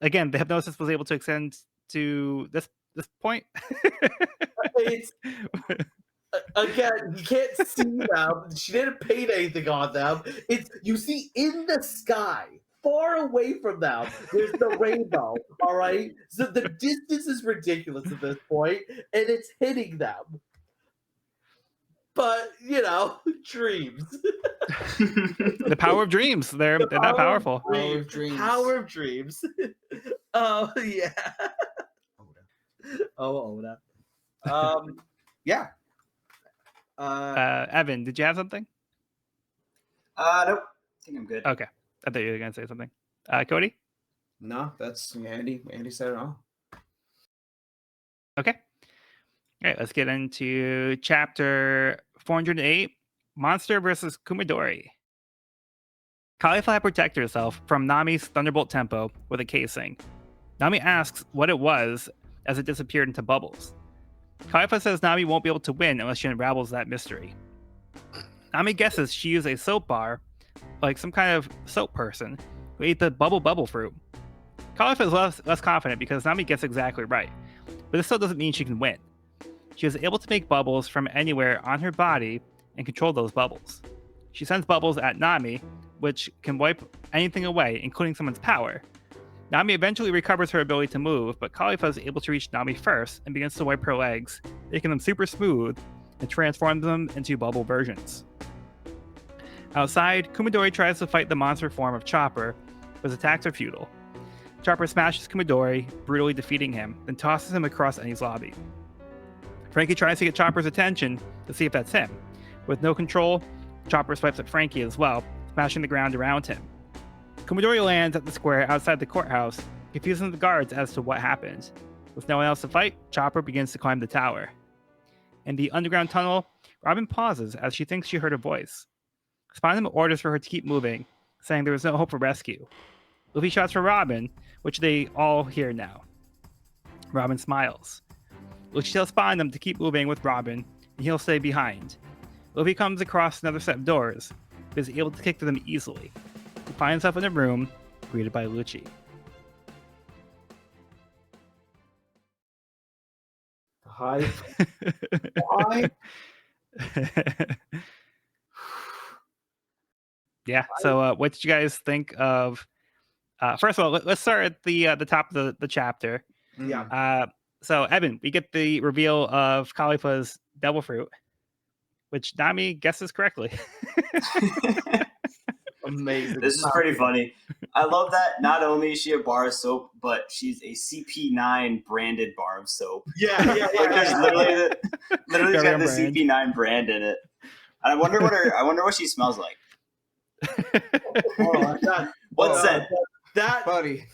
again, the hypnosis was able to extend to this point. It's, again, you can't see them. She didn't paint anything on them. It's you see in the sky, far away from them, there's the rainbow. All right, so the distance is ridiculous at this point, and it's hitting them. But you know, dreams. The power of dreams. They're that powerful. Power of dreams. Oh yeah. Oda. Yeah. Evan, did you have something? Nope. I think I'm good. Okay. I thought you were gonna say something. Cody? No, that's Andy. Andy said it all. Okay. All right, let's get into chapter 408, Monster versus Kumadori. Kalifa had protected herself from Nami's Thunderbolt Tempo with a casing. Nami asks what it was as it disappeared into bubbles. Kalifa says Nami won't be able to win unless she unravels that mystery. Nami guesses she used a soap bar, like some kind of soap person, who ate the bubble fruit. Kalifa is less confident because Nami gets exactly right, but this still doesn't mean she can win. She is able to make bubbles from anywhere on her body and control those bubbles. She sends bubbles at Nami, which can wipe anything away, including someone's power. Nami eventually recovers her ability to move, but Kalifa is able to reach Nami first and begins to wipe her legs, making them super smooth and transforms them into bubble versions. Outside, Kumadori tries to fight the monster form of Chopper, but his attacks are futile. Chopper smashes Kumadori, brutally defeating him, then tosses him across Annie's lobby. Franky tries to get Chopper's attention to see if that's him. With no control, Chopper swipes at Franky as well, smashing the ground around him. Kumadori lands at the square outside the courthouse, confusing the guards as to what happened. With no one else to fight, Chopper begins to climb the tower. In the underground tunnel, Robin pauses as she thinks she heard a voice. Spinum orders for her to keep moving, saying there is no hope for rescue. Luffy shouts for Robin, which they all hear now. Robin smiles. Luffy tells Spinum to keep moving with Robin, and he'll stay behind. Luffy comes across another set of doors, but is able to kick through them easily. He finds himself in a room, greeted by Lucci. Hi. Hi. Yeah. So, what did you guys think of? First of all, let's start at the top of the chapter. Yeah. So, Evan, we get the reveal of Kalifa's devil fruit, which Nami guesses correctly. Amazing. This is pretty funny. I love that not only is she a bar of soap, but she's a CP9 branded bar of soap. Yeah. Like there's literally got the brand. CP9 brand in it. And I wonder what she smells like. What's that? That Buddy.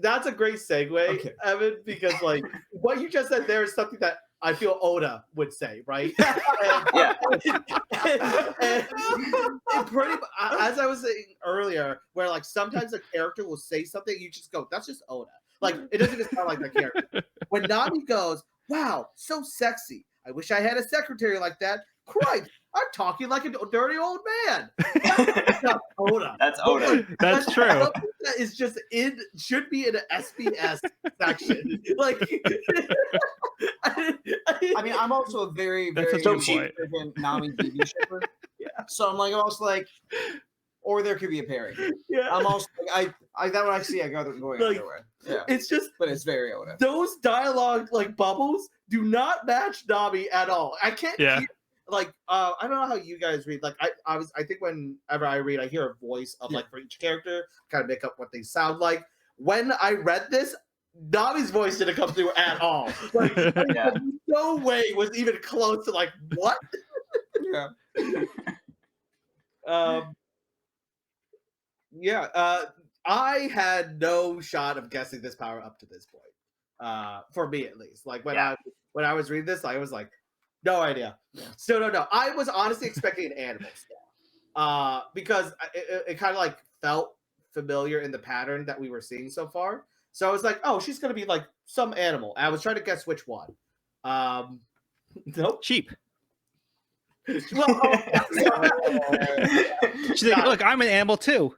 that's a great segue, Evan, because like what you just said there is something that I feel Oda would say, right? Yeah. And pretty, as I was saying earlier, where like sometimes a character will say something, you just go, "That's just Oda." Like it doesn't even sound like the character. When Nami goes, "Wow, so sexy! I wish I had a secretary like that." Christ, I'm talking like a dirty old man. That's not Oda. That's Oda. That's true. That is just should be in an SBS section. Like, I mean, I'm also a very, That's very a good point. driven Nami TV shipper. Yeah. So I'm also like, or there could be a pairing. yeah, I'm also like, I that when I see, I go going Like, either way. Yeah, it's just but it's very Oda. those dialogue like bubbles do not match Nami at all. I can't. Yeah. Like I don't know how you guys read. Like I think whenever I read, I hear a voice of like for each character, kind of make up what they sound like. When I read this, Nami's voice didn't come through at all. Like no way was even close to like what. Yeah. I had no shot of guessing this power up to this point. For me at least. Like when I was reading this, I was like, no idea. Still don't know. I was honestly expecting an animal style. Because it kind of like felt familiar in the pattern that we were seeing so far. So I was like, oh, she's gonna be like some animal. I was trying to guess which one. Nope. Sheep. Well, She's like, look, I'm an animal too.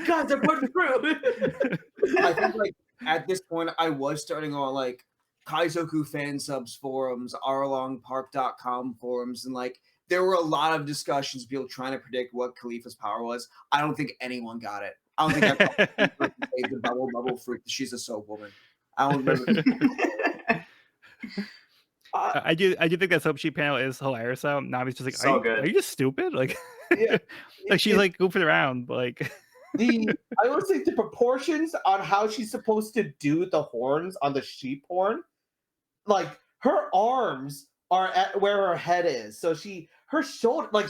God, they're putting through. I think like at this point, I was starting on like Kaizoku fan subs forums, rlongpark.com forums, and like there were a lot of discussions, people trying to predict what Khalifa's power was. I don't think anyone got it. I don't think I the bubble fruit. She's a soap woman. I don't remember. I do think that soap sheep panel is hilarious. So Nami's just like, So are good. you just stupid? Like, Yeah. like she's like goofing around. Like, I always think the proportions on how she's supposed to do the horns on the sheep horn, like her arms are at where her head is. So her shoulder, like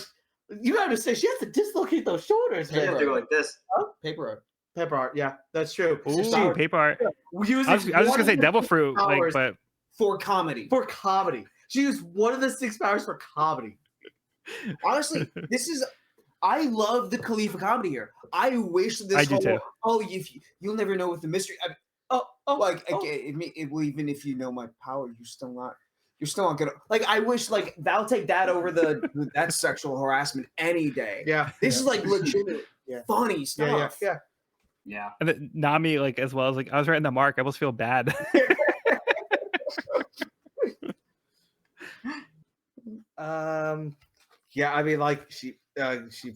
you gotta say, she has to dislocate those shoulders. You have to go like this. Paper art. Pepper art, yeah, that's true. ooh, paper art. I was just gonna say devil fruit, like, but for comedy. For comedy. She used one of the 6 powers for comedy. Honestly, I love the Khalifa comedy here. I wish this I do too. You'll never know what the mystery. Even if you know my power, you're still not gonna like. I wish like I'll take that over that sexual harassment any day. Yeah. This is like legitimate, funny stuff. Yeah. And then Nami, like, as well as like, I was right in the mark. I almost feel bad. Yeah, I mean, like she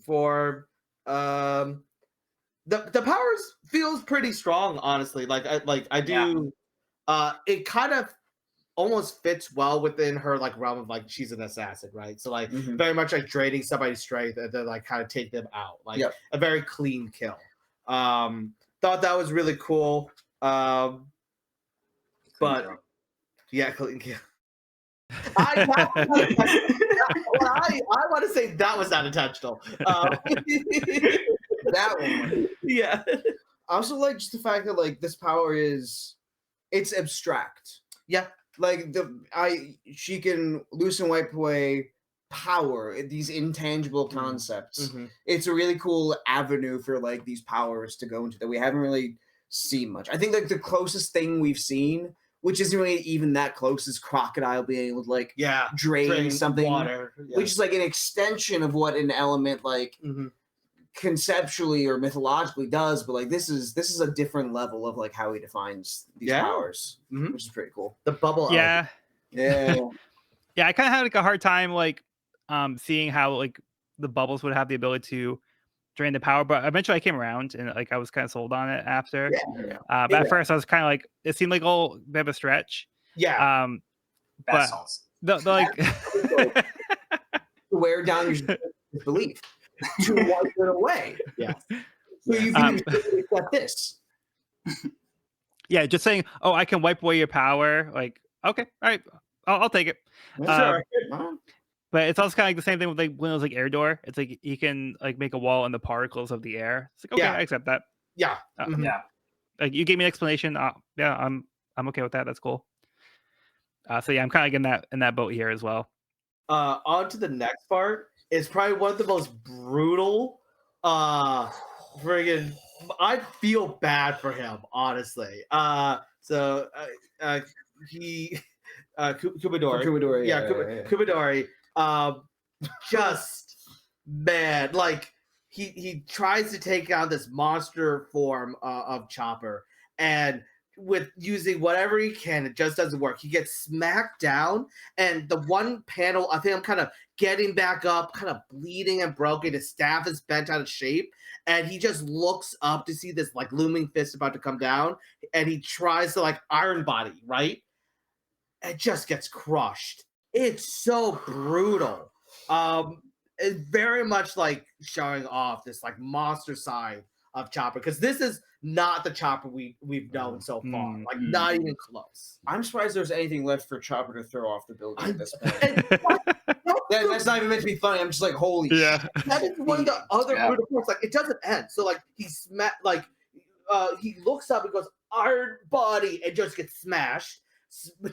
formed. The powers feels pretty strong, honestly. I do. It kind of almost fits well within her like realm of like she's an assassin, right? So like very much like draining somebody's strength and then like kind of take them out, like a very clean kill. Thought that was really cool. But yeah, clean kill. I want to say that was not intentional. That one. Yeah. I also like just the fact that like this power it's abstract. Yeah. Like she can loose and wipe away power, these intangible concepts. It's a really cool avenue for like these powers to go into that we haven't really seen much. I think like the closest thing we've seen, which isn't really even that close, is Crocodile being able to like drain something, water, which is like an extension of what an element like conceptually or mythologically does, but like this is a different level of like how he defines these powers, which is pretty cool. The bubble. Yeah. Yeah. Yeah, I kind of had like a hard time like seeing how like the bubbles would have the ability to drain the power, but eventually I came around and like I was kind of sold on it after. But at first I was kind of like, it seemed like a bit of a stretch. Yeah. But the like to wear down your belief, to wipe it away. Yeah. So you can accept this. Yeah, just saying, oh, I can wipe away your power. Like, okay, all right, I'll take it. Sure. But it's also kind of like the same thing with like when it was like air door. It's like you can like make a wall in the particles of the air. It's like, okay, I accept that. Yeah. Yeah. Like you gave me an explanation. Yeah, I'm okay with that. That's cool. So yeah, I'm kind of in that boat here as well. On to the next part. It's probably one of the most brutal. Friggin', I feel bad for him, honestly. He Kumadori. Kumadori. Just man, like he tries to take on this monster form of Chopper, and with using whatever he can, it just doesn't work. He gets smacked down, and the one panel, I think I'm kind of getting back up, kind of bleeding and broken. His staff is bent out of shape, and he just looks up to see this like looming fist about to come down, and he tries to like Iron Body, right? It just gets crushed. It's so brutal. It's very much like showing off this like monster side of Chopper, because this is not the Chopper we've known so far. Like not even close. I'm surprised there's anything left for Chopper to throw off the building at this point. That's not even meant to be funny. I'm just like, holy shit. That is one of the other brutal parts. Like it doesn't end. So like he looks up and goes Iron Body and just gets smashed.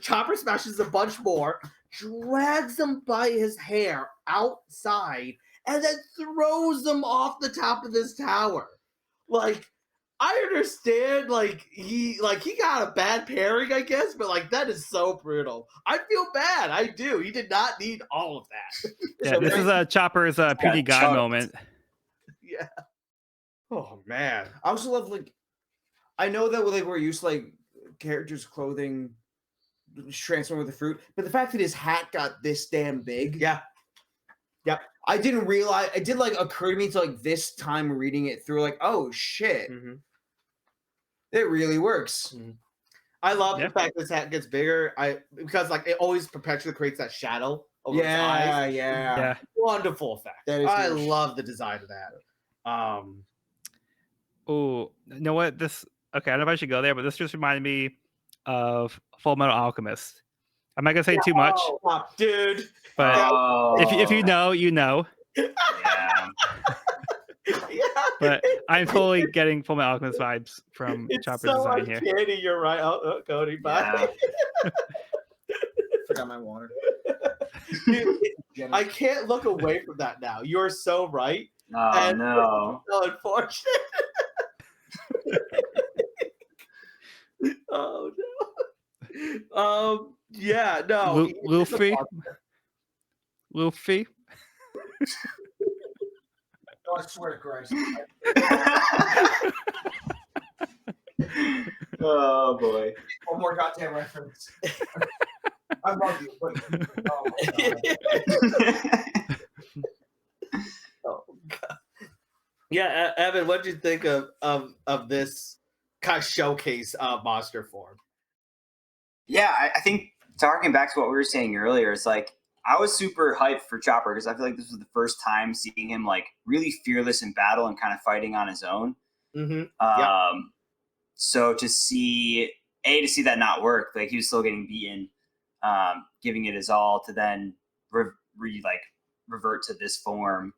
Chopper smashes a bunch more, drags him by his hair outside, and then throws him off the top of this tower. Like, I understand, like he got a bad pairing, I guess, but like that is so brutal. I feel bad. I do. He did not need all of that. Yeah, this is a Chopper's puny god moment. Yeah. Oh man. I also love like, I know that like we're used to like characters' clothing transform with the fruit, but the fact that his hat got this damn big, I didn't realize. It did like occur to me to like this time reading it through, like, oh shit, it really works. I love the fact that his hat gets bigger. Because like it always perpetually creates that shadow over his eyes. Yeah. Wonderful effect. I love the design of that. Oh, you know what? This I don't know if I should go there, but this just reminded me of Full Metal Alchemist. I'm not gonna say too much, dude. But if you know, you know. But I'm totally getting Full Metal Alchemist vibes from Chopper's design here. You're right. Cody, bye. Put down my water. Dude, I can't look away from that now. You're so right. Oh no! So unfortunate. Oh no. Yeah, no. Luffy. Luffy. Oh, I swear to Christ. Oh boy! One more goddamn reference. I love you, but oh my God. Oh god. Yeah, Evan, what did you think of this kind of showcase of monster form? Yeah, I think talking back to what we were saying earlier, it's like I was super hyped for Chopper because I feel like this was the first time seeing him like really fearless in battle and kind of fighting on his own. Mm-hmm. So to see that not work, like he was still getting beaten, giving it his all, to then revert to this form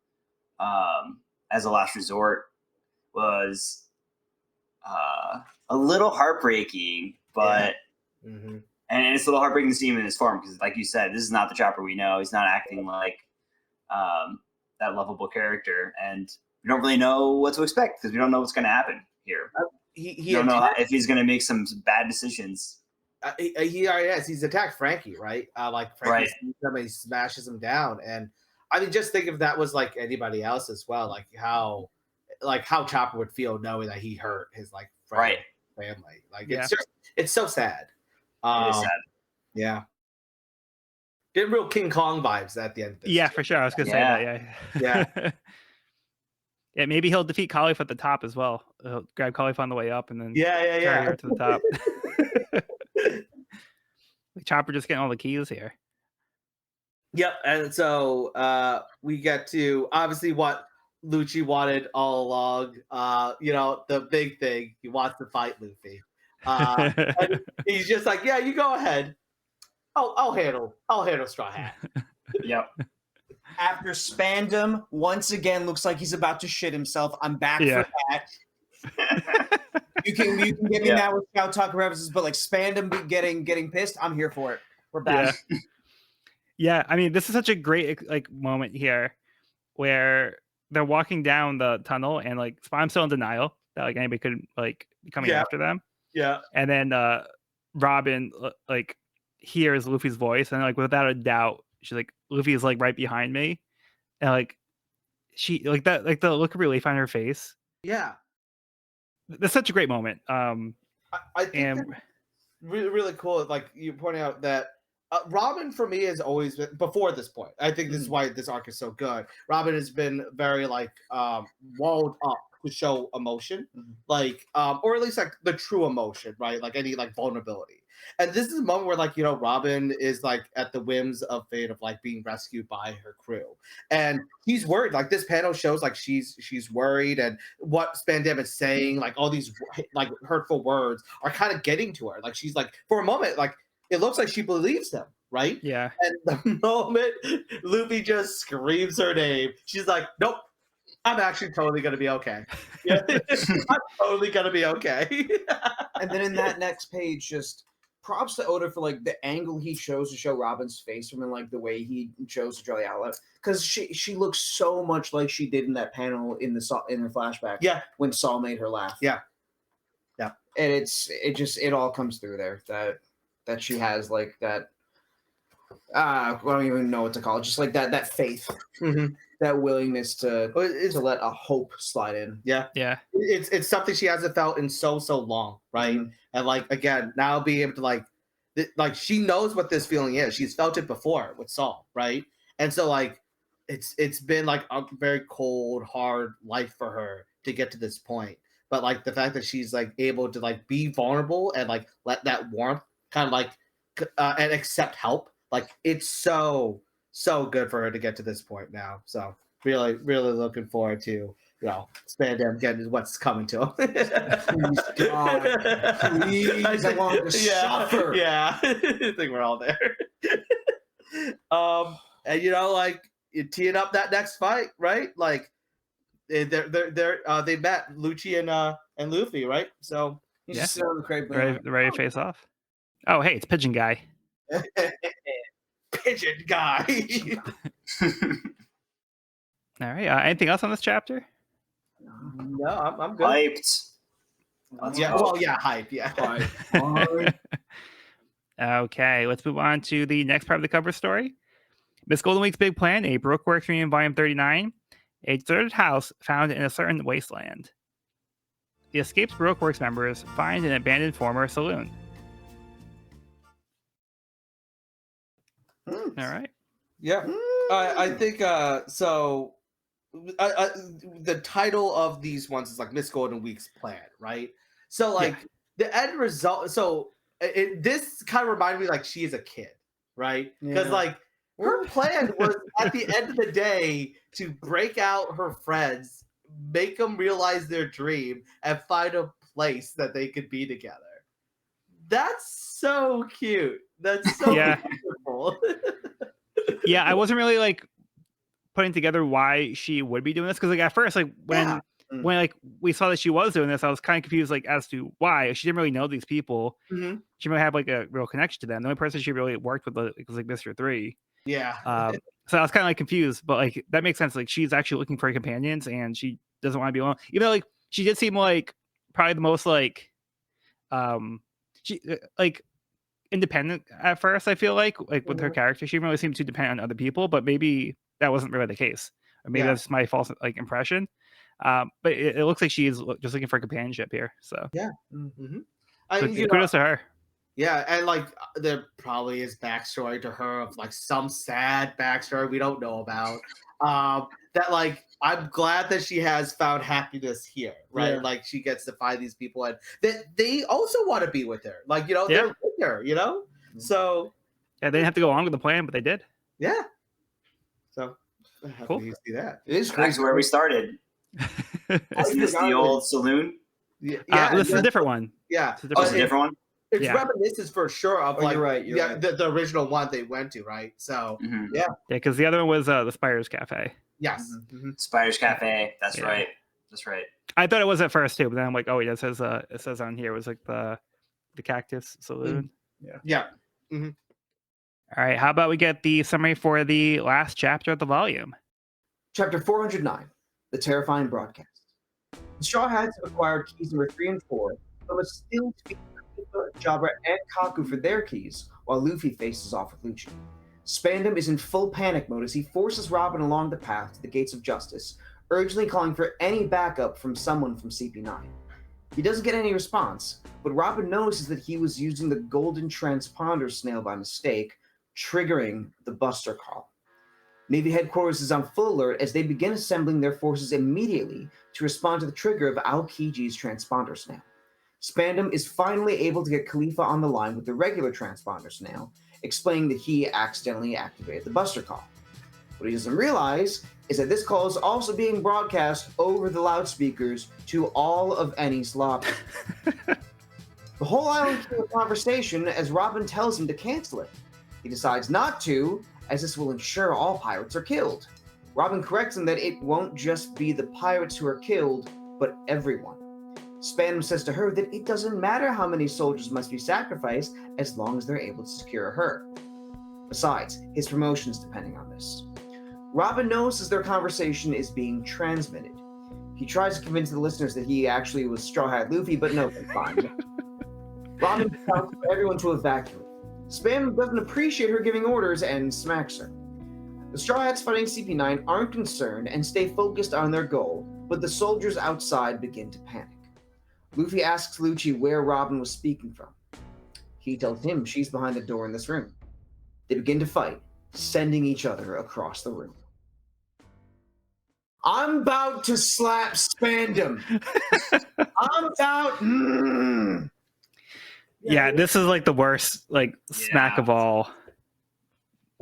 as a last resort was a little heartbreaking, but Mm-hmm. and it's a little heartbreaking to see him in this form because, like you said, this is not the Chopper we know. He's not acting like that lovable character, and we don't really know what to expect because we don't know what's going to happen here. He don't know if he's going to make some bad decisions. He already has. He's attacked Franky, right? Like Franky Right. sees him and he smashes him down. And I mean, just think if that was like anybody else as well, like how Chopper would feel knowing that he hurt his like friend, family. Like it's so sad. It is sad. Yeah. Get real King Kong vibes at the end of this. Yeah, for sure. I was gonna say that. Yeah. Yeah, maybe he'll defeat Caulifla at the top as well. He'll grab Caulifla on the way up and then carry her to the top. Chopper just getting all the keys here. Yep, and so we get to obviously what Lucci wanted all along. The big thing, he wants to fight Luffy. And he's just like, yeah, you go ahead. I'll handle Straw Hat. Yep. After Spandam once again looks like he's about to shit himself. I'm back for that. You can get me now with Scout Talker references, but like Spandam getting pissed, I'm here for it. We're back. Yeah, I mean, this is such a great like moment here where they're walking down the tunnel and like Spandam's still in denial that like anybody could like be coming after them. Yeah. And then Robin like hears Luffy's voice and like without a doubt she's like, Luffy is like right behind me, and like she like that like the look of relief on her face. Yeah, that's such a great moment. I think that's really, really cool. Like you pointing out that Robin for me has always been, before this point, I think this is why this arc is so good. Robin has been very like walled up to show emotion, like or at least like the true emotion, right? Like any like vulnerability. And this is a moment where like Robin is like at the whims of fate of like being rescued by her crew, and he's worried. Like this panel shows like she's worried, and what Spandam is saying, like all these like hurtful words are kind of getting to her. Like she's like for a moment like it looks like she believes him, right? Yeah. And the moment Luffy just screams her name, she's like, nope, I'm actually totally going to be okay. Yeah. I'm totally going to be okay. And then in that next page, just props to Oda for like the angle he chose to show Robin's face from and like the way he chose to draw the outlet. Because she looks so much like she did in that panel in the flashback. Yeah. When Saul made her laugh. Yeah. Yeah. And it all comes through there that she has like that I don't even know what to call it, just like that faith, that willingness to let a hope slide in. Yeah, it's something she hasn't felt in so long, right? And like again, now being able to like she knows what this feeling is. She's felt it before with Saul, right? And so like it's been like a very cold, hard life for her to get to this point. But like the fact that she's like able to like be vulnerable and like let that warmth kind of like and accept help. Like it's so good for her to get to this point now. So really looking forward to Spandam getting what's coming to him. Please, God, please, I want to suffer. Yeah, I think we're all there. And like you're teeing up that next fight, right? Like they met Lucci and Luffy, right? So he's just on the crate, ready to face off. Oh, hey, it's Pigeon Guy. kitchen guy. All right. Anything else on this chapter? No, I'm good. Hyped. Let's Yeah, go. well, yeah, hype, yeah. Okay, let's move on to the next part of the cover story. Miss Goldenweek's big plan, a Brookworks reunion, volume 39, a deserted house found in a certain wasteland. The escaped Brookworks members find an abandoned former saloon. All right. Yeah. I think so. The title of these ones is like Miss Goldenweek's plan, right? So like the end result. So this kind of reminded me like she is a kid, right? Because like her plan was at the end of the day to break out her friends, make them realize their dream, and find a place that they could be together. That's so cute. That's so beautiful. Yeah, I wasn't really like putting together why she would be doing this, because like at first, like when like we saw that she was doing this, I was kind of confused like as to why. She didn't really know these people. Mm-hmm. She might have like a real connection to them. The only person she really worked with was like Mr. 3. Yeah. So I was kind of like confused, but like that makes sense. Like she's actually looking for companions, and she doesn't want to be alone. Even though like she did seem like probably the most like she like independent at first. I feel like with her character, she didn't really seem too dependent on other people, but maybe that wasn't really the case, or maybe that's my false like impression. But it looks like she's just looking for companionship here. So kudos to her. Yeah, and like there probably is backstory to her of like some sad backstory we don't know about. That like I'm glad that she has found happiness here, right? Yeah. Like she gets to find these people and that they also want to be with her. Like, they're with her, So they didn't have to go along with the plan, but they did. Yeah. So cool. You see that. It is crazy where we started. Is this the old saloon? Yeah, this is a different one. Yeah. It's a different one. It's reminiscent for sure of like you're right. the original one they went to, right? So yeah, because the other one was the Spiders Cafe. Yes, Spiders Cafe. That's right. That's right. I thought it was at first too, but then I'm like, oh, it says on here it was like the Cactus Saloon. Yeah. All right, how about we get the summary for the last chapter of the volume? Chapter 409, The Terrifying Broadcast. The Straw Hats have acquired keys number 3 and 4, but must still speak to Jabra and Kaku for their keys, while Luffy faces off with Lucci. Spandam is in full panic mode as he forces Robin along the path to the gates of justice, urgently calling for any backup from someone from CP9. He doesn't get any response, but Robin notices that he was using the golden transponder snail by mistake, triggering the Buster Call. Navy headquarters is on full alert as they begin assembling their forces immediately to respond to the trigger of Aokiji's transponder snail. Spandam is finally able to get Khalifa on the line with the regular transponder snail, explaining that he accidentally activated the Buster Call. What he doesn't realize is that this call is also being broadcast over the loudspeakers to all of Eni's lobby. The whole island hears a conversation as Robin tells him to cancel it. He decides not to, as this will ensure all pirates are killed. Robin corrects him that it won't just be the pirates who are killed, but everyone. Spandam says to her that it doesn't matter how many soldiers must be sacrificed as long as they're able to secure her. Besides, his promotion is depending on this. Robin notices their conversation is being transmitted. He tries to convince the listeners that he actually was Straw Hat Luffy, but no, it's fine. Robin tells everyone to evacuate. Spandam doesn't appreciate her giving orders and smacks her. The Straw Hats fighting CP9 aren't concerned and stay focused on their goal, but the soldiers outside begin to panic. Luffy asks Lucci where Robin was speaking from. He tells him she's behind the door in this room. They begin to fight, sending each other across the room. I'm about to slap Spandam. I'm about... Yeah, this is like the worst like smack of all.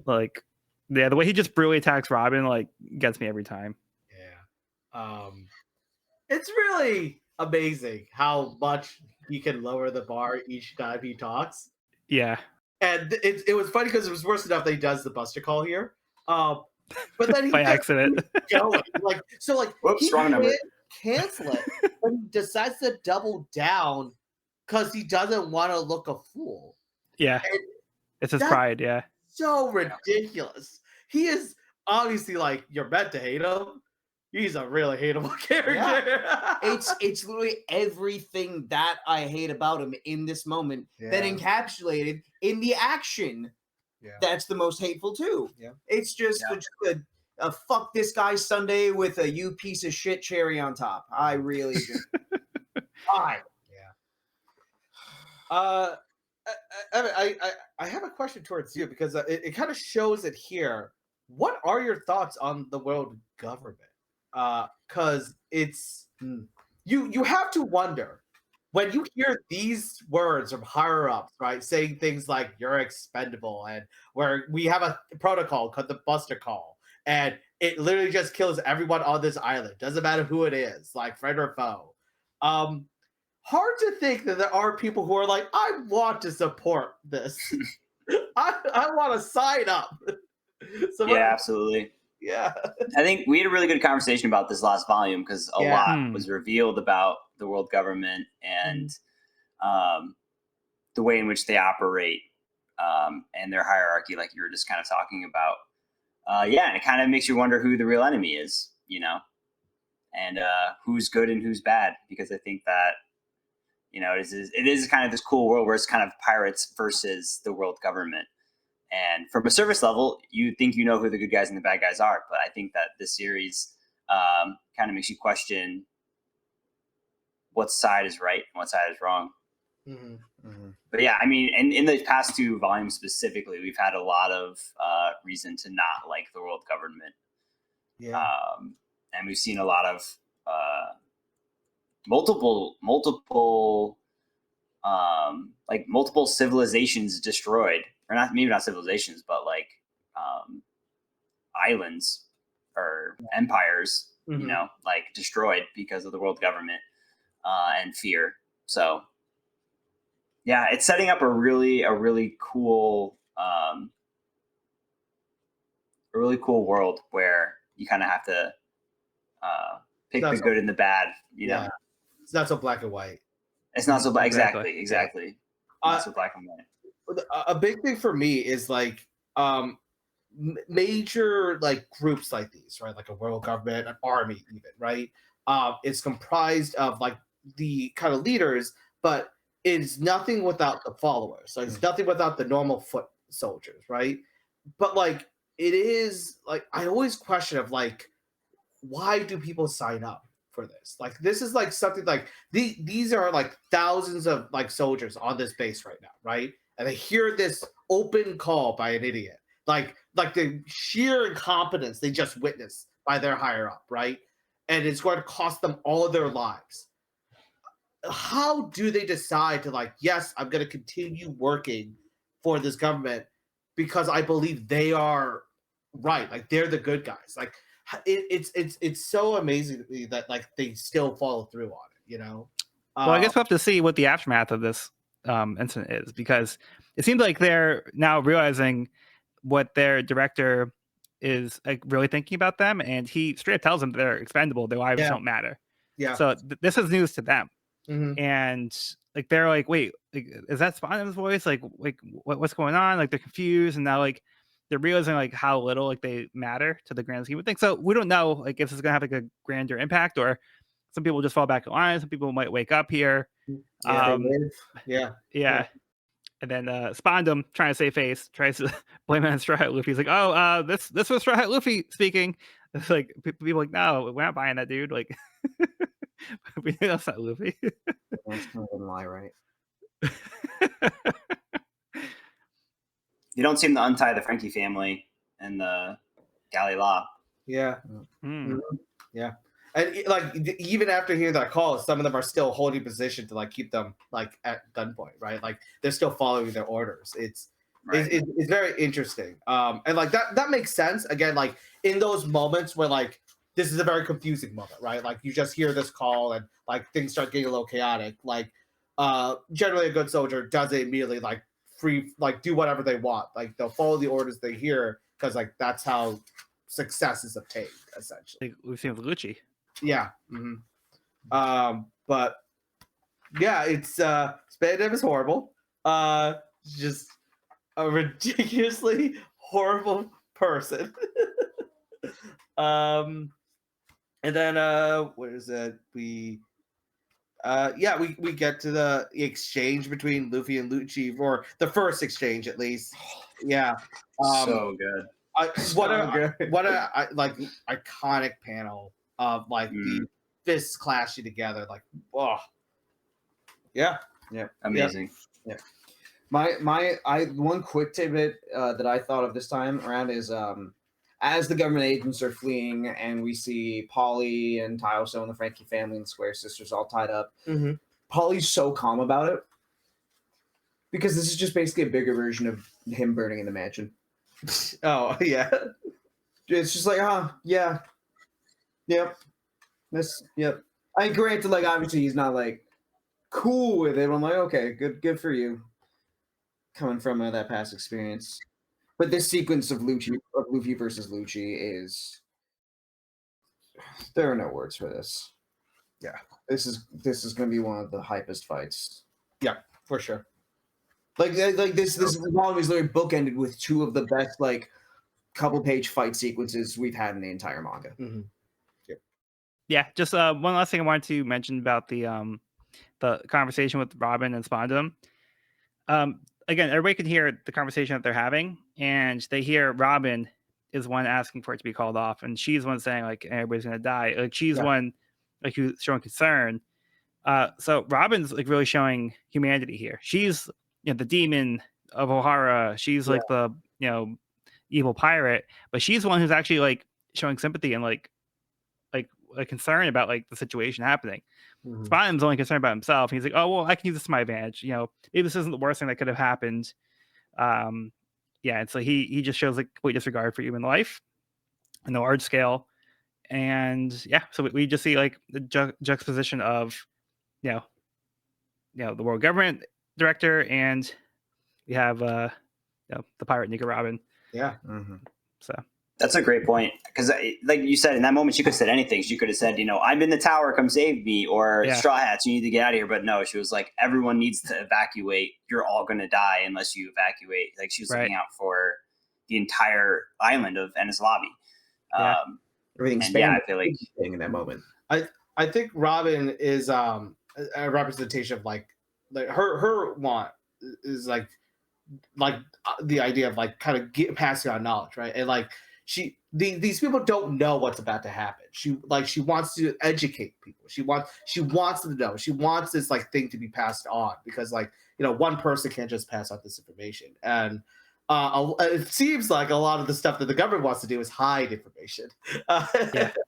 Like, the way he just brutally attacks Robin like gets me every time. Yeah. It's really amazing how much he can lower the bar each time he talks. Yeah. And it was funny because it was worse enough that he does the Buster Call here. But then he by accident. Going. Whoops, he wrong number. Cancel it, but he decides to double down because he doesn't want to look a fool. Yeah. And it's his pride, yeah. so ridiculous. He is obviously like you're meant to hate him. He's a really hateable character. It's literally everything that I hate about him in this moment that encapsulated in the action. That's the most hateful too. It's just a fuck this guy Sunday with a you piece of shit cherry on top. I really just why. I have a question towards you because it kind of shows it here. What are your thoughts on the world government? Because it's you have to wonder when you hear these words from higher ups, right? Saying things like "you're expendable" and where we have a protocol called the Buster Call, and it literally just kills everyone on this island. Doesn't matter who it is, like friend or foe. Hard to think that there are people who are like, I want to support this. I want to sign up. So absolutely. Yeah. I think we had a really good conversation about this last volume because a lot was revealed about the world government and the way in which they operate and their hierarchy, like you were just kind of talking about. And it kind of makes you wonder who the real enemy is, and who's good and who's bad, because I think that it is kind of this cool world where it's kind of pirates versus the world government. And from a service level, you think you know who the good guys and the bad guys are. But I think that this series kind of makes you question what side is right and what side is wrong. But yeah, I mean, and in the past 2 volumes specifically, we've had a lot of reason to not like the world government. And we've seen a lot of multiple civilizations destroyed, or maybe not civilizations, but like islands or empires, like destroyed because of the world government and fear. So yeah, it's setting up a really cool world where you kind of have to pick the good and the bad, know. It's not so black and white. It's not so black. Exactly. Not so black and white. A big thing for me is like major like groups like these, right? Like a world government, an army, even, right? It's comprised of like the kind of leaders, but it's nothing without the followers. So it's nothing without the normal foot soldiers, right? But like it is like I always question of like, why do people sign up for this? Like this is like something like these are like thousands of like soldiers on this base right now, right? And they hear this open call by an idiot, like the sheer incompetence they just witnessed by their higher up, right? And it's going to cost them all of their lives. How do they decide to like, yes, I'm going to continue working for this government because I believe they are right, like they're the good guys? Like it's so amazing to me that like they still follow through on it, Well, I guess we'll have to see what the aftermath of this incident is, because it seems like they're now realizing what their director is like really thinking about them, and he straight up tells them they're expendable, their lives don't matter. So this is news to them. And like they're like, wait, like, is that Spanham's voice? Like what's going on? Like they're confused, and now like they're realizing like how little like they matter to the grand scheme of things. So we don't know like if this is gonna have like a grander impact, or some people just fall back in line. Some people might wake up here. And then Spandam, trying to save face, tries to blame it on Straw Hat Luffy. He's like, oh, this was Straw Hat Luffy speaking. It's like people like, no, we're not buying that, dude. Like we know that's not Luffy. That's not gonna lie, right? You don't seem to untie the Franky family and the Galley Law. Yeah. And like even after hearing that call, some of them are still holding position to like keep them like at gunpoint, right? Like they're still following their orders. It's very interesting. And like that makes sense. Again, like in those moments where like this is a very confusing moment, right? Like you just hear this call and like things start getting a little chaotic. Like generally a good soldier doesn't immediately like do whatever they want. Like they'll follow the orders they hear because like that's how success is obtained, essentially. Like we've seen with Lucci. Yeah. But yeah, it's Spandam is horrible. Just a ridiculously horrible person. And then where is it? We get to the exchange between Luffy and Lucci, or the first exchange at least. Yeah. So good. What a like iconic panel of like the fists clashing together. Like, oh, yeah, Amazing. Yeah. My one quick tidbit that I thought of this time around is as the government agents are fleeing and we see Polly and Taioso and the Franky family and the Square Sisters all tied up, Polly's so calm about it because this is just basically a bigger version of him burning in the mansion. Oh yeah, it's just like, yeah, yep, yep. I mean, granted, like obviously he's not like cool with it. I'm like, okay, good for you, coming from that past experience. But this sequence of Luffy versus Lucci is, there are no words for this. Yeah, this is going to be one of the hypest fights. Yeah, for sure. Like this volume is literally bookended with two of the best like couple page fight sequences we've had in the entire manga. Yeah, just one last thing I wanted to mention about the conversation with Robin and Spondum. Again, everybody can hear the conversation that they're having, and they hear Robin is one asking for it to be called off, and she's one saying like everybody's gonna die. Like she's one like who's showing concern. So Robin's like really showing humanity here. She's the demon of Ohara. She's like the evil pirate, but she's the one who's actually like showing sympathy and like a concern about like the situation happening. Spotham's only concerned about himself. He's like, oh well, I can use this to my advantage. Maybe this isn't the worst thing that could have happened. And so he just shows like complete disregard for human life on the large scale. And so we just see like the juxtaposition of the world government director, and we have the pirate Nika Robin. So that's a great point, because like you said, in that moment she could have said anything. She could have said, I'm in the tower, come save me, or Straw Hats, you need to get out of here. But no, she was like, everyone needs to evacuate. You're all going to die unless you evacuate. Like she was looking out for the entire island of Enies Lobby. Everything's I feel like in that moment. I think Robin is a representation of like her want is like the idea of like kind of passing on knowledge, right? And like these people don't know what's about to happen. She wants to educate people. She wants them to know. She wants this like thing to be passed on, because like one person can't just pass on this information. And it seems like a lot of the stuff that the government wants to do is hide information.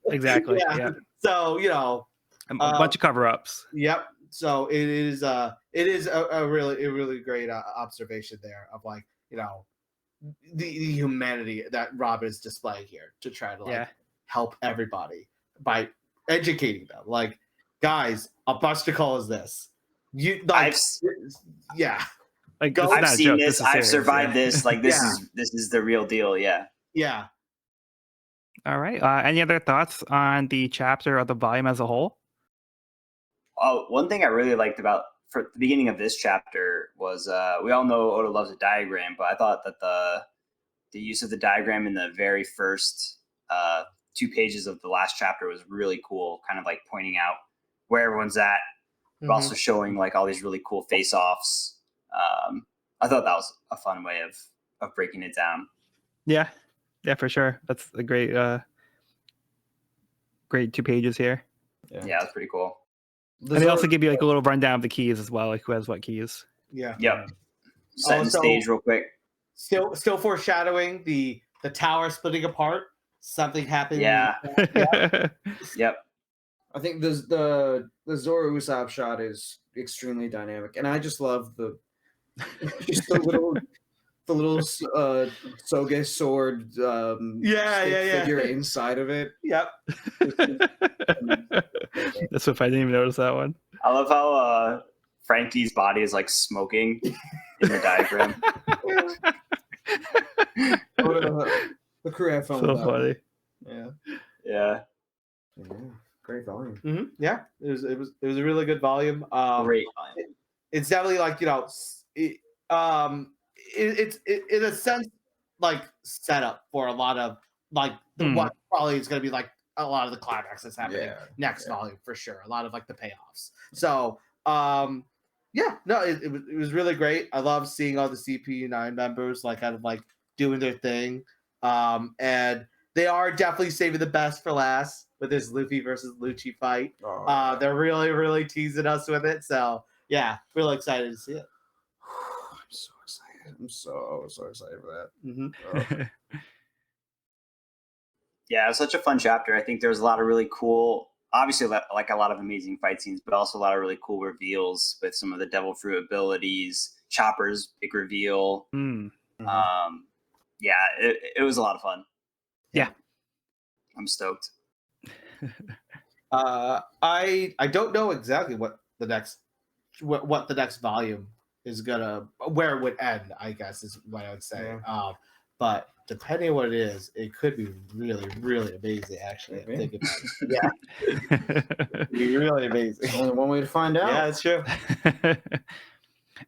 Exactly. So a bunch of cover-ups. Yep. So it is a really great observation there of like the humanity that Robin is displaying here to try to help everybody by educating them. Like, guys, a obstacle is this. You like, Like, I've seen this. I've survived this. Like, this is the real deal. Yeah. All right. Any other thoughts on the chapter or the volume as a whole? One thing I really liked about for the beginning of this chapter was we all know Oda loves a diagram, but I thought that the use of the diagram in the very first 2 pages of the last chapter was really cool, kind of like pointing out where everyone's at, but also showing like all these really cool face-offs. I thought that was a fun way of breaking it down. Yeah, for sure. That's a great 2 pages here. Yeah, that's pretty cool. And they also give you like a little rundown of the keys as well, like who has what keys. Yep. Setting the stage real quick. Still foreshadowing the tower splitting apart. Something happened. Yeah. Yep. I think the Zoro Usopp shot is extremely dynamic, and I just love the little Soge sword figure inside of it. Yep. That's what I didn't even notice that one. I love how Franky's body is like smoking in the diagram. The crew had fun. So funny. Yeah. Great volume. Mm-hmm. Yeah, it was a really good volume. Great volume. It's definitely like it's in a sense like setup for a lot of like what probably is going to be like a lot of the climax that's happening next volume for sure. A lot of like the payoffs. So it was really great. I love seeing all the CP9 members like kind of like doing their thing. And they are definitely saving the best for last with this Luffy versus Lucci fight. They're really, really teasing us with it. So yeah, really excited to see it. I'm so excited. I'm so excited for that. Mm-hmm. Yeah, it was such a fun chapter. I think there was a lot of really cool, obviously like a lot of amazing fight scenes, but also a lot of really cool reveals with some of the Devil Fruit abilities, Chopper's big reveal. Yeah, it was a lot of fun. Yeah. I'm stoked. I don't know exactly what the next volume is where it would end, I guess is what I would say. But depending on what it is, it could be really, really amazing. Actually, I'm thinking about it. It'd be really amazing. There's only one way to find out. Yeah, that's true.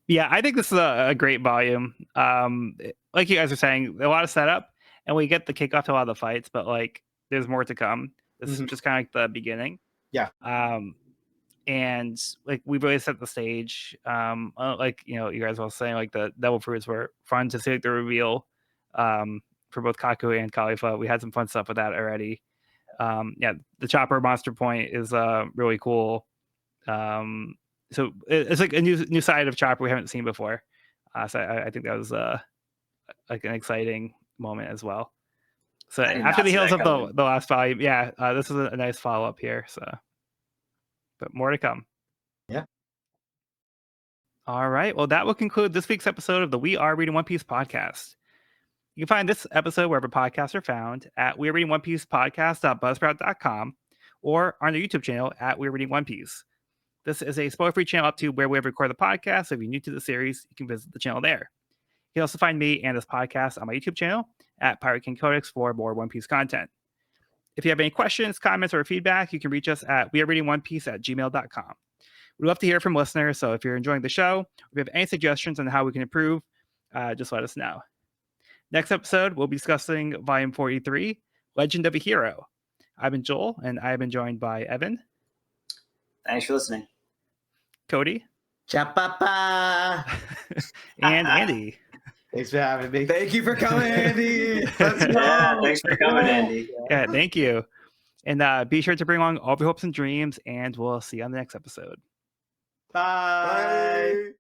Yeah, I think this is a great volume. Like you guys are saying, a lot of setup, and we get the kickoff to a lot of the fights, but like there's more to come. This is just kind of like the beginning. Yeah. And like we really set the stage. Like you guys were all saying, like the Devil Fruits were fun to see like the reveal. For both Kaku and Khalifa, we had some fun stuff with that already. The Chopper Monster Point is really cool. So it's like a new side of Chopper we haven't seen before. So I think that was like an exciting moment as well. So after the heels of the last volume, this is a nice follow up here. So, but more to come. Yeah. All right. Well, that will conclude this week's episode of the We Are Reading One Piece podcast. You can find this episode wherever podcasts are found at We're Reading One Piece podcast.buzzsprout.com or on the YouTube channel at We're Reading One Piece. This is a spoiler-free channel up to where we record the podcast. So if you're new to the series, you can visit the channel there. You can also find me and this podcast on my YouTube channel at Pirate King Codex for more One Piece content. If you have any questions, comments, or feedback, you can reach us at wearereadingonepiece@gmail.com. We'd love to hear from listeners, so if you're enjoying the show, or if you have any suggestions on how we can improve, just let us know. Next episode, we'll be discussing Volume 43, Legend of a Hero. I've been Joel, and I have been joined by Evan. Thanks for listening. Cody. Cha-pa-pa. And Andy. Thanks for having me. Thank you for coming, Andy. Let's go. Yeah, thanks for coming, Andy. Yeah, thank you. And be sure to bring along all of your hopes and dreams, and we'll see you on the next episode. Bye. Bye.